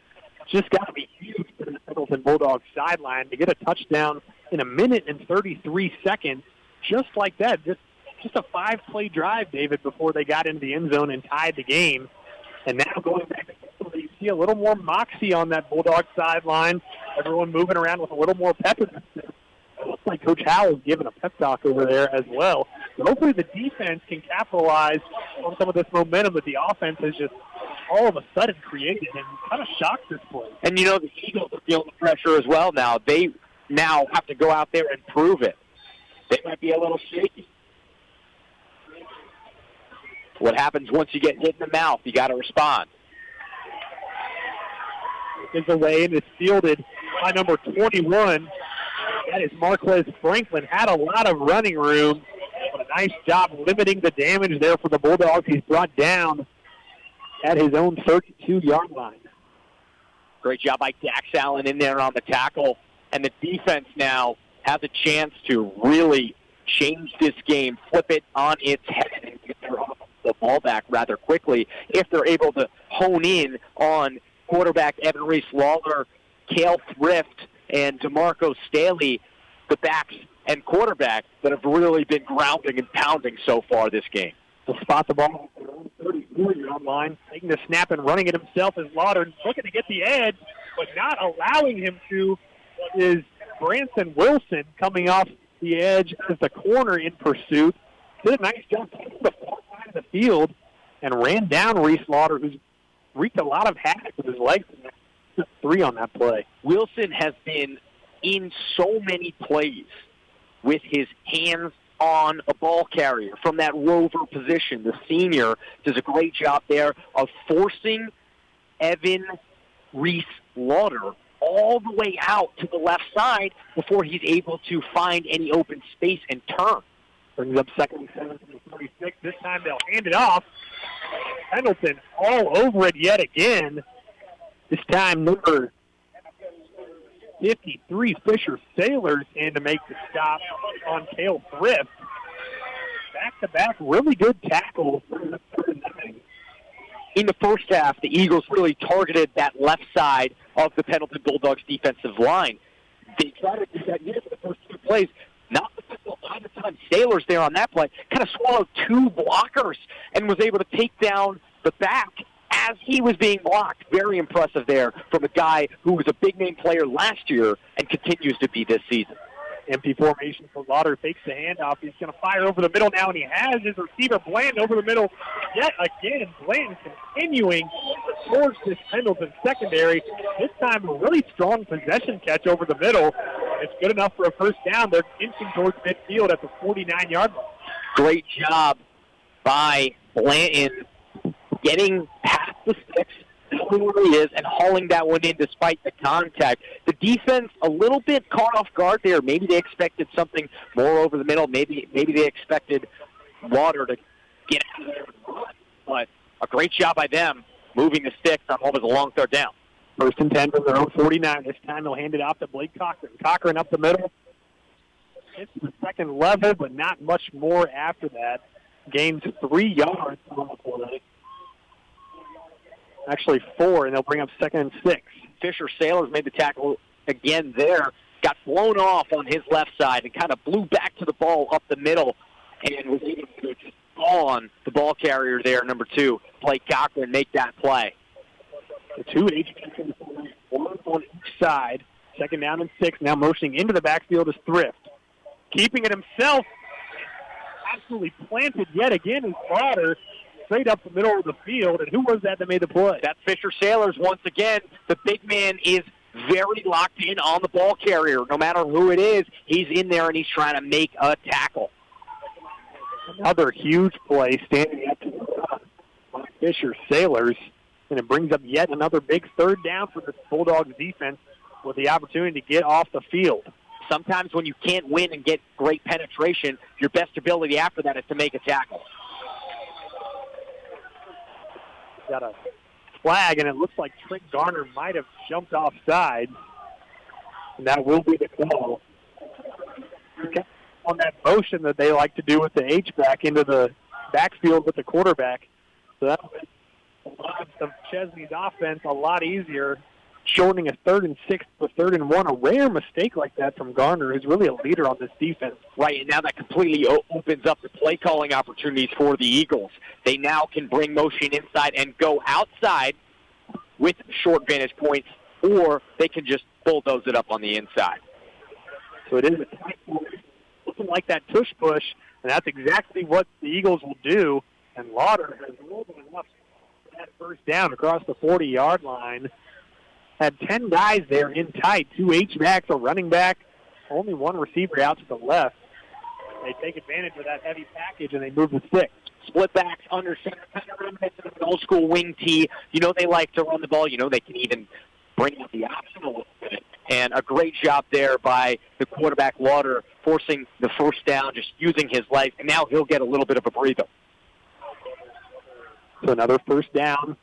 just got to be huge for the Pendleton Bulldogs sideline to get a touchdown in 1 minute and 33 seconds, just like that. Just a 5-play drive, David, before they got into the end zone and tied the game. And now going back to Cahaly, you see a little more moxie on that Bulldog sideline. Everyone moving around with a little more pep in it. It looks like Coach Howell is giving a pep talk over there as well. So hopefully the defense can capitalize on some of this momentum that the offense has just all of a sudden created and kind of shocked this place. And, you know, the Eagles are feeling the pressure as well now. They now have to go out there and prove it. They might be a little shaky. What happens once you get hit in the mouth? You got to respond. Is away and is fielded by number 21. That is Marquez Franklin. Had a lot of running room. But a nice job limiting the damage there for the Bulldogs. He's brought down at his own 32-yard line. Great job by Dax Allen in there on the tackle. And the defense now has a chance to really change this game, flip it on its head, and get the ball back rather quickly if they're able to hone in on quarterback Evan Reese-Lawler, Cale Thrift, and DeMarco Staley, the backs and quarterback that have really been grounding and pounding so far this game. To spot the ball at their own 34-yard line, taking the snap and running it himself is Lauder, looking to get the edge, but not allowing him to, is Branson Wilson coming off the edge as the corner in pursuit. Did a nice job taking the far side of the field and ran down Reese Lauder, who's wreaked a lot of havoc with his legs. Just 3 on that play. Wilson has been in so many plays with his hands on a ball carrier from that rover position. The senior does a great job there of forcing Evan Reese-Lauder all the way out to the left side before he's able to find any open space and turn. Brings up second and 7 from the 36. This time they'll hand it off. Pendleton all over it yet again. This time number 53, Fisher Sailors, in to make the stop on Cale Thrift. Back-to-back, really good tackle. In the first half, the Eagles really targeted that left side of the Pendleton Bulldogs defensive line. They tried to do that here for the first 2 plays. Not by the time Sailors there on that play kind of swallowed 2 blockers and was able to take down the back as he was being blocked. Very impressive there from a guy who was a big-name player last year and continues to be this season. Empty formation for Lauder, fakes the handoff. He's going to fire over the middle now, and he has his receiver, Bland, over the middle yet again. Bland continuing towards this Pendleton secondary. This time a really strong possession catch over the middle. It's good enough for a first down. They're inching towards midfield at the 49-yard line. Great job by Blanton getting past the sticks, knowing where he is, and hauling that one in despite the contact. The defense a little bit caught off guard there. Maybe they expected something more over the middle. Maybe they expected Water to get out of there and run. But a great job by them moving the sticks on what was a long third down. 1st and 10 from their own 49. This time they'll hand it off to Blake Cochran. Cochran up the middle. It's the second level, but not much more after that. Gains 3 yards on the play. Actually 4, and they'll bring up 2nd and 6. Fisher Sailors made the tackle again there. Got blown off on his left side and kind of blew back to the ball up the middle and was able to just on the ball carrier there, number 2, Blake Cochran, make that play. The 2 H-backs, one on each side. 2nd down and 6. Now motioning into the backfield is Thrift. Keeping it himself. Absolutely planted yet again is Potter. Straight up the middle of the field. And who was that made the play? That's Fisher Sailors once again. The big man is very locked in on the ball carrier. No matter who it is, he's in there and he's trying to make a tackle. Another huge play standing up to the top by Fisher Sailors. And it brings up yet another big 3rd down for the Bulldogs defense with the opportunity to get off the field. Sometimes when you can't win and get great penetration, your best ability after that is to make a tackle. Got a flag, and it looks like Trent Garner might have jumped offside. And that will be the call. Okay. On that motion that they like to do with the H-back into the backfield with the quarterback. So that makes the lives of Chesnee's offense a lot easier. Shortening a 3rd and 6 to 3rd and 1. A rare mistake like that from Garner, who's really a leader on this defense. Right, and now that completely opens up the play calling opportunities for the Eagles. They now can bring motion inside and go outside with short vantage points, or they can just bulldoze it up on the inside. So it is a tight play. Looking like that tush push, and that's exactly what the Eagles will do. And Lauder has more than enough for that 1st down across the 40-yard line. Had 10 guys there in tight, 2 H-backs, a running back, only 1 receiver out to the left. They take advantage of that heavy package, and they move the stick. Split backs under center, kind of reminiscent of an old-school wing tee. You know they like to run the ball. You know they can even bring out the option a little bit. And a great job there by the quarterback, Lauder, forcing the 1st down, just using his legs, and now he'll get a little bit of a breather. So another 1st down.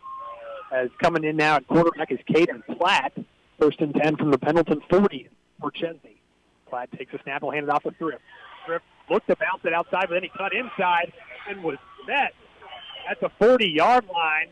As coming in now at quarterback is Caden Platt. 1st and 10 from the Pendleton 40 for Chesnee. Platt takes a snap, will hand it off to Thrift. Thrift looked to bounce it outside, but then he cut inside and was met at the 40-yard line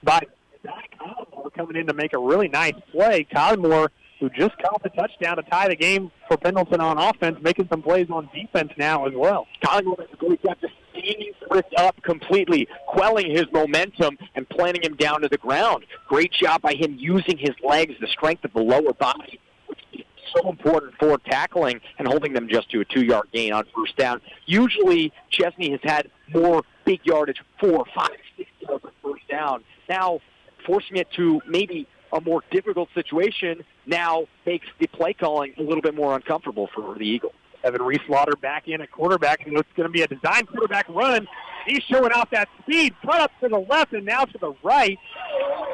by Collymore, coming in to make a really nice play. Collymore, who just caught the touchdown to tie the game for Pendleton on offense, making some plays on defense now as well. Collymore has a great job just standing Thrift up completely, quelling his momentum and planting him down to the ground. Great job by him using his legs, the strength of the lower body, which is so important for tackling and holding them just to a 2-yard gain on 1st down. Usually, Chesnee has had more big yardage, 4, 5, 6 yards on 1st down. Now, forcing it to maybe a more difficult situation now makes the play calling a little bit more uncomfortable for the Eagles. Evan Reese-Lauder back in at quarterback, and it's going to be a design quarterback run. He's showing off that speed, cut up to the left and now to the right.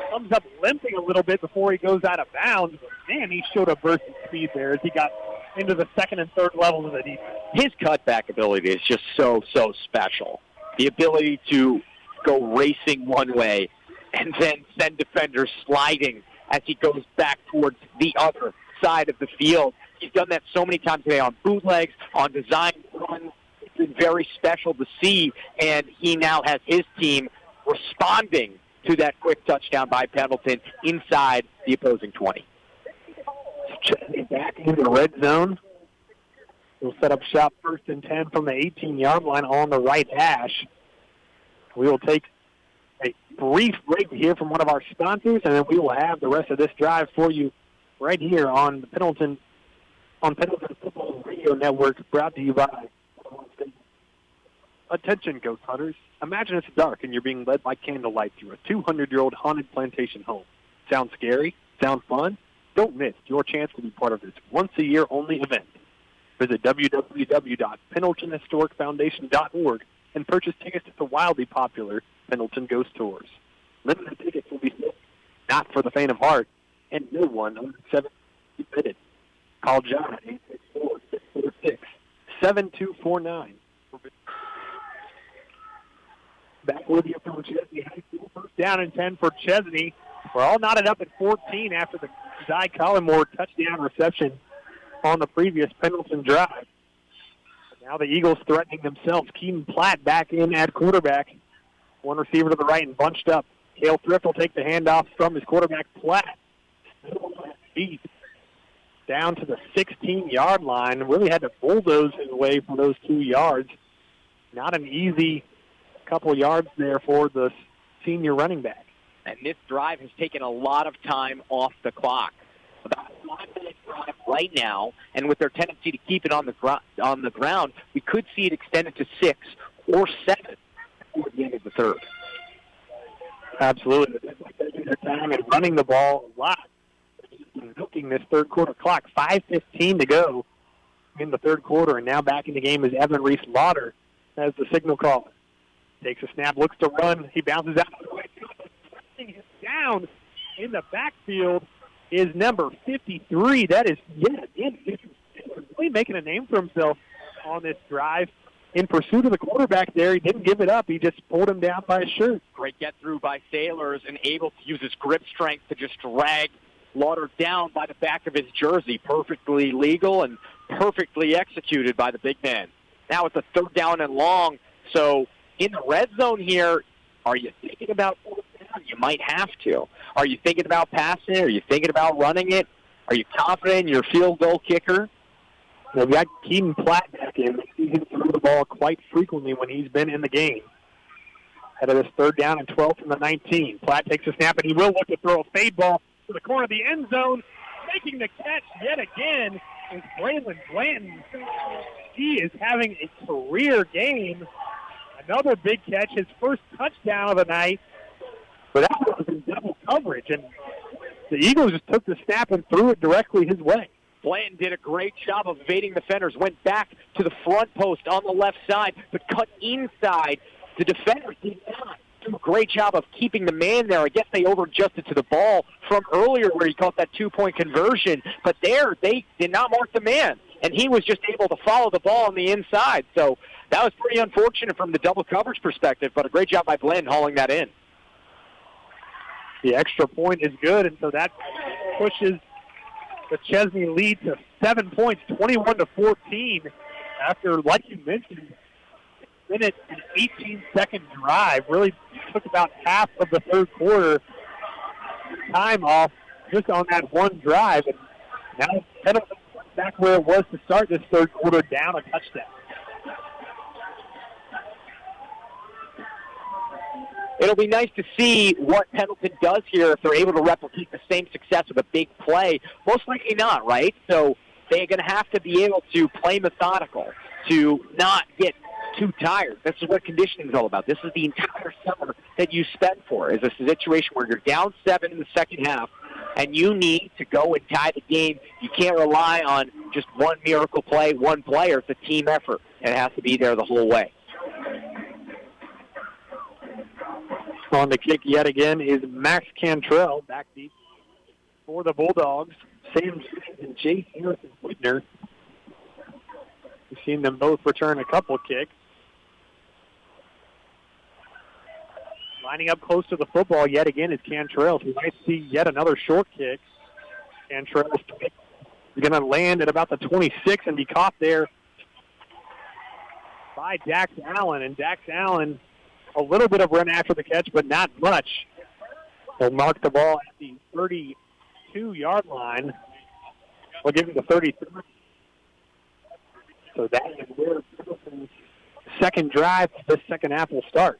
Comes up limping a little bit before he goes out of bounds. But man, he showed a burst of speed there as he got into the 2nd and 3rd levels of the defense. His cutback ability is just so special. The ability to go racing one way and then send defenders sliding as he goes back towards the other side of the field. He's done that so many times today on bootlegs, on design runs. It's been very special to see, and he now has his team responding to that quick touchdown by Pendleton inside the opposing 20. Chesnee back into the red zone. We'll set up shop 1st and 10 from the 18-yard line on the right hash. We will take a brief break here from one of our sponsors, and then we will have the rest of this drive for you right here on the Pendleton Football Radio Network, brought to you by Longhorn Steakhouse. Attention, ghost hunters. Imagine it's dark and you're being led by candlelight through a 200-year-old haunted plantation home. Sound scary? Sound fun? Don't miss your chance to be part of this once-a-year only event. Visit www.pendletonhistoricfoundation.org and purchase tickets to the wildly popular Pendleton Ghost Tours. Limited tickets will be sold, not for the faint of heart, and no one under 7 is admitted. Call John at 864-646-7249. Back with you from Chesnee High School. First down and 10 for Chesnee. We're all knotted up at 14 after the Zy Collymore touchdown reception on the previous Pendleton drive. Now the Eagles threatening themselves. Keaton Platt back in at quarterback. One receiver to the right and bunched up. Cale Thrift will take the handoff from his quarterback, Platt. Feet down to the 16-yard line. Really had to bulldoze his way for those 2 yards. Not an easy couple yards there for the senior running back. And this drive has taken a lot of time off the clock. About a 5-minute drive right now, and with their tendency to keep it on the ground, we could see it extended to 6 or 7 before the end of the third. Absolutely. They're taking their time and running the ball a lot. Milking this third quarter clock. 5:15 to go in the third quarter, and now back in the game is Evan Reese-Lauder as the signal caller. Takes a snap, looks to run. He bounces out. Down in the backfield is number 53. That is yet again really making a name for himself on this drive. In pursuit of the quarterback there, he didn't give it up. He just pulled him down by his shirt. Great get through by Sailors and able to use his grip strength to just drag Lauder down by the back of his jersey. Perfectly legal and perfectly executed by the big man. Now it's a third down and long. So in the red zone here, are you thinking about fourth down? You might have to. Are you thinking about passing it? Are you thinking about running it? Are you confident in your field goal kicker? We've got Keaton Platt back in. We see him throw the ball quite frequently when he's been in the game. Out of this third down and 12 from the 19. Platt takes a snap, and he will look to throw a fade ball to the corner of the end zone. Making the catch yet again is Braylon Blanton. He is having a career game. Another big catch, his first touchdown of the night. But that was in double coverage, and the Eagles just took the snap and threw it directly his way. Blanton did a great job of evading defenders, went back to the front post on the left side, but cut inside. The defenders did not do a great job of keeping the man there. I guess they over-adjusted to the ball from earlier where he caught that two-point conversion, but there they did not mark the man, and he was just able to follow the ball on the inside. So that was pretty unfortunate from the double coverage perspective, but a great job by Blanton hauling that in. The extra point is good, and so that pushes the Chesnee lead to 7 points, 21-14. After, like you mentioned, a minute and 18-second drive, really took about half of the third quarter time off just on that one drive. And now Pendleton back where it was to start this third quarter, down a touchdown. It'll be nice to see what Pendleton does here if they're able to replicate the same success with a big play. Most likely not, right? So they're going to have to be able to play methodical, to not get too tired. This is what conditioning is all about. This is the entire summer that you spent for, is a situation where you're down 7 in the second half, and you need to go and tie the game. You can't rely on just one miracle play, one player. It's a team effort, and it has to be there the whole way. On the kick yet again is Max Cantrell, back deep for the Bulldogs. Sam and Chase Harrison-Whitner. We've seen them both return a couple kicks. Lining up close to the football yet again is Cantrell. So we might see yet another short kick. Cantrell's kick is going to land at about the 26 and be caught there by Dax Allen. And Dax Allen, a little bit of run after the catch, but not much. He'll mark the ball at the 32-yard line. We'll give him the 33. So that is where the second drive of this second half will start.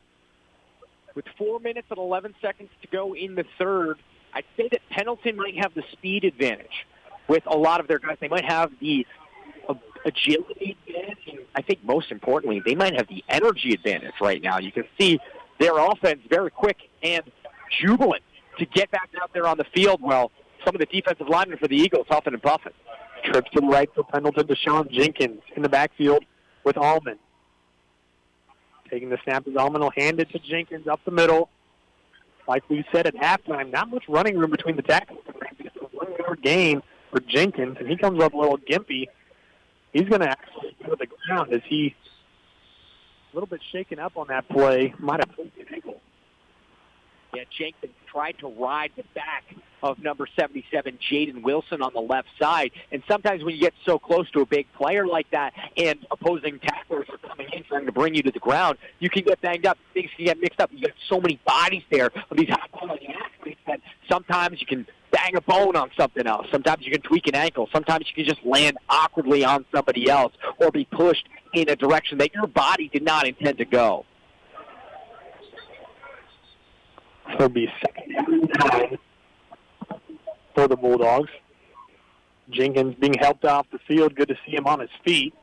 With 4 minutes and 11 seconds to go in the third, I'd say that Pendleton might have the speed advantage with a lot of their guys. They might have the agility advantage, and I think most importantly, they might have the energy advantage right now. You can see their offense very quick and jubilant to get back out there on the field while some of the defensive linemen for the Eagles huffing and puffing. Trips to the right for Pendleton to Sean Jenkins in the backfield with Allman. Taking the snap as Allman will hand it to Jenkins up the middle. Like we said at halftime, not much running room between the tackles. It's a 1-yard gain for Jenkins, and he comes up a little gimpy. He's going to actually go to the ground as he a little bit shaken up on that play. Might have pulled his ankle. Yeah, Jenkins tried to ride the back of number 77, Jaden Wilson, on the left side. And sometimes when you get so close to a big player like that and opposing tacklers are coming in trying to bring you to the ground, you can get banged up. Things can get mixed up. You got so many bodies there of these high-quality athletes that sometimes you can bang a bone on something else. Sometimes you can tweak an ankle. Sometimes you can just land awkwardly on somebody else or be pushed in a direction that your body did not intend to go. It'll be 2nd and 9 for the Bulldogs. Jenkins being helped off the field. Good to see him on his feet.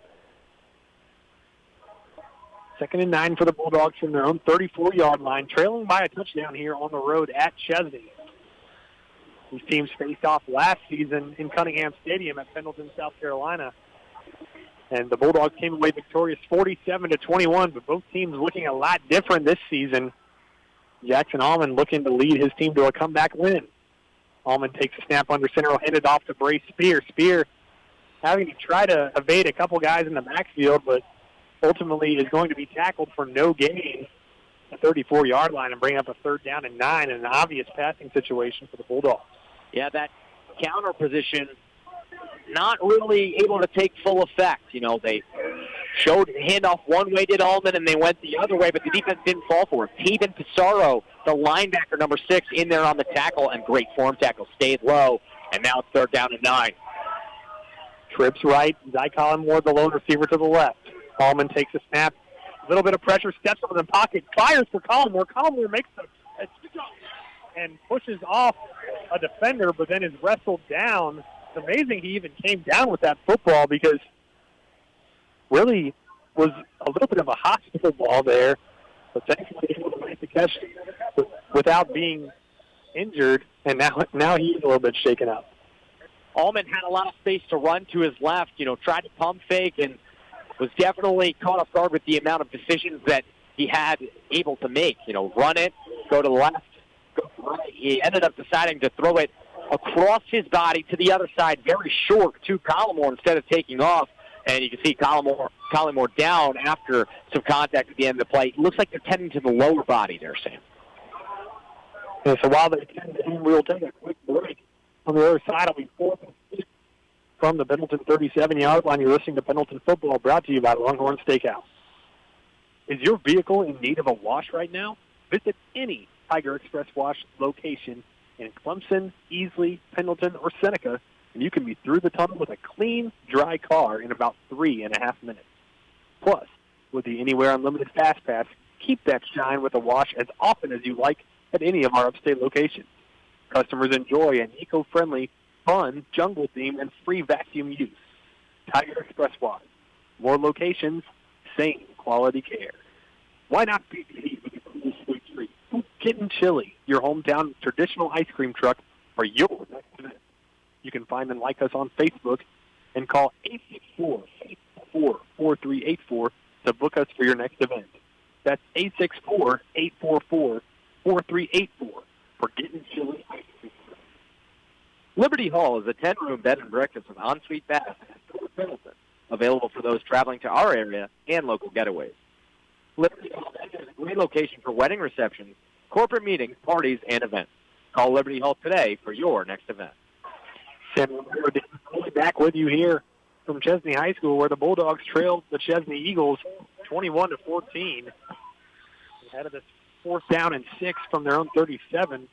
2nd and 9 for the Bulldogs from their own 34-yard line, trailing by a touchdown here on the road at Chesnee. These teams faced off last season in Cunningham Stadium at Pendleton, South Carolina. And the Bulldogs came away victorious 47-21, but both teams looking a lot different this season. Jackson Allman looking to lead his team to a comeback win. Allman takes a snap under center, will hand it off to Brace Spear. Spear having to try to evade a couple guys in the backfield, but ultimately is going to be tackled for no gain at the 34-yard line and bring up a 3rd down and 9 in an obvious passing situation for the Bulldogs. Yeah, that counter position not really able to take full effect. You know, they showed handoff one way, did Allman, and they went the other way, but the defense didn't fall for it. Taven Pissarro, the linebacker, number 6, in there on the tackle, and great form tackle. Stayed low, and now it's 3rd down and 9. Trips right. Zy Collins, the lone receiver, to the left. Allman takes a snap. A little bit of pressure, steps over the pocket, fires for Collins. Collins makes a and pushes off a defender, but then is wrestled down. It's amazing he even came down with that football because really was a little bit of a hospital ball there, but thankfully able to make the catch without being injured, and now he's a little bit shaken up. Allman had a lot of space to run to his left, tried to pump fake and was definitely caught off guard with the amount of decisions that he had able to make. Run it, go to the left, go to the right. He ended up deciding to throw it across his body to the other side, very short to Collymore instead of taking off. And you can see Collymore down after some contact at the end of the play. It looks like they're tending to the lower body there, Sam. Yeah, so while they tend to him, we'll take a quick break. On the other side, it'll be 4th and 6 from the Pendleton 37-yard line. You're listening to Pendleton Football, brought to you by Longhorn Steakhouse. Is your vehicle in need of a wash right now? Visit any Tiger Express Wash location in Clemson, Easley, Pendleton, or Seneca, and you can be through the tunnel with a clean, dry car in about 3.5 minutes. Plus, with the Anywhere Unlimited Fast Pass, keep that shine with a wash as often as you like at any of our upstate locations. Customers enjoy an eco-friendly, fun, jungle theme, and free vacuum use. Tiger Express Wash. More locations, same quality care. Why not beat the heat with a cool sweet treat? Kitten Chili, your hometown traditional ice cream truck, for your next event. You can find and like us on Facebook and call 864-844-4384 to book us for your next event. That's 864-844-4384 for Getting Chili Ice Cream. Liberty Hall is a 10-room bed and breakfast with ensuite bath and Pendleton, available for those traveling to our area and local getaways. Liberty Hall is a great location for wedding receptions, corporate meetings, parties, and events. Call Liberty Hall today for your next event. Sam, we're back with you here from Chesnee High School, where the Bulldogs trailed the Chesnee Eagles 21-14. Ahead of this 4th down and 6 from their own 37.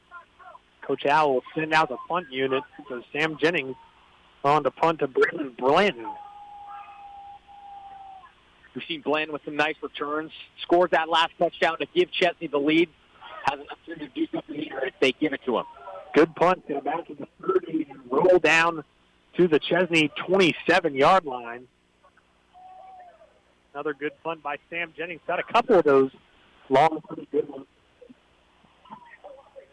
Coach Al will send out the punt unit. So Sam Jennings on to punt to Brandon Blanton. We've seen Blanton with some nice returns. Scores that last touchdown to give Chesnee the lead. Has an opportunity to do something here if they give it to him. Good punt to the back of the 30 and roll down to the Chesnee 27-yard line. Another good punt by Sam Jennings. Got a couple of those long, pretty good ones.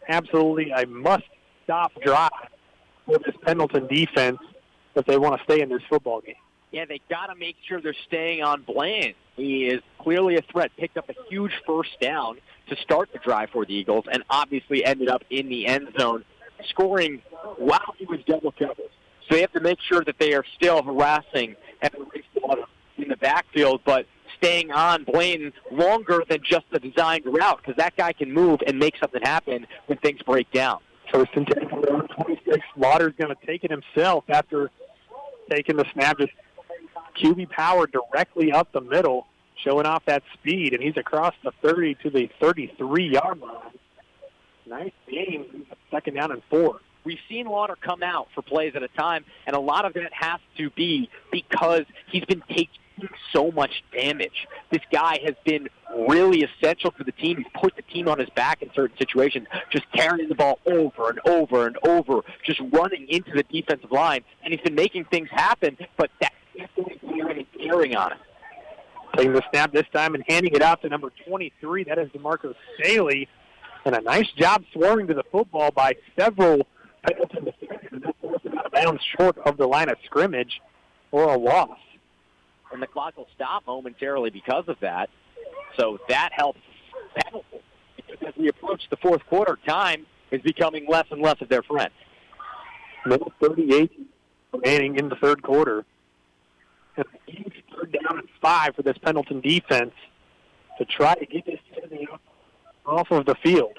Absolutely a must-stop drive for this Pendleton defense. if they want to stay in this football game. Yeah, they got to make sure they're staying on Blaine. He is clearly a threat. Picked up a huge first down to start the drive for the Eagles, and obviously ended up in the end zone, scoring while he was double covered. So they have to make sure that they are still harassing in the backfield, but staying on Blaine longer than just the designed route, because that guy can move and make something happen when things break down. First and 10 from the 26. Lauder's going to take it himself after taking the snap. Just QB power directly up the middle, showing off that speed, and he's across the 30 to the 33-yard line. Nice game, second down and 4. We've seen Lauder come out for plays at a time, and a lot of that has to be because he's been taking so much damage. This guy has been really essential for the team. He's put the team on his back in certain situations, just carrying the ball over and over and over, just running into the defensive line, and he's been making things happen, but that's definitely carrying on it. Taking the snap this time and handing it out to number 23. That is DeMarco Staley. And a nice job swarming to the football by several Pendleton defenders. Out of bounds short of the line of scrimmage or a loss. And the clock will stop momentarily because of that. So that helps Pendleton. As we approach the fourth quarter, time is becoming less and less of their friend. Minute 38 remaining in the third quarter. And a huge third down and 5 for this Pendleton defense to try to get this team off of the field.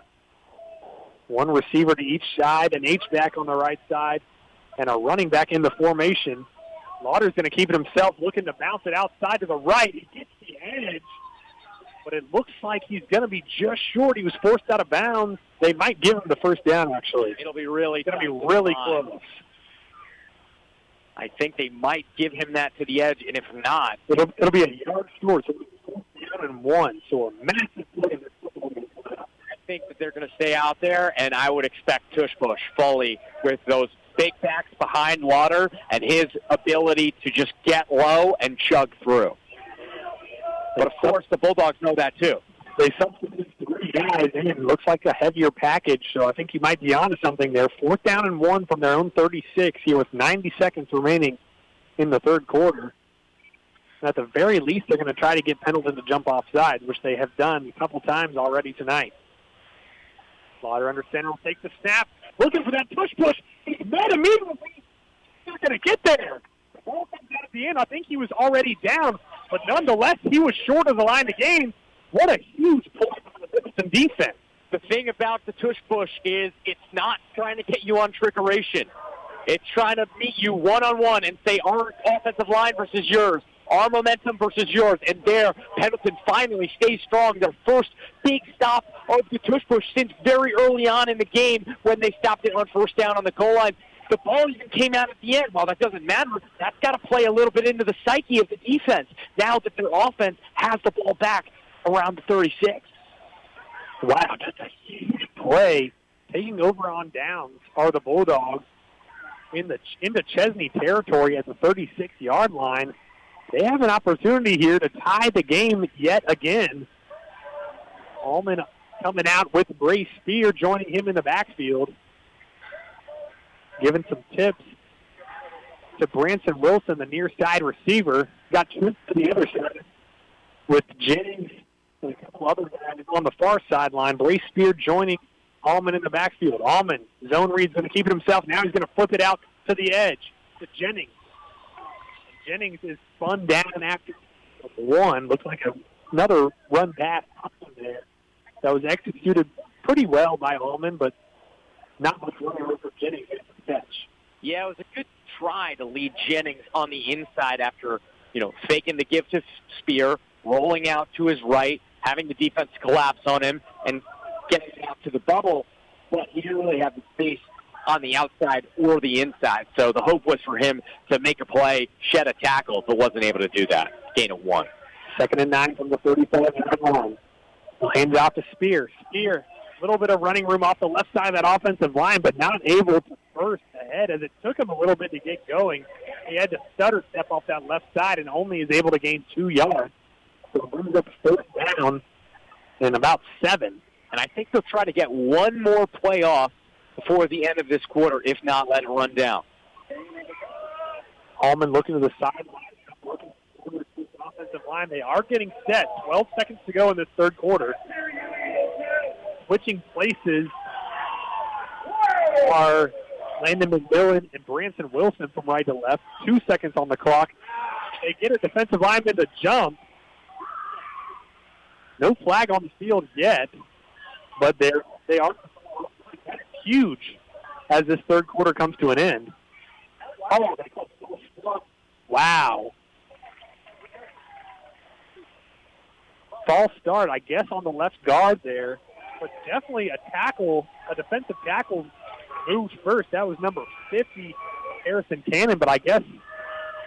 One receiver to each side, an H-back on the right side, and a running back in the formation. Lauder's going to keep it himself, looking to bounce it outside to the right. He gets the edge, but it looks like he's going to be just short. He was forced out of bounds. They might give him the first down, actually. It'll be really It's going to be really close. I think they might give him that to the edge, and if not, it'll be a yard short. So it's 4th down and 1. So a massive play in this football game. I think that they're going to stay out there, and I would expect Tushbush fully with those big backs behind Lauder and his ability to just get low and chug through. But, of course, the Bulldogs know that, too. They substitute 3 guys in. It looks like a heavier package, so I think you might be onto something there. 4th down and 1 from their own 36 here with 90 seconds remaining in the third quarter. And at the very least, they're going to try to get Pendleton to jump off sides, which they have done a couple times already tonight. Lauder under center will take the snap. Looking for that push. He's not immediately. He's not going to get there. The ball comes out at the end. I think he was already down, but nonetheless, he was short of the line of game. What a huge point on the Pendleton defense. The thing about the tush push is it's not trying to get you on trickeration. It's trying to meet you one-on-one and say our offensive line versus yours, our momentum versus yours. And there, Pendleton finally stays strong. Their first big stop of the tush push since very early on in the game when they stopped it on first down on the goal line. The ball even came out at the end. While that doesn't matter, that's got to play a little bit into the psyche of the defense now that their offense has the ball back around the 36. Wow, that's a huge play. Taking over on downs are the Bulldogs into Chesnee territory at the 36-yard line. They have an opportunity here to tie the game yet again. Allman coming out with Bray Spear joining him in the backfield. Giving some tips to Branson Wilson, the near side receiver. Got trips to the other side with Jennings and a couple other guys on the far sideline. Bray Spear joining Allman in the backfield. Allman, zone read's going to keep it himself. Now he's going to flip it out to the edge to Jennings. Jennings is spun down after one. Looks like another run pass up in there that was executed pretty well by Allman, but not much running room for Jennings to catch. Yeah, it was a good try to lead Jennings on the inside after, faking the give to Spear, rolling out to his right, having the defense collapse on him, and getting out to the bubble. But he didn't really have the space on the outside or the inside. So the hope was for him to make a play, shed a tackle, but wasn't able to do that. Gain of 1. 2nd and 9 from the 35-yard line. Hands off to Spear. Spear, a little bit of running room off the left side of that offensive line, but not able to burst ahead as it took him a little bit to get going. He had to stutter step off that left side and only is able to gain 2 yards. So it brings up 1st down and about 7. And I think they'll try to get one more play off before the end of this quarter, if not let it run down. Allman looking to the sideline, looking for the offensive line. They are getting set. 12 seconds to go in this third quarter. Switching places are Landon McMillan and Branson Wilson from right to left. 2 seconds on the clock. They get a defensive lineman to jump. No flag on the field yet, but they are huge as this third quarter comes to an end. Wow. False start, I guess, on the left guard there, but definitely a tackle, a defensive tackle moved first. That was number 50, Harrison Cannon, but I guess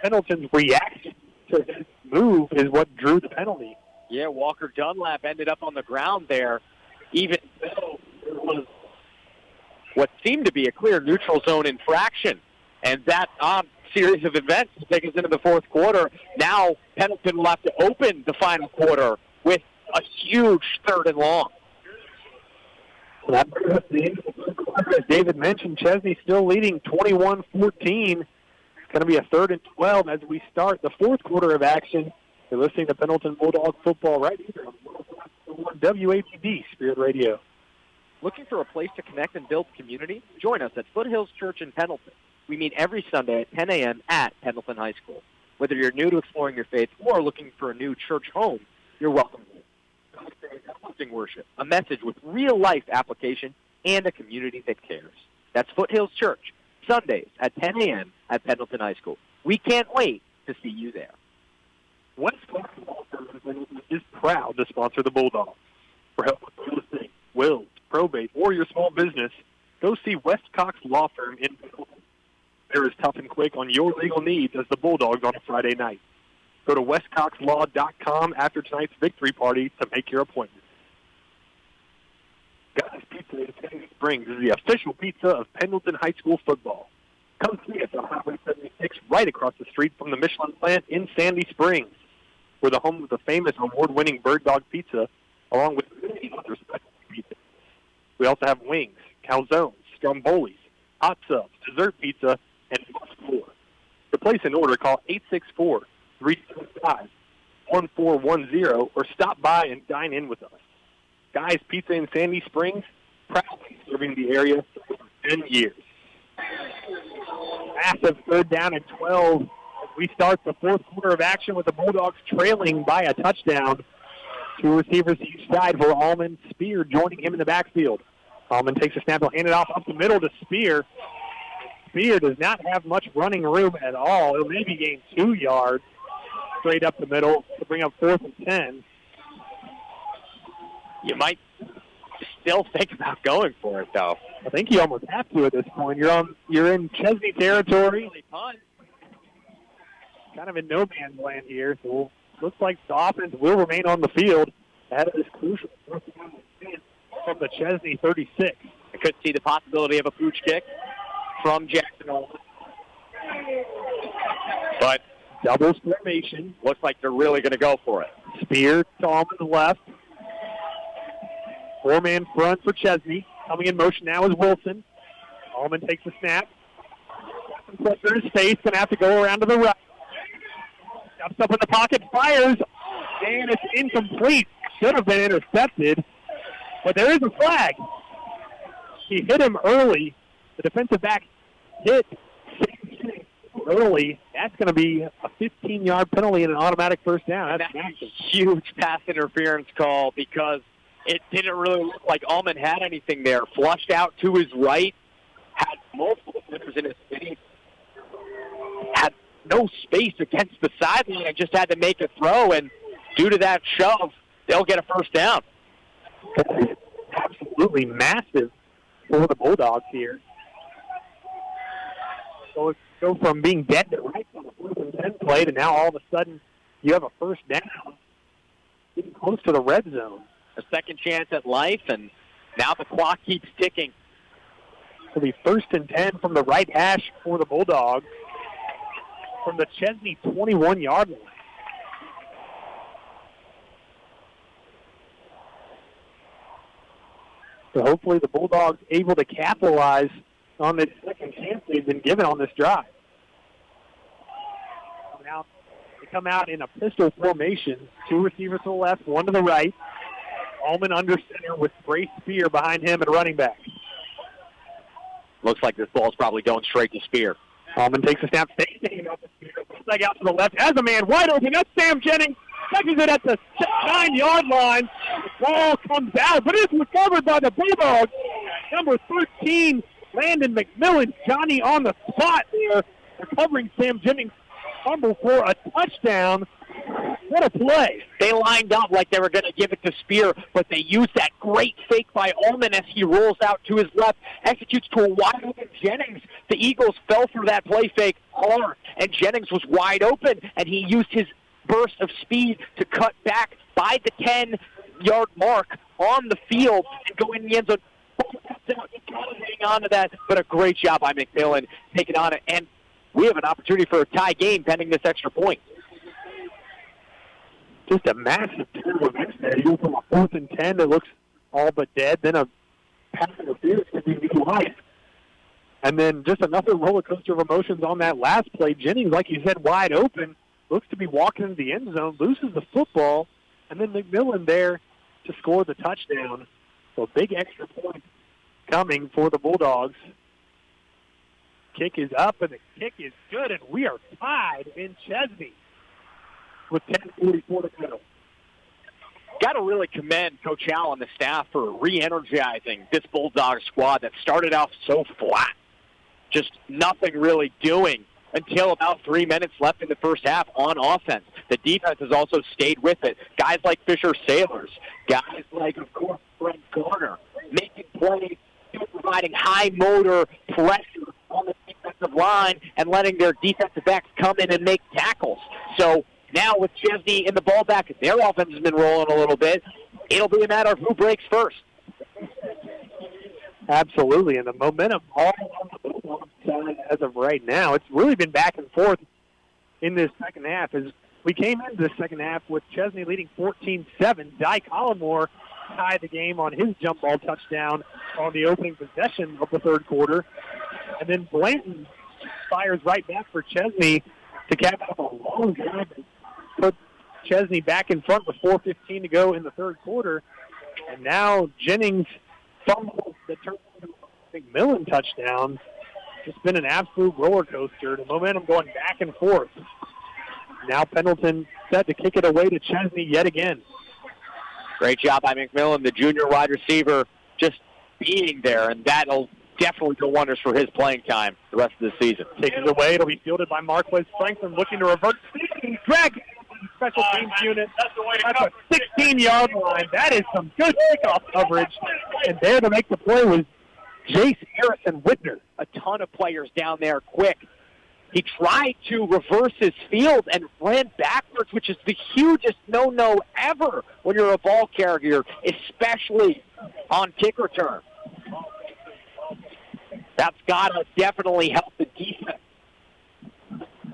Pendleton's reaction to his move is what drew the penalty. Yeah, Walker Dunlap ended up on the ground there, even though there was what seemed to be a clear neutral zone infraction. And that series of events will take us into the fourth quarter. Now Pendleton will have to open the final quarter with a huge 3rd and long. So that brings us to the end of the third quarter. As David mentioned, Chesnee still leading 21-14. It's going to be a 3rd and 12 as we start the fourth quarter of action. You're listening to Pendleton Bulldog football right here on WABB Spirit Radio. Looking for a place to connect and build community? Join us at Foothills Church in Pendleton. We meet every Sunday at 10 a.m. at Pendleton High School. Whether you're new to exploring your faith or looking for a new church home, you're welcome here. Hosting worship, a message with real-life application, and a community that cares. That's Foothills Church, Sundays at 10 a.m. at Pendleton High School. We can't wait to see you there. West Cox Law Firm is proud to sponsor the Bulldogs. For help with real estate, wills, probate, or your small business, go see West Cox Law Firm in Pendleton. They're as tough and quick on your legal needs as the Bulldogs on a Friday night. Go to westcoxlaw.com after tonight's victory party to make your appointment. Guys Pizza in Sandy Springs is the official pizza of Pendleton High School football. Come see us on Highway 76 right across the street from the Michelin plant in Sandy Springs. We're the home of the famous award-winning Bird Dog Pizza, along with many other specialty pizzas. We also have wings, calzones, strombolis, hot subs, dessert pizza, and much more. To place an order, call 864-375-1410 or stop by and dine in with us. Guys Pizza in Sandy Springs, proudly serving the area for 10 years. Massive 3rd down and 12 as we start the fourth quarter of action with the Bulldogs trailing by a touchdown. 2 receivers each side for Allman. Spear joining him in the backfield. Allman takes a snap, he'll hand it off up the middle to Spear. Spear does not have much running room at all. He'll maybe gain 2 yards straight up the middle to bring up 4th and 10. You might still think about going for it, though. I think you almost have to at this point. You're in Chesnee territory. Kind of in no man's land here. So looks like the offense will remain on the field ahead of this crucial from the Chesnee 36. I could see the possibility of a pooch kick from Jackson Allman. But double formation. Looks like they're really going to go for it. Spear to Allman's left. 4-man front for Chesnee. Coming in motion now is Wilson. Allman takes the snap. Pressure in his face. Going to have to go around to the right. Steps up in the pocket. Fires. And it's incomplete. Should have been intercepted. But there is a flag. He hit him early. The defensive back hit early. That's going to be a 15-yard penalty and an automatic first down. That's a huge pass interference call because it didn't really look like Allman had anything there. Flushed out to his right, had multiple defenders in his face, had no space against the sideline and just had to make a throw, and due to that shove, they'll get a first down. Absolutely massive for the Bulldogs here. So let's go from being dead to right on the 4th and 10 play to now all of a sudden you have a first down. Getting close to the red zone. A second chance at life, and now the clock keeps ticking. It'll be 1st and 10 from the right hash for the Bulldogs from the Chesnee 21-yard line. So hopefully the Bulldogs able to capitalize on the second chance they've been given on this drive. come out in a pistol formation. 2 receivers to the left, 1 to the right. Allman under center with Brace Spear behind him at running back. Looks like this ball's probably going straight to Spear. Allman takes a snap, stays up the Spear, leg out to the left, has a man wide open. That's Sam Jennings. Catches it at the 9-yard line. The ball comes out, but it's recovered by the Bulldogs. Number 13, Landon McMillan. Johnny on the spot there, recovering Sam Jennings' fumble for a touchdown. What a play. They lined up like they were going to give it to Spear, but they used that great fake by Allman as he rolls out to his left, executes to a wide open Jennings. The Eagles fell for that play fake hard, and Jennings was wide open, and he used his burst of speed to cut back by the 10-yard mark on the field and go in the end zone. Hang on to that, but a great job by McMillan taking on it, and we have an opportunity for a tie game pending this extra point. Just a massive terrible mix there. You go from a 4th and 10 that looks all but dead, then a pass interference to be life. And then just another roller coaster of emotions on that last play. Jennings, like you said, wide open, looks to be walking into the end zone, loses the football, and then McMillan there to score the touchdown. So a big extra point coming for the Bulldogs. Kick is up, and the kick is good, and we are tied in Chesnee with 10:44 to go. Got to really commend Coach Al and the staff for re-energizing this Bulldog squad that started off so flat. Just nothing really doing until about 3 minutes left in the first half on offense. The defense has also stayed with it. Guys like Fisher Sailors, guys like, of course, Brent Garner, making plays, providing high motor pressure on the defensive line and letting their defensive backs come in and make tackles. So now with Chesnee in the ball back, their offense has been rolling a little bit. It'll be a matter of who breaks first. Absolutely, and the momentum all on the Bulldogs side as of right now. It's really been back and forth in this second half. As we came into the second half with Chesnee leading 14-7, Dy Collymore tied the game on his jump ball touchdown on the opening possession of the third quarter. And then Blanton fires right back for Chesnee to cap up a long drive and put Chesnee back in front with 4:15 to go in the third quarter. And now Jennings fumbles that turns into a McMillan touchdown. It's been an absolute roller coaster. The momentum going back and forth. Now Pendleton set to kick it away to Chesnee yet again. Great job by McMillan, the junior wide receiver, just being there, and that'll definitely do wonders for his playing time the rest of the season. Takes it away. It'll be fielded by Marquez Franklin, looking to revert. Drag special teams unit. That's a 16-yard line. That is some good kickoff coverage. And there to make the play was Jace Harrison Whitner. A ton of players down there quick. He tried to reverse his field and ran backwards, which is the hugest no-no ever when you're a ball carrier, especially on kick return. That's got to definitely help the defense.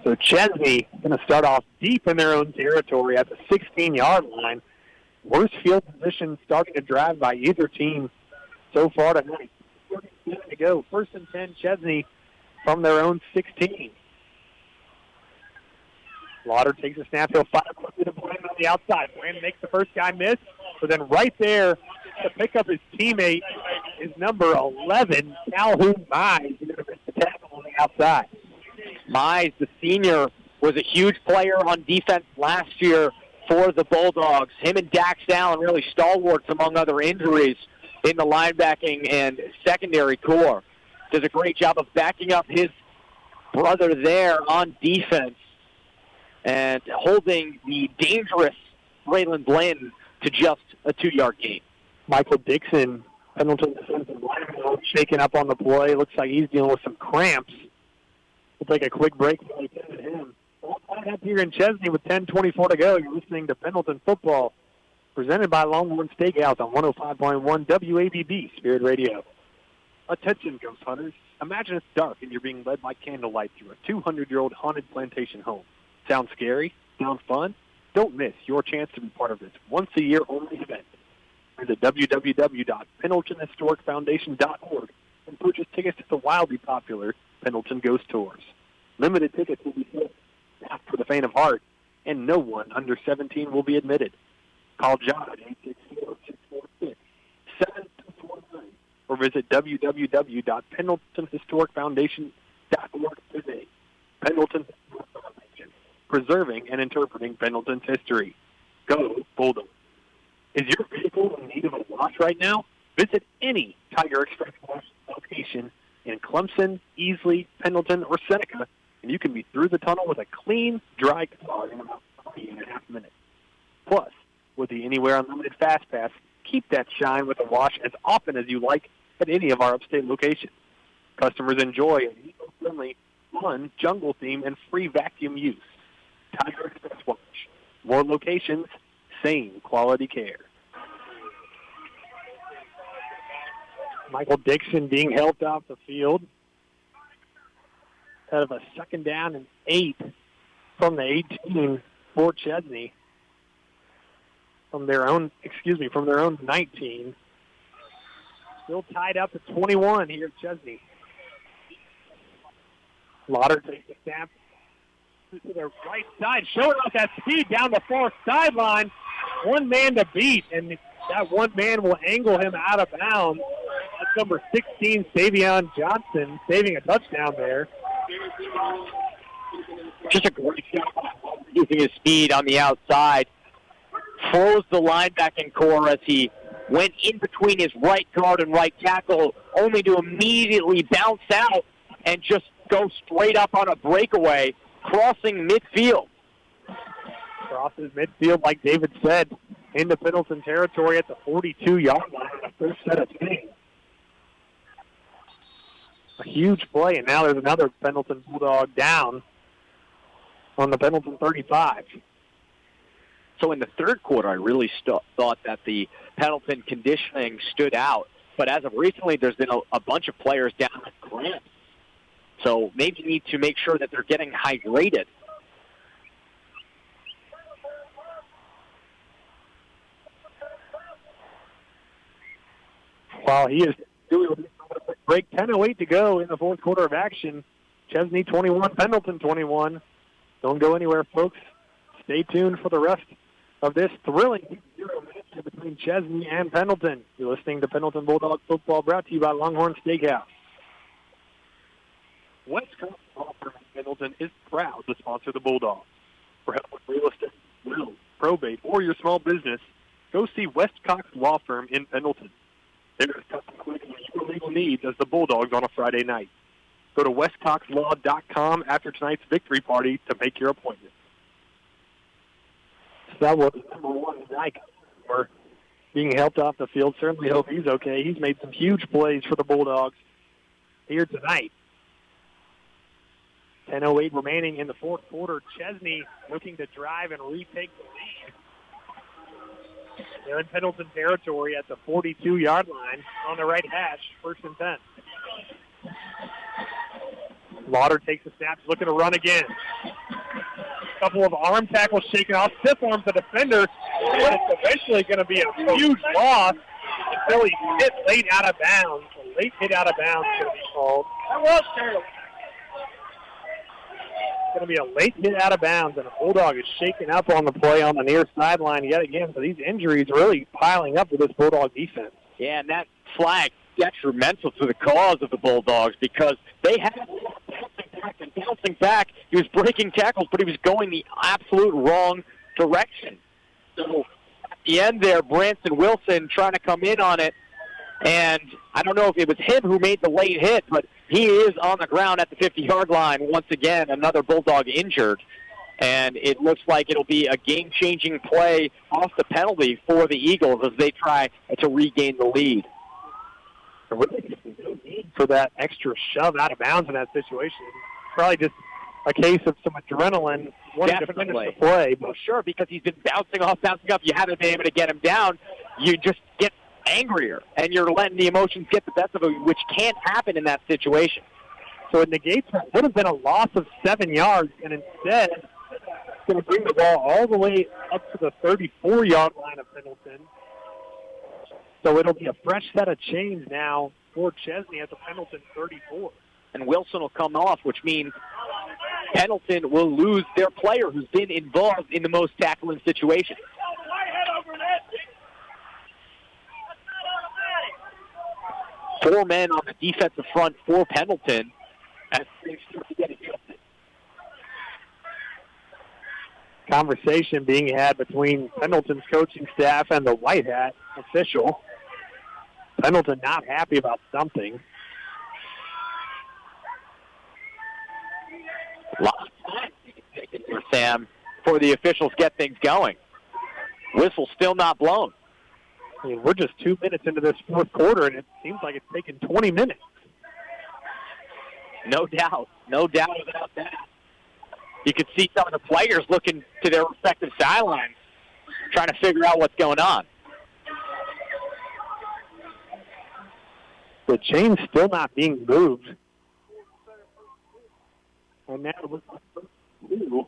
So Chesnee going to start off deep in their own territory at the 16-yard line. Worst field position starting to drive by either team so far tonight. 30 minutes to go. 1st and 10, Chesnee from their own 16. Lauder takes a snap. He'll fire quickly to Bland on the outside. Bland makes the first guy miss. But then right there to pick up his teammate is number 11, Calhoun Mize. He's going to miss the tackle on the outside. Mize, the senior, was a huge player on defense last year for the Bulldogs. Him and Dax Allen really stalwarts among other injuries in the linebacking and secondary core. Does a great job of backing up his brother there on defense and holding the dangerous Raylan Blanton to just a 2-yard gain. Michael Dixon, Pendleton defensive lineman, shaking up on the play. Looks like he's dealing with some cramps. We'll take a quick break before we get to him. Up here in Chesnee with 10:24 to go. You're listening to Pendleton Football, presented by Longhorn Steakhouse on 105.1 WABB Spirit Radio. Attention, ghost hunters. Imagine it's dark and you're being led by candlelight through a 200-year-old haunted plantation home. Sounds scary? Sounds fun? Don't miss your chance to be part of this once-a-year only event. Visit www.pendletonhistoricfoundation.org and purchase tickets to the wildly popular Pendleton Ghost Tours. Limited tickets will be sold. Not for the faint of heart. and no one under 17 will be admitted. Call John at 864-646-7249 or visit www.pendletonhistoricfoundation.org today. Pendleton Foundation, preserving and interpreting Pendleton's history. Go Bulldogs. Is your vehicle in need of a wash right now? Visit any Tiger Express wash location in Clemson, Easley, Pendleton, or Seneca, and you can be through the tunnel with a clean, dry car in about 3.5 minutes. Plus, with the Anywhere Unlimited Fast Pass, keep that shine with a wash as often as you like at any of our upstate locations. Customers enjoy an eco-friendly, fun, jungle theme, and free vacuum use. Tiger Express Wash. More locations, same quality care. Michael Dixon being helped off the field. Out of a 2nd down and 8 from the 18 for Chesnee. From their own 19. Still tied up at 21 here at Chesnee. Lauder takes the snap to the right side, showing off that speed down the far sideline. One man to beat, and that one man will angle him out of bounds. That's number 16, Savion Johnson, saving a touchdown there. Just a great shot using his speed on the outside. Froze the linebacking core as he went in between his right guard and right tackle, only to immediately bounce out and just go straight up on a breakaway, crossing midfield. Crosses midfield, like David said, into Pendleton territory at the 42-yard line on the first set of things. A huge play, and now there's another Pendleton Bulldog down on the Pendleton 35. So in the third quarter, I really thought that the Pendleton conditioning stood out. But as of recently, there's been a bunch of players down with cramps. So maybe you need to make sure that they're getting hydrated. While he is doing a break, 10:08 to go in the fourth quarter of action. Chesnee 21, Pendleton 21. Don't go anywhere, folks. Stay tuned for the rest of this thrilling 0 minutes between Chesnee and Pendleton. You're listening to Pendleton Bulldog Football, brought to you by Longhorn Steakhouse. West Cox Law Firm in Pendleton is proud to sponsor the Bulldogs. For help with real estate, will, probate, or your small business, go see West Cox Law Firm in Pendleton. They're as tough and quick on your legal needs as the Bulldogs on a Friday night. Go to westcoxlaw.com after tonight's victory party to make your appointment. So that was number 1 Nike for being helped off the field. Certainly hope he's okay. He's made some huge plays for the Bulldogs here tonight. 10:08 remaining in the fourth quarter. Chesnee looking to drive and retake the lead. They're in Pendleton territory at the 42-yard line on the right hash, 1st and 10. Lauder takes the snaps, looking to run again. A couple of arm tackles shaken off, stiff arms the defender. It's eventually going to be a huge loss until he hit late out of bounds. A late hit out of bounds is going to be called. That was terrible. Going to be a late hit out of bounds, and a Bulldog is shaken up on the play on the near sideline yet again. So these injuries really piling up with this Bulldog defense. Yeah, and that flag detrimental to the cause of the Bulldogs because they had bouncing back. He was breaking tackles, but he was going the absolute wrong direction. So at the end there, Branson Wilson trying to come in on it, and I don't know if it was him who made the late hit, but he is on the ground at the 50-yard line once again, another Bulldog injured. And it looks like it'll be a game-changing play off the penalty for the Eagles as they try to regain the lead. Really no need for that extra shove out of bounds in that situation. Probably just a case of some adrenaline wanting to finish the play. Well, sure, because he's been bouncing up. You haven't been able to get him down. You just get angrier, and you're letting the emotions get the best of him, which can't happen in that situation. So it negates what would have been a loss of 7 yards, and instead it's going to bring the ball all the way up to the 34-yard line of Pendleton. So it'll be a fresh set of chains now for Chesnee at the Pendleton 34. And Wilson will come off, which means Pendleton will lose their player who's been involved in the most tackling situations. 4 men on the defensive front for Pendleton as they start to get adjusted. Conversation being had between Pendleton's coaching staff and the White Hat official. Pendleton not happy about something. Lots of time taken here, Sam, before the officials get things going. Whistle still not blown. I mean, we're just 2 minutes into this fourth quarter, and it seems like it's taken 20 minutes. No doubt about that. You could see some of the players looking to their respective sidelines, trying to figure out what's going on. The chain's still not being moved. And now it looks like 2.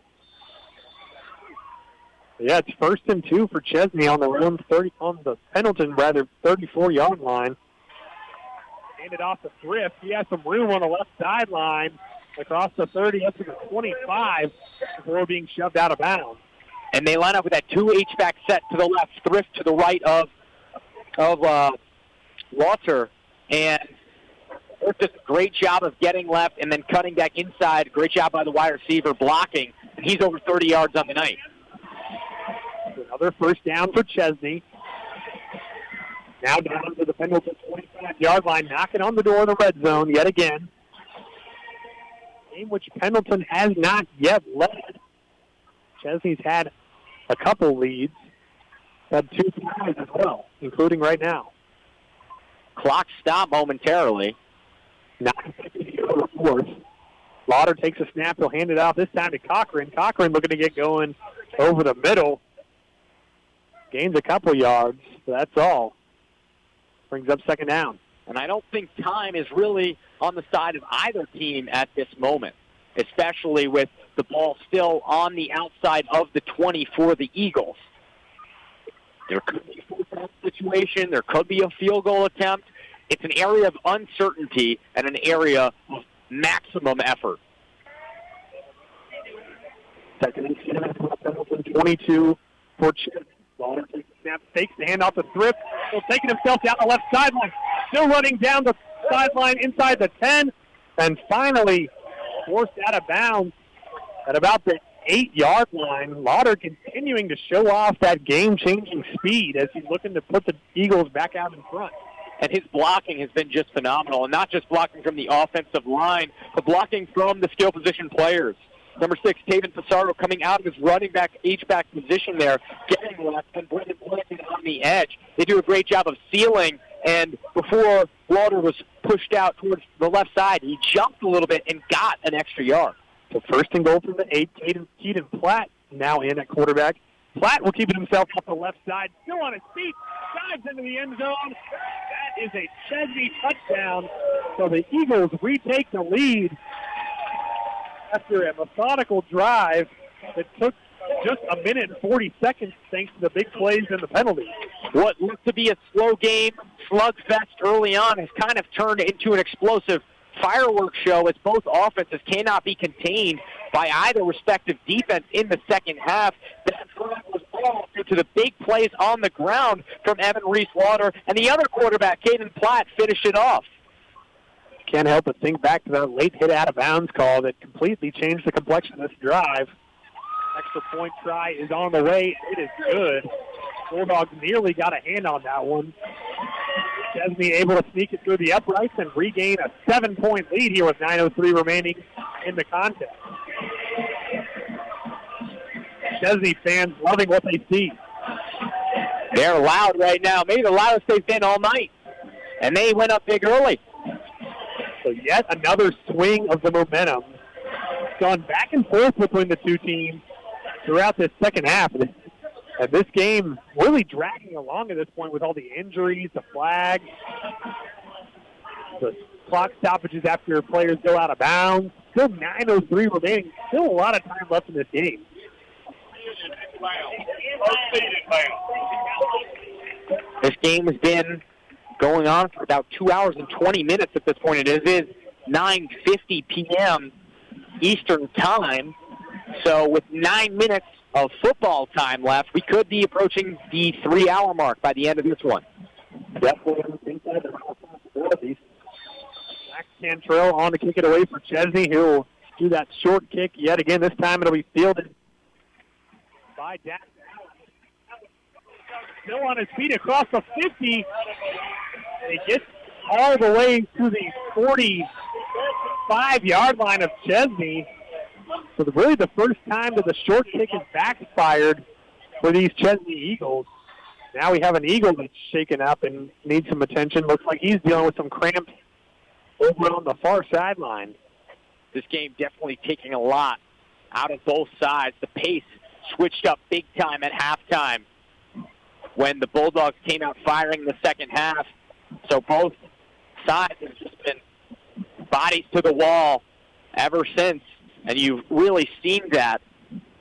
Yeah, it's 1st and 2 for Chesnee on the Pendleton 34-yard line. Handed off to Thrift. He has some room on the left sideline across the 30 up to the 25 before being shoved out of bounds. And they line up with that 2 H-back set to the left, Thrift to the right of Walter. And Thrift does a great job of getting left and then cutting back inside. Great job by the wide receiver blocking. And he's over 30 yards on the night. Another first down for Chesnee. Now down to the Pendleton 25-yard line, knocking on the door of the red zone yet again. Game which Pendleton has not yet led. Chesnee's had a couple leads. Had 2 tries as well, including right now. Clock stopped momentarily. Not the fourth. Lauder takes a snap. He'll hand it off this time to Cochran. Cochran looking to get going over the middle. Gains a couple yards. That's all. Brings up second down. And I don't think time is really on the side of either team at this moment, especially with the ball still on the outside of the 20 for the Eagles. There could be a fourth-down situation. There could be a field goal attempt. It's an area of uncertainty and an area of maximum effort. Second and 10, 22 for Chesnee. Lauder takes the snap, takes the handoff to Thrift. Still taking himself down the left sideline. Still running down the sideline inside the 10. And finally forced out of bounds at about the 8-yard line. Lauder continuing to show off that game-changing speed as he's looking to put the Eagles back out in front. And his blocking has been just phenomenal. And not just blocking from the offensive line, but blocking from the skill position players. Number 6, Taven Pissarro coming out of his running back, H-back position there, getting left, and Brendan Blakey on the edge. They do a great job of sealing, and before Lauder was pushed out towards the left side, he jumped a little bit and got an extra yard. So first and goal from the 8, Keaton Platt now in at quarterback. Platt will keep it himself off the left side, still on his feet, dives into the end zone. That is a Chesnee touchdown. So the Eagles retake the lead after a methodical drive that took just a minute and 40 seconds thanks to the big plays and the penalties. What looked to be a slow game, slugfest early on, has kind of turned into an explosive fireworks show as both offenses cannot be contained by either respective defense in the second half. That drive was all due to the big plays on the ground from Evan Reese-Lauder, and the other quarterback, Caden Platt, finished it off. Can't help but think back to that late hit out of bounds call that completely changed the complexion of this drive. Extra point try is on the way. It is good. Bulldogs nearly got a hand on that one. Chesnee able to sneak it through the uprights and regain a 7-point lead here with 9:03 remaining in the contest. Chesnee fans loving what they see. They're loud right now. Maybe the loudest they've been all night. And they went up big early. So yet another swing of the momentum. It's gone back and forth between the two teams throughout this second half. And this game really dragging along at this point with all the injuries, the flags, the clock stoppages after players go out of bounds. Still 9:03 remaining. Still a lot of time left in this game. This game has been going on for about 2 hours and 20 minutes at this point. It is 9:50 p.m. Eastern time. So with 9 minutes of football time left, we could be approaching the 3-hour mark by the end of this one. Definitely inside the responsibilities. Max Cantrell on to kick it away for Chesnee, who will do that short kick yet again. This time it'll be fielded by Dax. Still on his feet across the 50. And he gets all the way to the 45-yard line of Chesnee. So really the first time that the short kick has backfired for these Chesnee Eagles. Now we have an Eagle that's shaken up and needs some attention. Looks like he's dealing with some cramps over on the far sideline. This game definitely taking a lot out of both sides. The pace switched up big time at halftime when the Bulldogs came out firing in the second half. So both sides have just been bodies to the wall ever since. And you've really seen that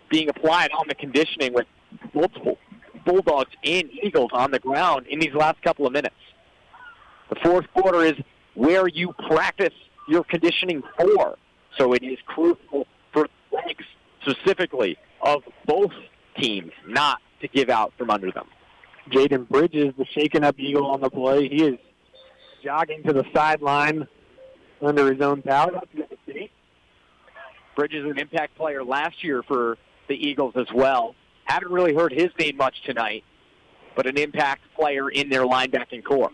being applied on the conditioning with multiple Bulldogs and Eagles on the ground in these last couple of minutes. The fourth quarter is where you practice your conditioning for. So it is crucial for legs specifically of both teams not to give out from under them. Jaden Bridges, the shaken up Eagle on the play. He is jogging to the sideline under his own power. Bridges, an impact player last year for the Eagles as well. Haven't really heard his name much tonight, but an impact player in their linebacking core.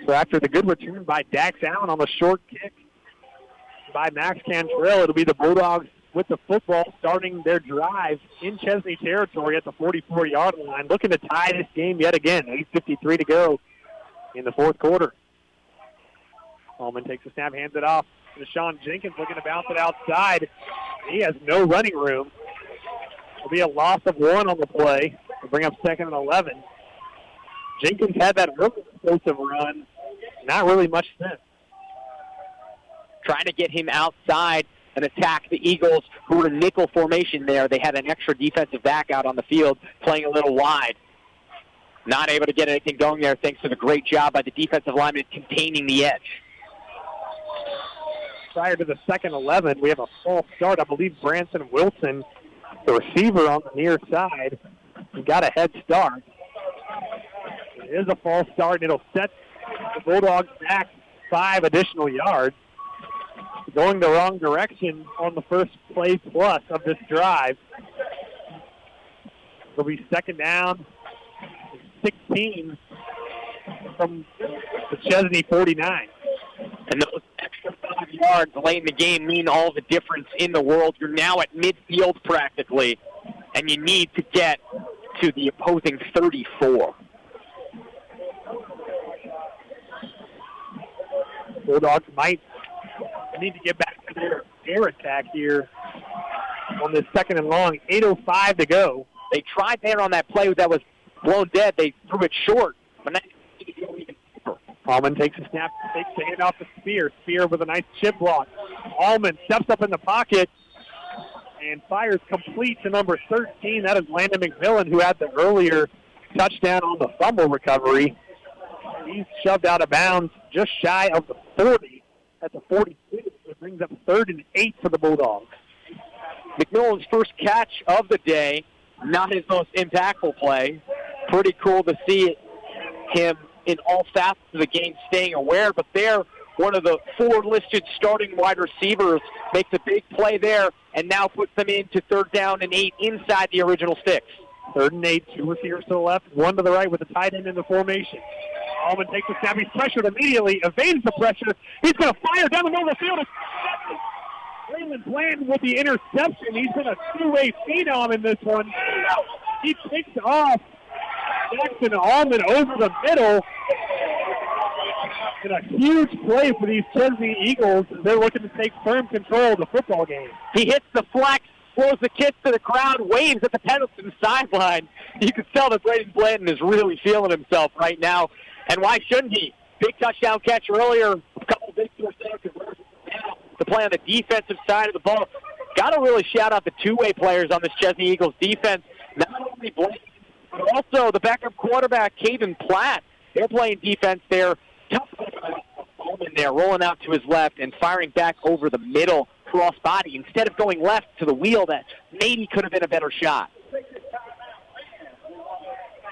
So after the good return by Dax Allen on the short kick by Max Cantrell, it'll be the Bulldogs with the football starting their drive in Chesnee territory at the 44-yard line, looking to tie this game yet again. 8:53 to go in the fourth quarter. Allman takes a snap, hands it off to Sean Jenkins, looking to bounce it outside. He has no running room. It'll be a loss of 1 on the play. We'll bring up 2nd and 11. Jenkins had that really explosive run. Not really much since. Trying to get him outside and attack the Eagles, who were in nickel formation there. They had an extra defensive back out on the field playing a little wide. Not able to get anything going there thanks to the great job by the defensive lineman containing the edge. Prior to the 2nd 11, we have a false start. I believe Branson Wilson, the receiver on the near side, he got a head start. It is a false start, and it'll set the Bulldogs back 5 additional yards. Going the wrong direction on the first play plus of this drive. It'll be 2nd down, 16 from the Chesnee 49. And those extra 5 yards late in the game mean all the difference in the world. You're now at midfield practically, and you need to get to the opposing 34. Bulldogs might need to get back to their air attack here on this 2nd and long. 8:05 to go. They tried there on that play that was blown dead. They threw it short, but now Allman takes a snap, takes the hand off to Spear. Spear with a nice chip block. Allman steps up in the pocket and fires complete to number 13. That is Landon McMillan, who had the earlier touchdown on the fumble recovery. He's shoved out of bounds just shy of the 40 at the 46. It brings up 3rd and 8 for the Bulldogs. McMillan's first catch of the day, not his most impactful play. Pretty cool to see him in all facets of the game staying aware, but there, one of the 4 listed starting wide receivers makes a big play there and now puts them into 3rd down and 8 inside the original sticks. 3rd and 8, 2 receivers to the left, 1 to the right with the tight end in the formation. Allman takes the snap. He's pressured immediately, evades the pressure. He's going to fire down the middle of the field. Rowland Bland with the interception. He's been a 2-way phenom in this one. He picks off Jackson Allman over the middle. And a huge play for these Chesnee Eagles. They're looking to take firm control of the football game. He hits the flex, throws the kick to the crowd, waves at the Pendleton sideline. You can tell that Braden Blanton is really feeling himself right now. And why shouldn't he? Big touchdown catch earlier, a couple of big first-down conversions now to play on the defensive side of the ball. Got to really shout out the 2-way players on this Chesnee Eagles defense. Not only Blanton, but also the backup quarterback, Caden Platt. They're playing defense there. Tough Allman there, rolling out to his left and firing back over the middle cross-body instead of going left to the wheel that maybe could have been a better shot.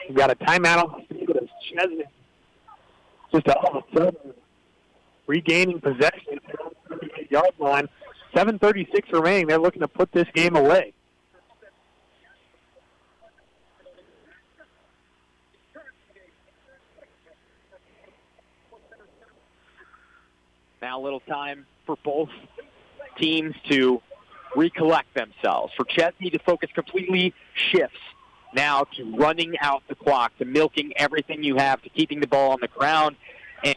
We've got a timeout on the field as Chesnee just all of a sudden regaining possession at the 38-yard line. 7:36 remaining. They're looking to put this game away. Now a little time for both teams to recollect themselves. For Chesnee to focus completely shifts now to running out the clock, to milking everything you have, to keeping the ball on the ground, and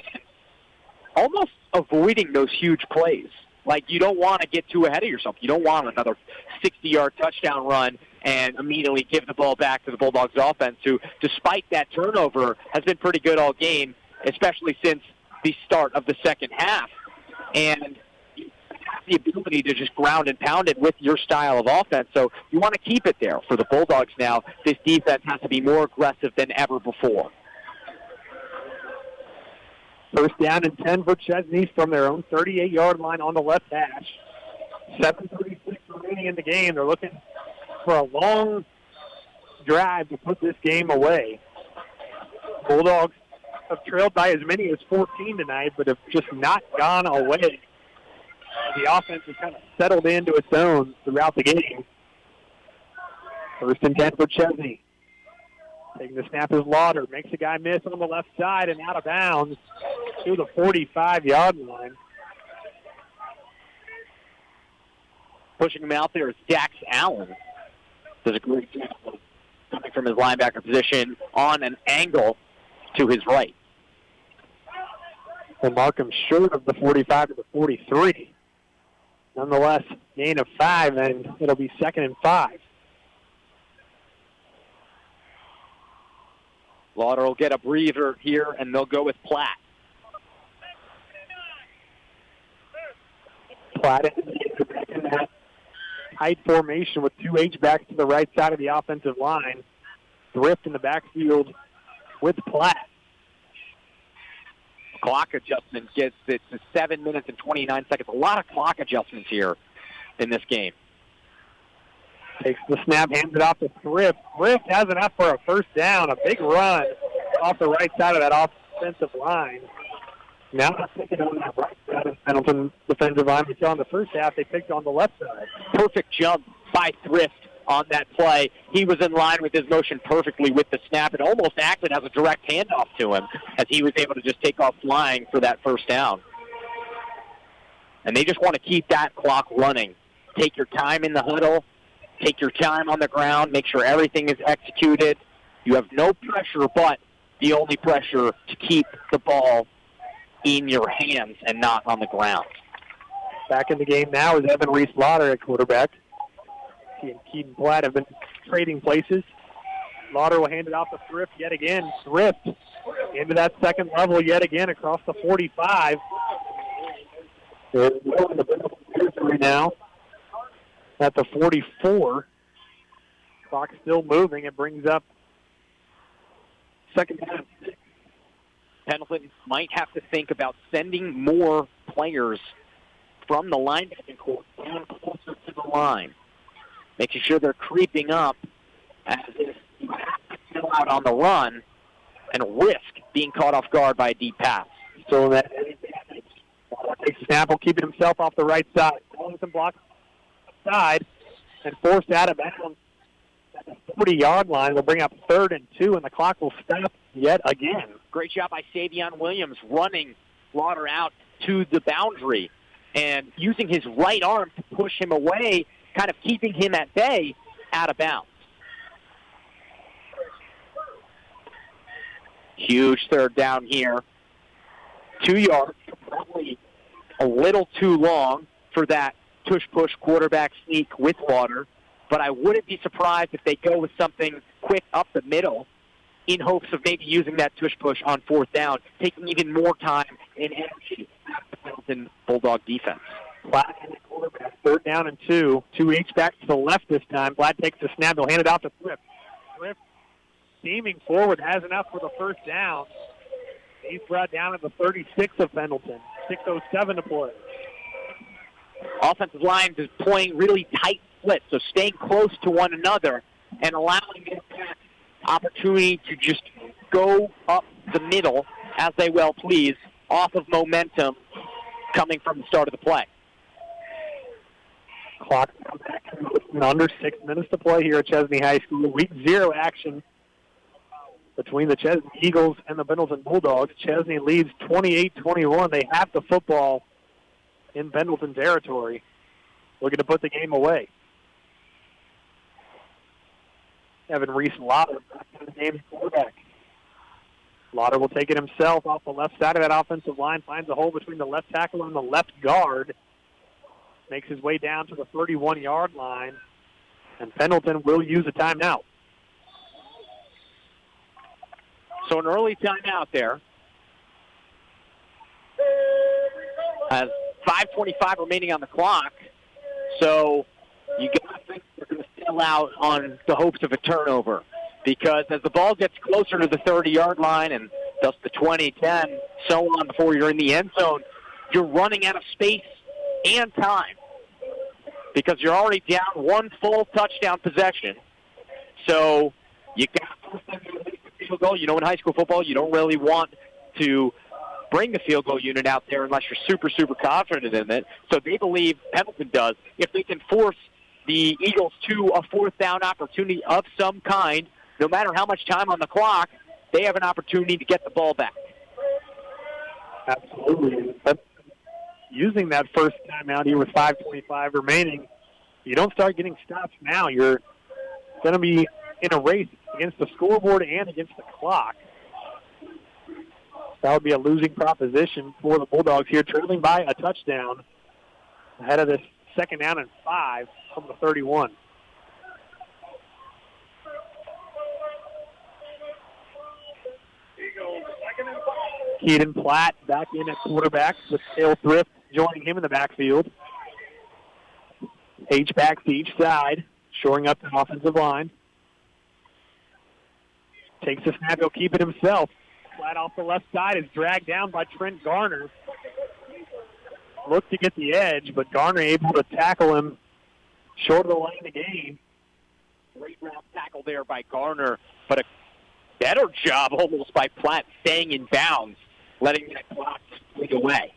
almost avoiding those huge plays. Like, you don't want to get too ahead of yourself. You don't want another 60-yard touchdown run and immediately give the ball back to the Bulldogs offense, who, despite that turnover, has been pretty good all game, especially since the start of the second half. And the ability to just ground and pound it with your style of offense. So you want to keep it there. For the Bulldogs now, this defense has to be more aggressive than ever before. First down and 10 for Chesnee from their own 38-yard line on the left hash. 7:36 remaining in the game. They're looking for a long drive to put this game away. Bulldogs have trailed by as many as 14 tonight, but have just not gone away. The offense has kind of settled into its own throughout the game. First and 10 for Chesnee. Taking the snap is Lauder. Makes a guy miss on the left side and out of bounds to the 45-yard line. Pushing him out there is Dax Allen. Does a great job coming from his linebacker position on an angle to his right. Will mark him short of the 45 to the 43. Nonetheless, gain of 5, and it'll be 2nd and 5. Lauder will get a breather here, and they'll go with Platt. Platt in that tight formation with 2 H-backs to the right side of the offensive line. Thrift in the backfield with Platt. Clock adjustment gets it to 7 minutes and 29 seconds. A lot of clock adjustments here in this game. Takes the snap, hands it off to Thrift. Thrift has enough for a first down. A big run off the right side of that offensive line. Now they're picking on that right side of the Pendleton defensive line. We saw in the first half they picked on the left side. Perfect jump by Thrift on that play. He was in line with his motion perfectly with the snap and almost acted as a direct handoff to him as he was able to just take off flying for that first down. And they just want to keep that clock running. Take your time in the huddle. Take your time on the ground. Make sure everything is executed. You have no pressure, but the only pressure to keep the ball in your hands and not on the ground. Back in the game now is Evan Reese-Lauder at quarterback. He and Keaton Platt have been trading places. Lauder will hand it off to Thrift yet again. Thrift into that second level yet again across the 45. They're in the territory now at the 44. Clock still moving. It brings up second down. Pendleton might have to think about sending more players from the linebacking court down closer to the line, making sure they're creeping up as if you have to fill out on the run and risk being caught off guard by a deep pass. So that takes the snap, will keep it himself off the right side. Wellington blocks side and forced out of bounds at the 40-yard line. Will bring up 3rd and 2, and the clock will stop yet again. Great job by Savion Williams running Lauder out to the boundary and using his right arm to push him away, kind of keeping him at bay out of bounds. Huge 3rd down here. 2 yards, probably a little too long for that tush-push quarterback sneak with Lauder, but I wouldn't be surprised if they go with something quick up the middle in hopes of maybe using that tush-push on 4th down, taking even more time and energy out of the Pendleton Bulldog defense. Platt in the quarterback, 3rd down and 2. 2 H-back to the left this time. Platt takes the snap. He'll hand it off to Thrift. Thrift steaming forward, has enough for the first down. He's brought down at the 36 of Pendleton. 6:07 to play. offensive line is playing really tight splits, so staying close to one another and allowing them opportunity to just go up the middle as they well please off of momentum coming from the start of the play. Clock under 6 minutes to play here at Chesnee High School. Week 0 action between the Chesnee Eagles and the Pendleton Bulldogs. Chesnee leads 28-21. They have the football in Pendleton territory, looking to put the game away. Evan Reese-Lauder back in the game quarterback. Lauder will take it himself off the left side of that offensive line, finds a hole between the left tackle and the left guard, makes his way down to the 31-yard line, and Pendleton will use a timeout. So an early timeout there. Has 5:25 remaining on the clock. So you got to think they're going to still out on the hopes of a turnover. Because as the ball gets closer to the 30-yard line and thus the 20, 10, so on before you're in the end zone, you're running out of space and time. Because you're already down one full touchdown possession. So you got to field goal. You know, in high school football, you don't really want to bring the field goal unit out there unless you're super, super confident in it. So they believe Pendleton does. If they can force the Eagles to a fourth down opportunity of some kind, no matter how much time on the clock, they have an opportunity to get the ball back. Absolutely. But using that first timeout here with 5:25 remaining, you don't start getting stops now. You're going to be in a race against the scoreboard and against the clock. That would be a losing proposition for the Bulldogs here, trailing by a touchdown ahead of this second down and 5 from the 31. Keaton Platt back in at quarterback with Cale Thrift joining him in the backfield. H-backs to each side, shoring up the offensive line. Takes the snap, he'll keep it himself. Platt off the left side is dragged down by Trent Garner. Looked to get the edge, but Garner able to tackle him short of the line of the game. Great round tackle there by Garner, but a better job almost by Platt staying in bounds, letting that clock leak away.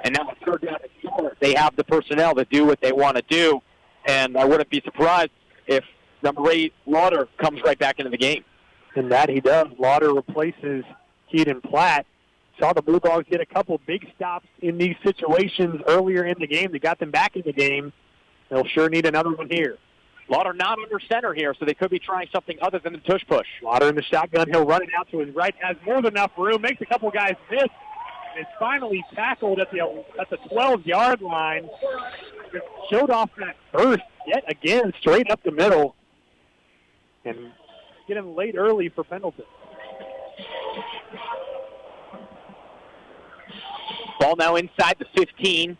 And now a third down and short. They have the personnel to do what they want to do, and I wouldn't be surprised if number 8, Lauder, comes right back into the game. And that he does. Lauder replaces Keaton Platt. Saw the Bulldogs get a couple big stops in these situations earlier in the game. They got them back in the game. They'll sure need another one here. Lauder not under center here, so they could be trying something other than the tush push. Lauder in the shotgun. He'll run it out to his right. Has more than enough room. Makes a couple guys miss. And is finally tackled at the 12-yard line. Just showed off that burst yet again, straight up the middle. And get him late early for Pendleton. Ball now inside the 15.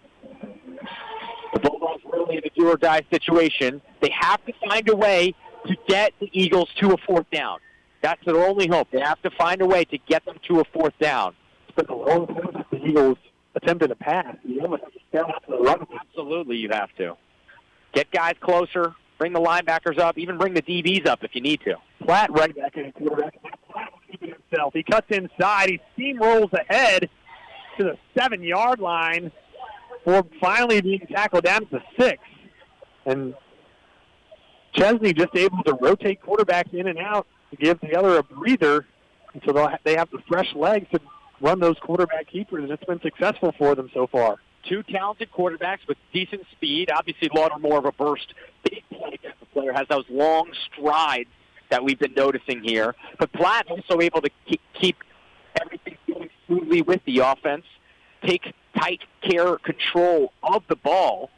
The Bulldogs really in a do-or-die situation. They have to find a way to get the Eagles to a fourth down. That's their only hope. They have to find a way to get them to a fourth down. But the long time the Eagles attempted a pass. You almost have to step out to the run. Absolutely, you have to. Get guys closer. Bring the linebackers up. Even bring the DBs up if you need to. Platt right back in quarterback. Platt will keep it himself. He cuts inside. He steamrolls ahead to the 7-yard line before finally being tackled down to the 6. And Chesnee just able to rotate quarterbacks in and out to give the other a breather. And so they have the fresh legs to run those quarterback keepers, and it's been successful for them so far. Two talented quarterbacks with decent speed. Obviously, Lauder more of a burst. Big play player has those long strides that we've been noticing here. But Platt also able to keep everything going smoothly with the offense, take tight control of the ball,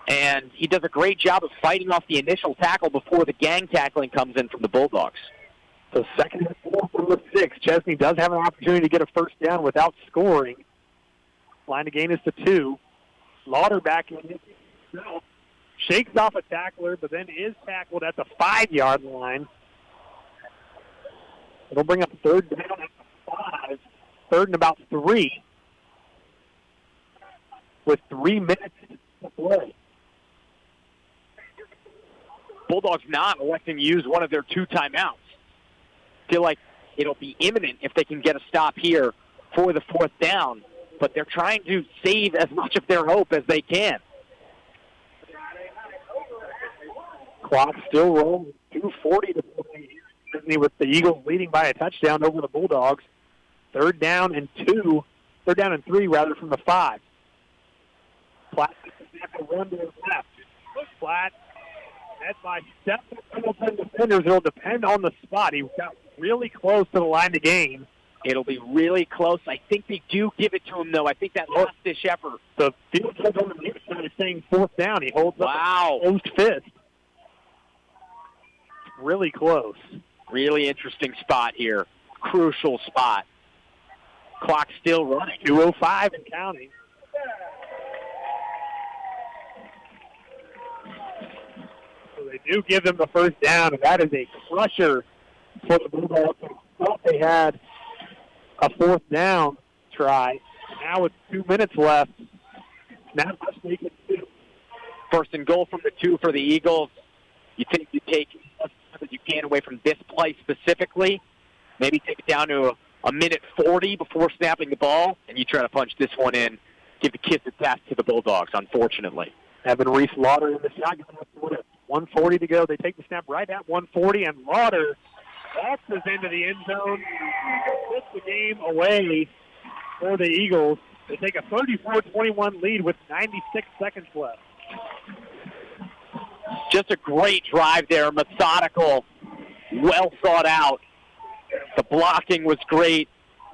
and he does a great job of fighting off the initial tackle before the gang tackling comes in from the Bulldogs. So second and 4 from the 6. Chesnee does have an opportunity to get a first down without scoring. Line of gain is to 2. Lauder back in himself. Shakes off a tackler, but then is tackled at the 5-yard line. It'll bring up third down at the 5. Third and about 3. with 3 minutes to play. Bulldogs not electing to use one of their 2 timeouts. Feel like it'll be imminent if they can get a stop here for the 4th down, but they're trying to save as much of their hope as they can. Clock still rolling, 2:40 to play here with the Eagles leading by a touchdown over the Bulldogs. 3rd down and 3 rather from the 5. Platt has to run to his left. Platt, that's by step Pendleton defenders. It'll depend on the spot. He got really close to the line to gain. It'll be really close. I think they do give it to him, though. I think that last-dish effort. The field judge on the near side is saying 4th down. He holds up a closed fist. Really close. Really interesting spot here. Crucial spot. Clock still running. 2:05 and counting. So they do give them the 1st down, and that is a crusher for the Bulldogs. I thought they had a 4th down try. Now with 2 minutes left. Not much they can do. 1st and goal from the 2 for the Eagles. You think you take as much as you can away from this play specifically. Maybe take it down to a minute 40 before snapping the ball, and you try to punch this one in, give the kids a pass to the Bulldogs, unfortunately. Evan Reese Lauder in the shotgun. 1:40 to go. They take the snap right at 1:40, and Lauder boxes into the end zone. Puts the game away for the Eagles. They take a 34-21 lead with 96 seconds left. Just a great drive there, methodical, well thought out. The blocking was great.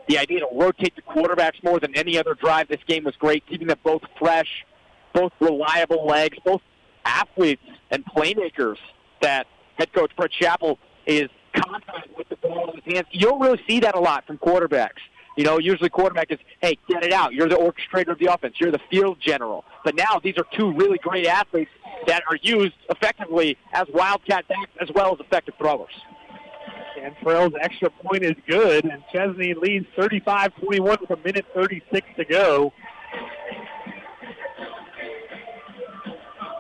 The idea to rotate the quarterbacks more than any other drive this game was great, keeping them both fresh, both reliable legs, both athletes and playmakers that head coach Brett Chappell is confident with the ball in his hands. You don't really see that a lot from quarterbacks. You know, usually quarterback is, hey, get it out. You're the orchestrator of the offense. You're the field general. But now these are 2 really great athletes that are used effectively as wildcat backs as well as effective throwers. And Farrell's extra point is good, and Chesnee leads 35-21 with a minute 36 to go.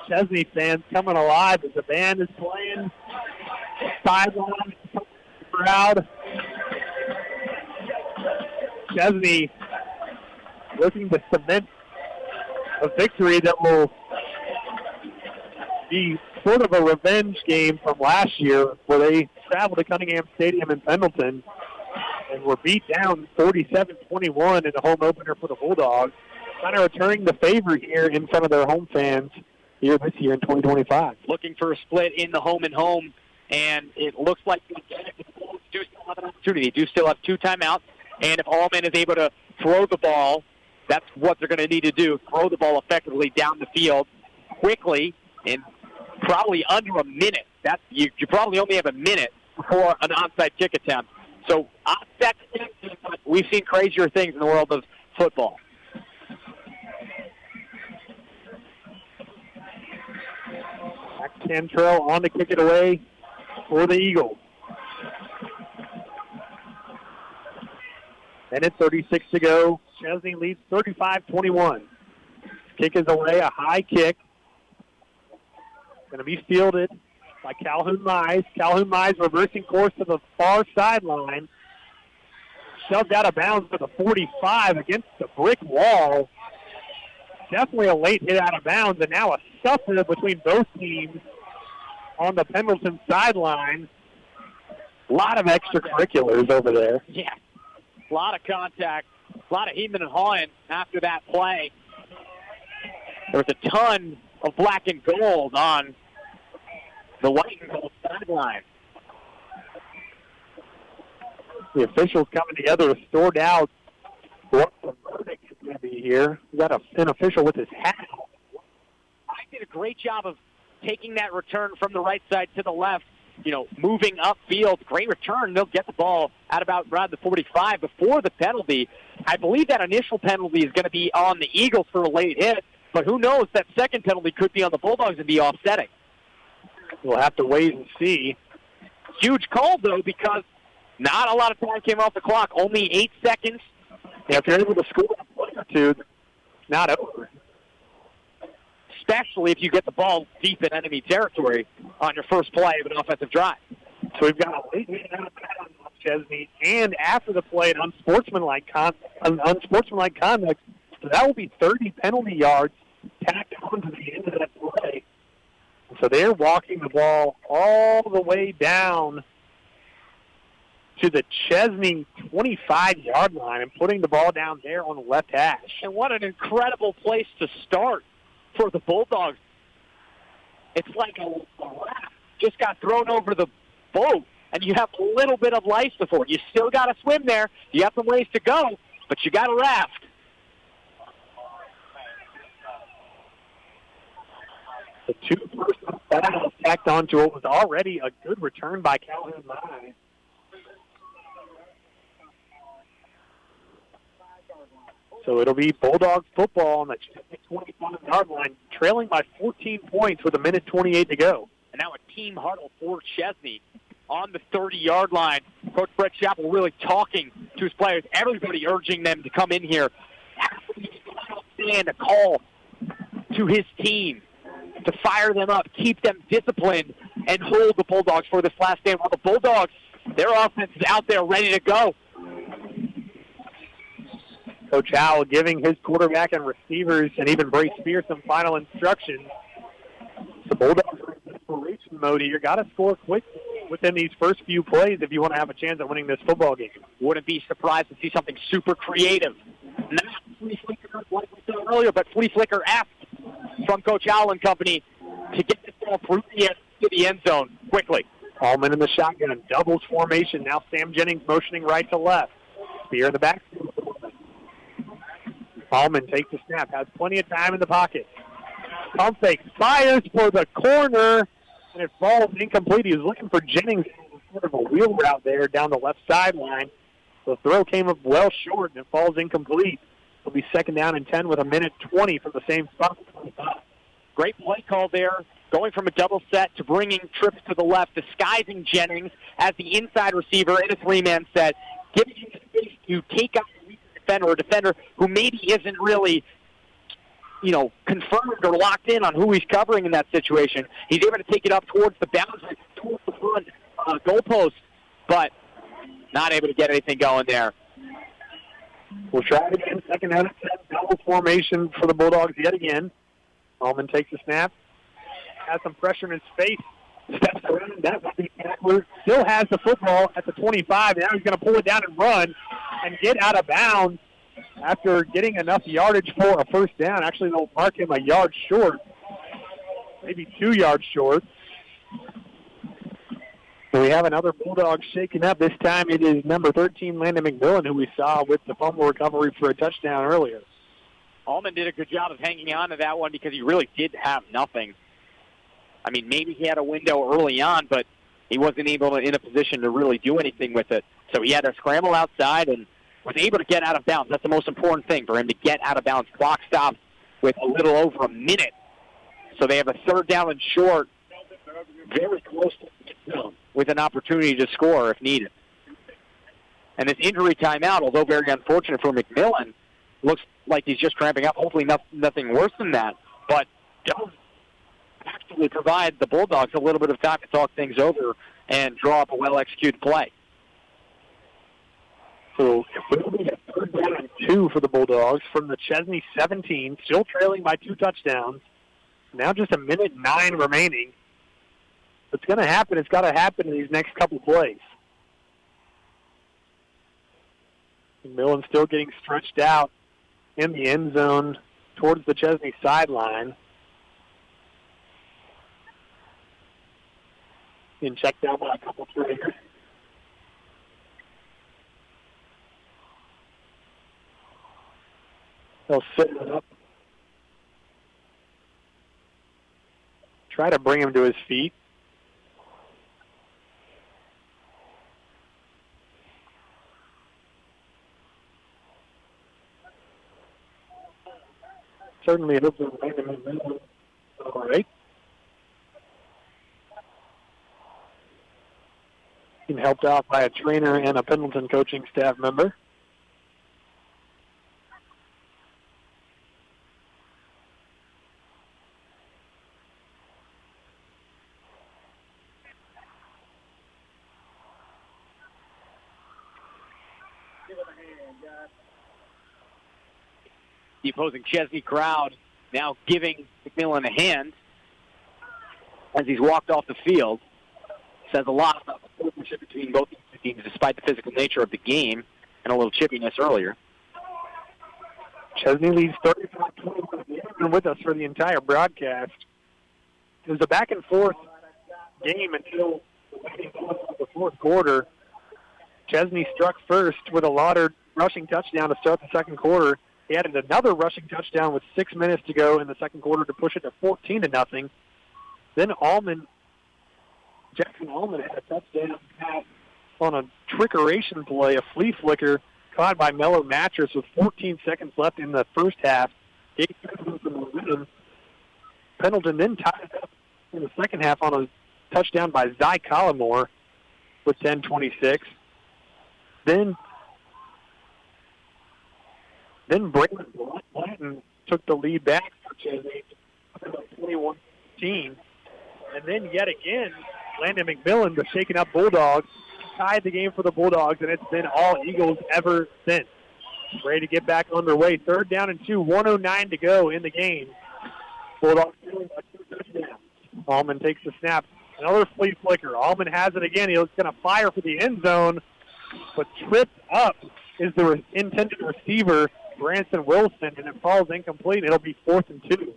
Chesnee fans coming alive as the band is playing. Sideline crowd. Chesnee looking to cement a victory that will be sort of a revenge game from last year where they traveled to Cunningham Stadium in Pendleton and were beat down 47-21 in the home opener for the Bulldogs. Kind of returning the favor here in front of their home fans here this year in 2025. Looking for a split in the home and home, and it looks like the Bulldogs do still have an opportunity. They do still have 2 timeouts, and if Allman is able to throw the ball, that's what they're going to need to do, throw the ball effectively down the field quickly and probably under a minute. You probably only have a minute before an onside kick attempt. So onside kick, we've seen crazier things in the world of football. Cantrell on to kick it away for the Eagles. Minute 36 to go. Chesnee leads 35-21. Kick is away, a high kick. Going to be fielded by Calhoun Mize. Calhoun Mize reversing course to the far sideline. Shoved out of bounds to the 45 against the brick wall. Definitely a late hit out of bounds, and now a scuffle between both teams on the Pendleton sideline. A lot of extracurriculars over there. Yeah, a lot of contact, a lot of heaving and hawing after that play. There was a ton of black and gold on the white and gold sideline. The officials coming together to sort out what the verdict is going to be here. We got an official with his hat on. I did a great job of taking that return from the right side to the left, moving upfield. Great return. They'll get the ball at about around the 45 before the penalty. I believe that initial penalty is going to be on the Eagles for a late hit, but who knows? That second penalty could be on the Bulldogs and be offsetting. We'll have to wait and see. Huge call, though, because not a lot of time came off the clock. Only 8 seconds. Yeah, if you're able to score a play or two, it's not over. especially if you get the ball deep in enemy territory on your first play of an offensive drive. So we've got a late hit out of bounds on Chesnee, and after the play, an unsportsmanlike conduct. So that will be 30 penalty yards tacked on to the end of that play. So they're walking the ball all the way down to the Chesnee 25-yard line and putting the ball down there on the left hash. And what an incredible place to start for the Bulldogs. It's like a raft just got thrown over the boat, and you have a little bit of life before. You still got to swim there. You have some ways to go, but you got a raft. The two personal fouls tacked onto what was already a good return by Calhoun High. So it'll be Bulldogs football on the 25-yard line, trailing by 14 points with 1:28 to go. And now a team huddle for Chesnee on the 30-yard line. Coach Brett Chappell really talking to his players, everybody urging them to come in here. And a call to his team to fire them up, keep them disciplined, and hold the Bulldogs for this last stand. While the Bulldogs, their offense is out there ready to go. Coach Howell giving his quarterback and receivers and even Bray Spears some final instructions. The Bulldogs are in desperation mode here. Got to score quick within these first few plays if you want to have a chance at winning this football game. Wouldn't be surprised to see something super creative. Not flea flicker like we saw earlier, but flea flicker-esque from Coach Howell and company to get this ball through to the end zone quickly. Allman in the shotgun, doubles formation. Now Sam Jennings motioning right to left. Spear in the backfield. Allman takes the snap, has plenty of time in the pocket. Pump fake, fires for the corner, and it falls incomplete. He was looking for Jennings, sort of a wheel route there down the left sideline. The throw came up well short, and it falls incomplete. It'll be 2nd down and 10 with 1:20 from the same spot. Great play call there, going from a double set to bringing trips to the left, disguising Jennings as the inside receiver in a three-man set, giving him space to take out a defender who maybe isn't really, confirmed or locked in on who he's covering in that situation. He's able to take it up towards the boundary, towards the front goalpost, but not able to get anything going there. We'll try it again. 2nd down and 10, double formation for the Bulldogs yet again. Allman takes the snap, has some pressure in his face, steps around. That will be backward. Still has the football at the 25. Now he's going to pull it down and run and get out of bounds after getting enough yardage for a first down. Actually, they'll mark him a yard short, maybe 2 yards short. So we have another Bulldog shaking up. This time it is number 13, Landon McMillan, who we saw with the fumble recovery for a touchdown earlier. Allman did a good job of hanging on to that one because he really did have nothing. I mean, maybe he had a window early on, but he wasn't in a position to really do anything with it. So he had to scramble outside and was able to get out of bounds. That's the most important thing for him, to get out of bounds. Clock stops with a little over a minute. So they have a 3rd down and short, very close to the zone, with an opportunity to score if needed. And this injury timeout, although very unfortunate for McMillan, looks like he's just cramping up. Hopefully nothing worse than that, but does actually provide the Bulldogs a little bit of time to talk things over and draw up a well-executed play. So it will be a 3rd down and 2 for the Bulldogs from the Chesnee 17, still trailing by 2 touchdowns. Now just 1:09 remaining. If it's going to happen, it's got to happen in these next couple plays. McMillan still getting stretched out in the end zone towards the Chesnee sideline. And checked down by a couple players. They'll sit it up. Try to bring him to his feet. Certainly it looks like him. All right. Being helped out by a trainer and a Pendleton coaching staff member. The opposing Chesnee crowd now giving McMillan a hand as he's walked off the field. Says a lot about the partnership between both these teams, despite the physical nature of the game and a little chippiness earlier. Chesnee leads 35-21. They've been with us for the entire broadcast. It was a back-and-forth game until the fourth quarter. Chesnee struck first with a Lauder rushing touchdown to start the second quarter. He added another rushing touchdown with 6 minutes to go in the second quarter to push it to 14-0. Then Jackson Allman had a touchdown pass on a trickeration play, a flea flicker caught by Mellow Mattress with 14 seconds left in the first half. Pendleton then tied up in the second half on a touchdown by Zy Collimore with 10:26. Then Braylon Blanton took the lead back for Chesnee, 21-15. And then yet again, Landon McMillan, the shaken up Bulldogs, tied the game for the Bulldogs, and it's been all Eagles ever since. Ready to get back underway. 3rd down and 2, 1:09 to go in the game. Bulldogs feeling a touchdown. Allman takes the snap. Another flea flicker. Allman has it again. He's going to fire for the end zone, but tripped up is the intended receiver, Branson Wilson, and it falls incomplete. It'll be 4th and 2.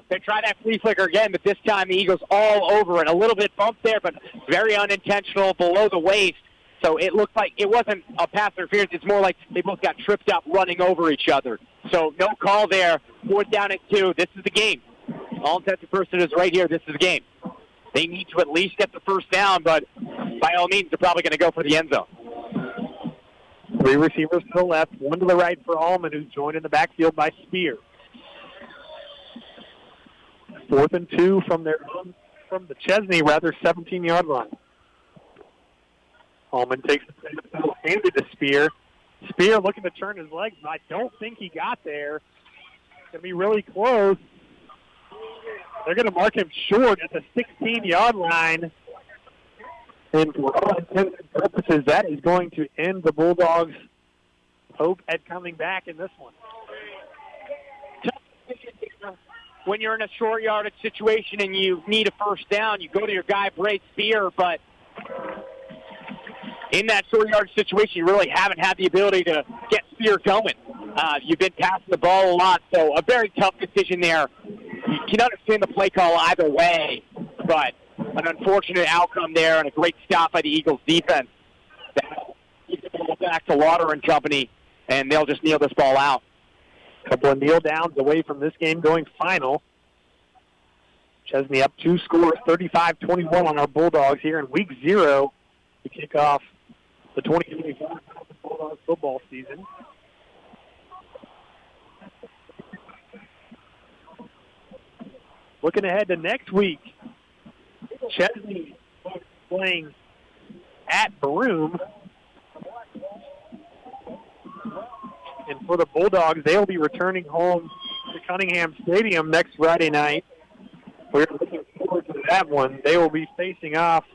They try that flea flicker again, but this time the Eagles all over it. A little bit bumped there, but very unintentional below the waist. So it looked like it wasn't a pass interference. It's more like they both got tripped up running over each other. So no call there. 4th down and 2. This is the game. All intents and purposes right here. This is the game. They need to at least get the first down, but by all means, they're probably going to go for the end zone. 3 receivers to the left, 1 to the right for Allman, who's joined in the backfield by Spear. 4th and 2 from the Chesnee 17-yard line. Allman takes the snap, handed to Spear. Spear looking to turn his legs, but I don't think he got there. It's going to be really close. They're going to mark him short at the 16-yard line. And for all intents and purposes, that is going to end the Bulldogs' hope at coming back in this one. When you're in a short yardage situation and you need a first down, you go to your guy, Bray Spear, but in that short yardage situation, you really haven't had the ability to get Spear going. You've been passing the ball a lot, so a very tough decision there. You can understand the play call either way, but an unfortunate outcome there and a great stop by the Eagles' defense. Keep the ball back to Lauder and company, and they'll just kneel this ball out. A couple of kneel downs away from this game going final. Chesnee up 2 scores, 35-21 on our Bulldogs here in Week 0 to kick off the 2025 Bulldogs football season. Looking ahead to next week, Chesnee playing at Broome. And for the Bulldogs, they'll be returning home to Cunningham Stadium next Friday night. We're looking forward to that one. They will be facing off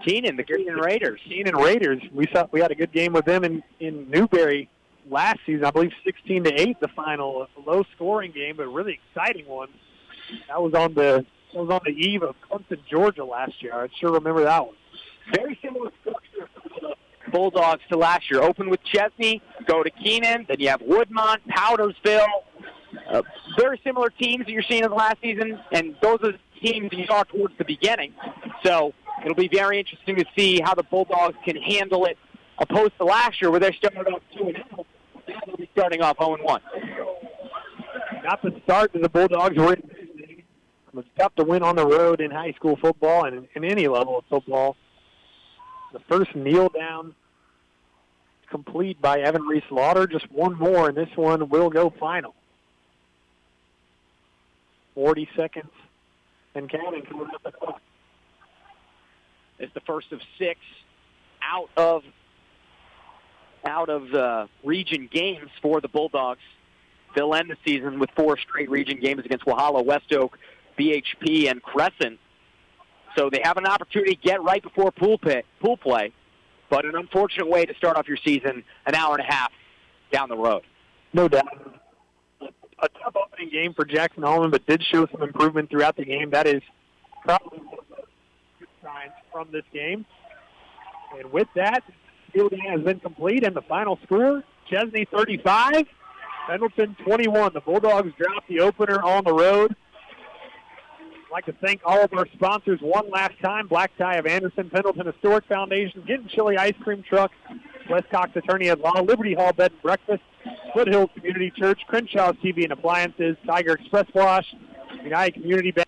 Keenan, the Keenan Raiders. Keenan Raiders. We had a good game with them in Newberry last season. I believe 16-8 the final. A low-scoring game, but a really exciting one. That was on the eve of Clemson, Georgia last year. I sure remember that one. Very similar structure for the Bulldogs to last year. Open with Chesnee, go to Keenan, then you have Woodmont, Powdersville. Very similar teams that you're seeing in the last season, and those are the teams that you saw towards the beginning. So it'll be very interesting to see how the Bulldogs can handle it opposed to last year where they started off 2-0. Now they'll be starting off 0-1. Not the start that the Bulldogs were in. It's tough to win on the road in high school football and in any level of football. The first kneel down complete by Evan Reese Lauder. Just one more, and this one will go final. 40 seconds and counting coming up the clock. It's the first of 6 out of region games for the Bulldogs. They'll end the season with 4 straight region games against Walhalla, West Oak, BHP, and Crescent. So they have an opportunity to get right before pool play, but an unfortunate way to start off your season an hour and a half down the road. No doubt. A tough opening game for Jackson Holman, but did show some improvement throughout the game. That is probably one of the good signs from this game. And with that, fielding has been complete, and the final score, Chesnee 35, Pendleton 21. The Bulldogs dropped the opener on the road. I'd like to thank all of our sponsors one last time. Black Tie of Anderson, Pendleton Historic Foundation, Getting Chili Ice Cream Truck, West Cox Attorney at Law, Liberty Hall Bed and Breakfast, Foothills Community Church, Crenshaws TV and Appliances, Tiger Express Wash, United Community Bank.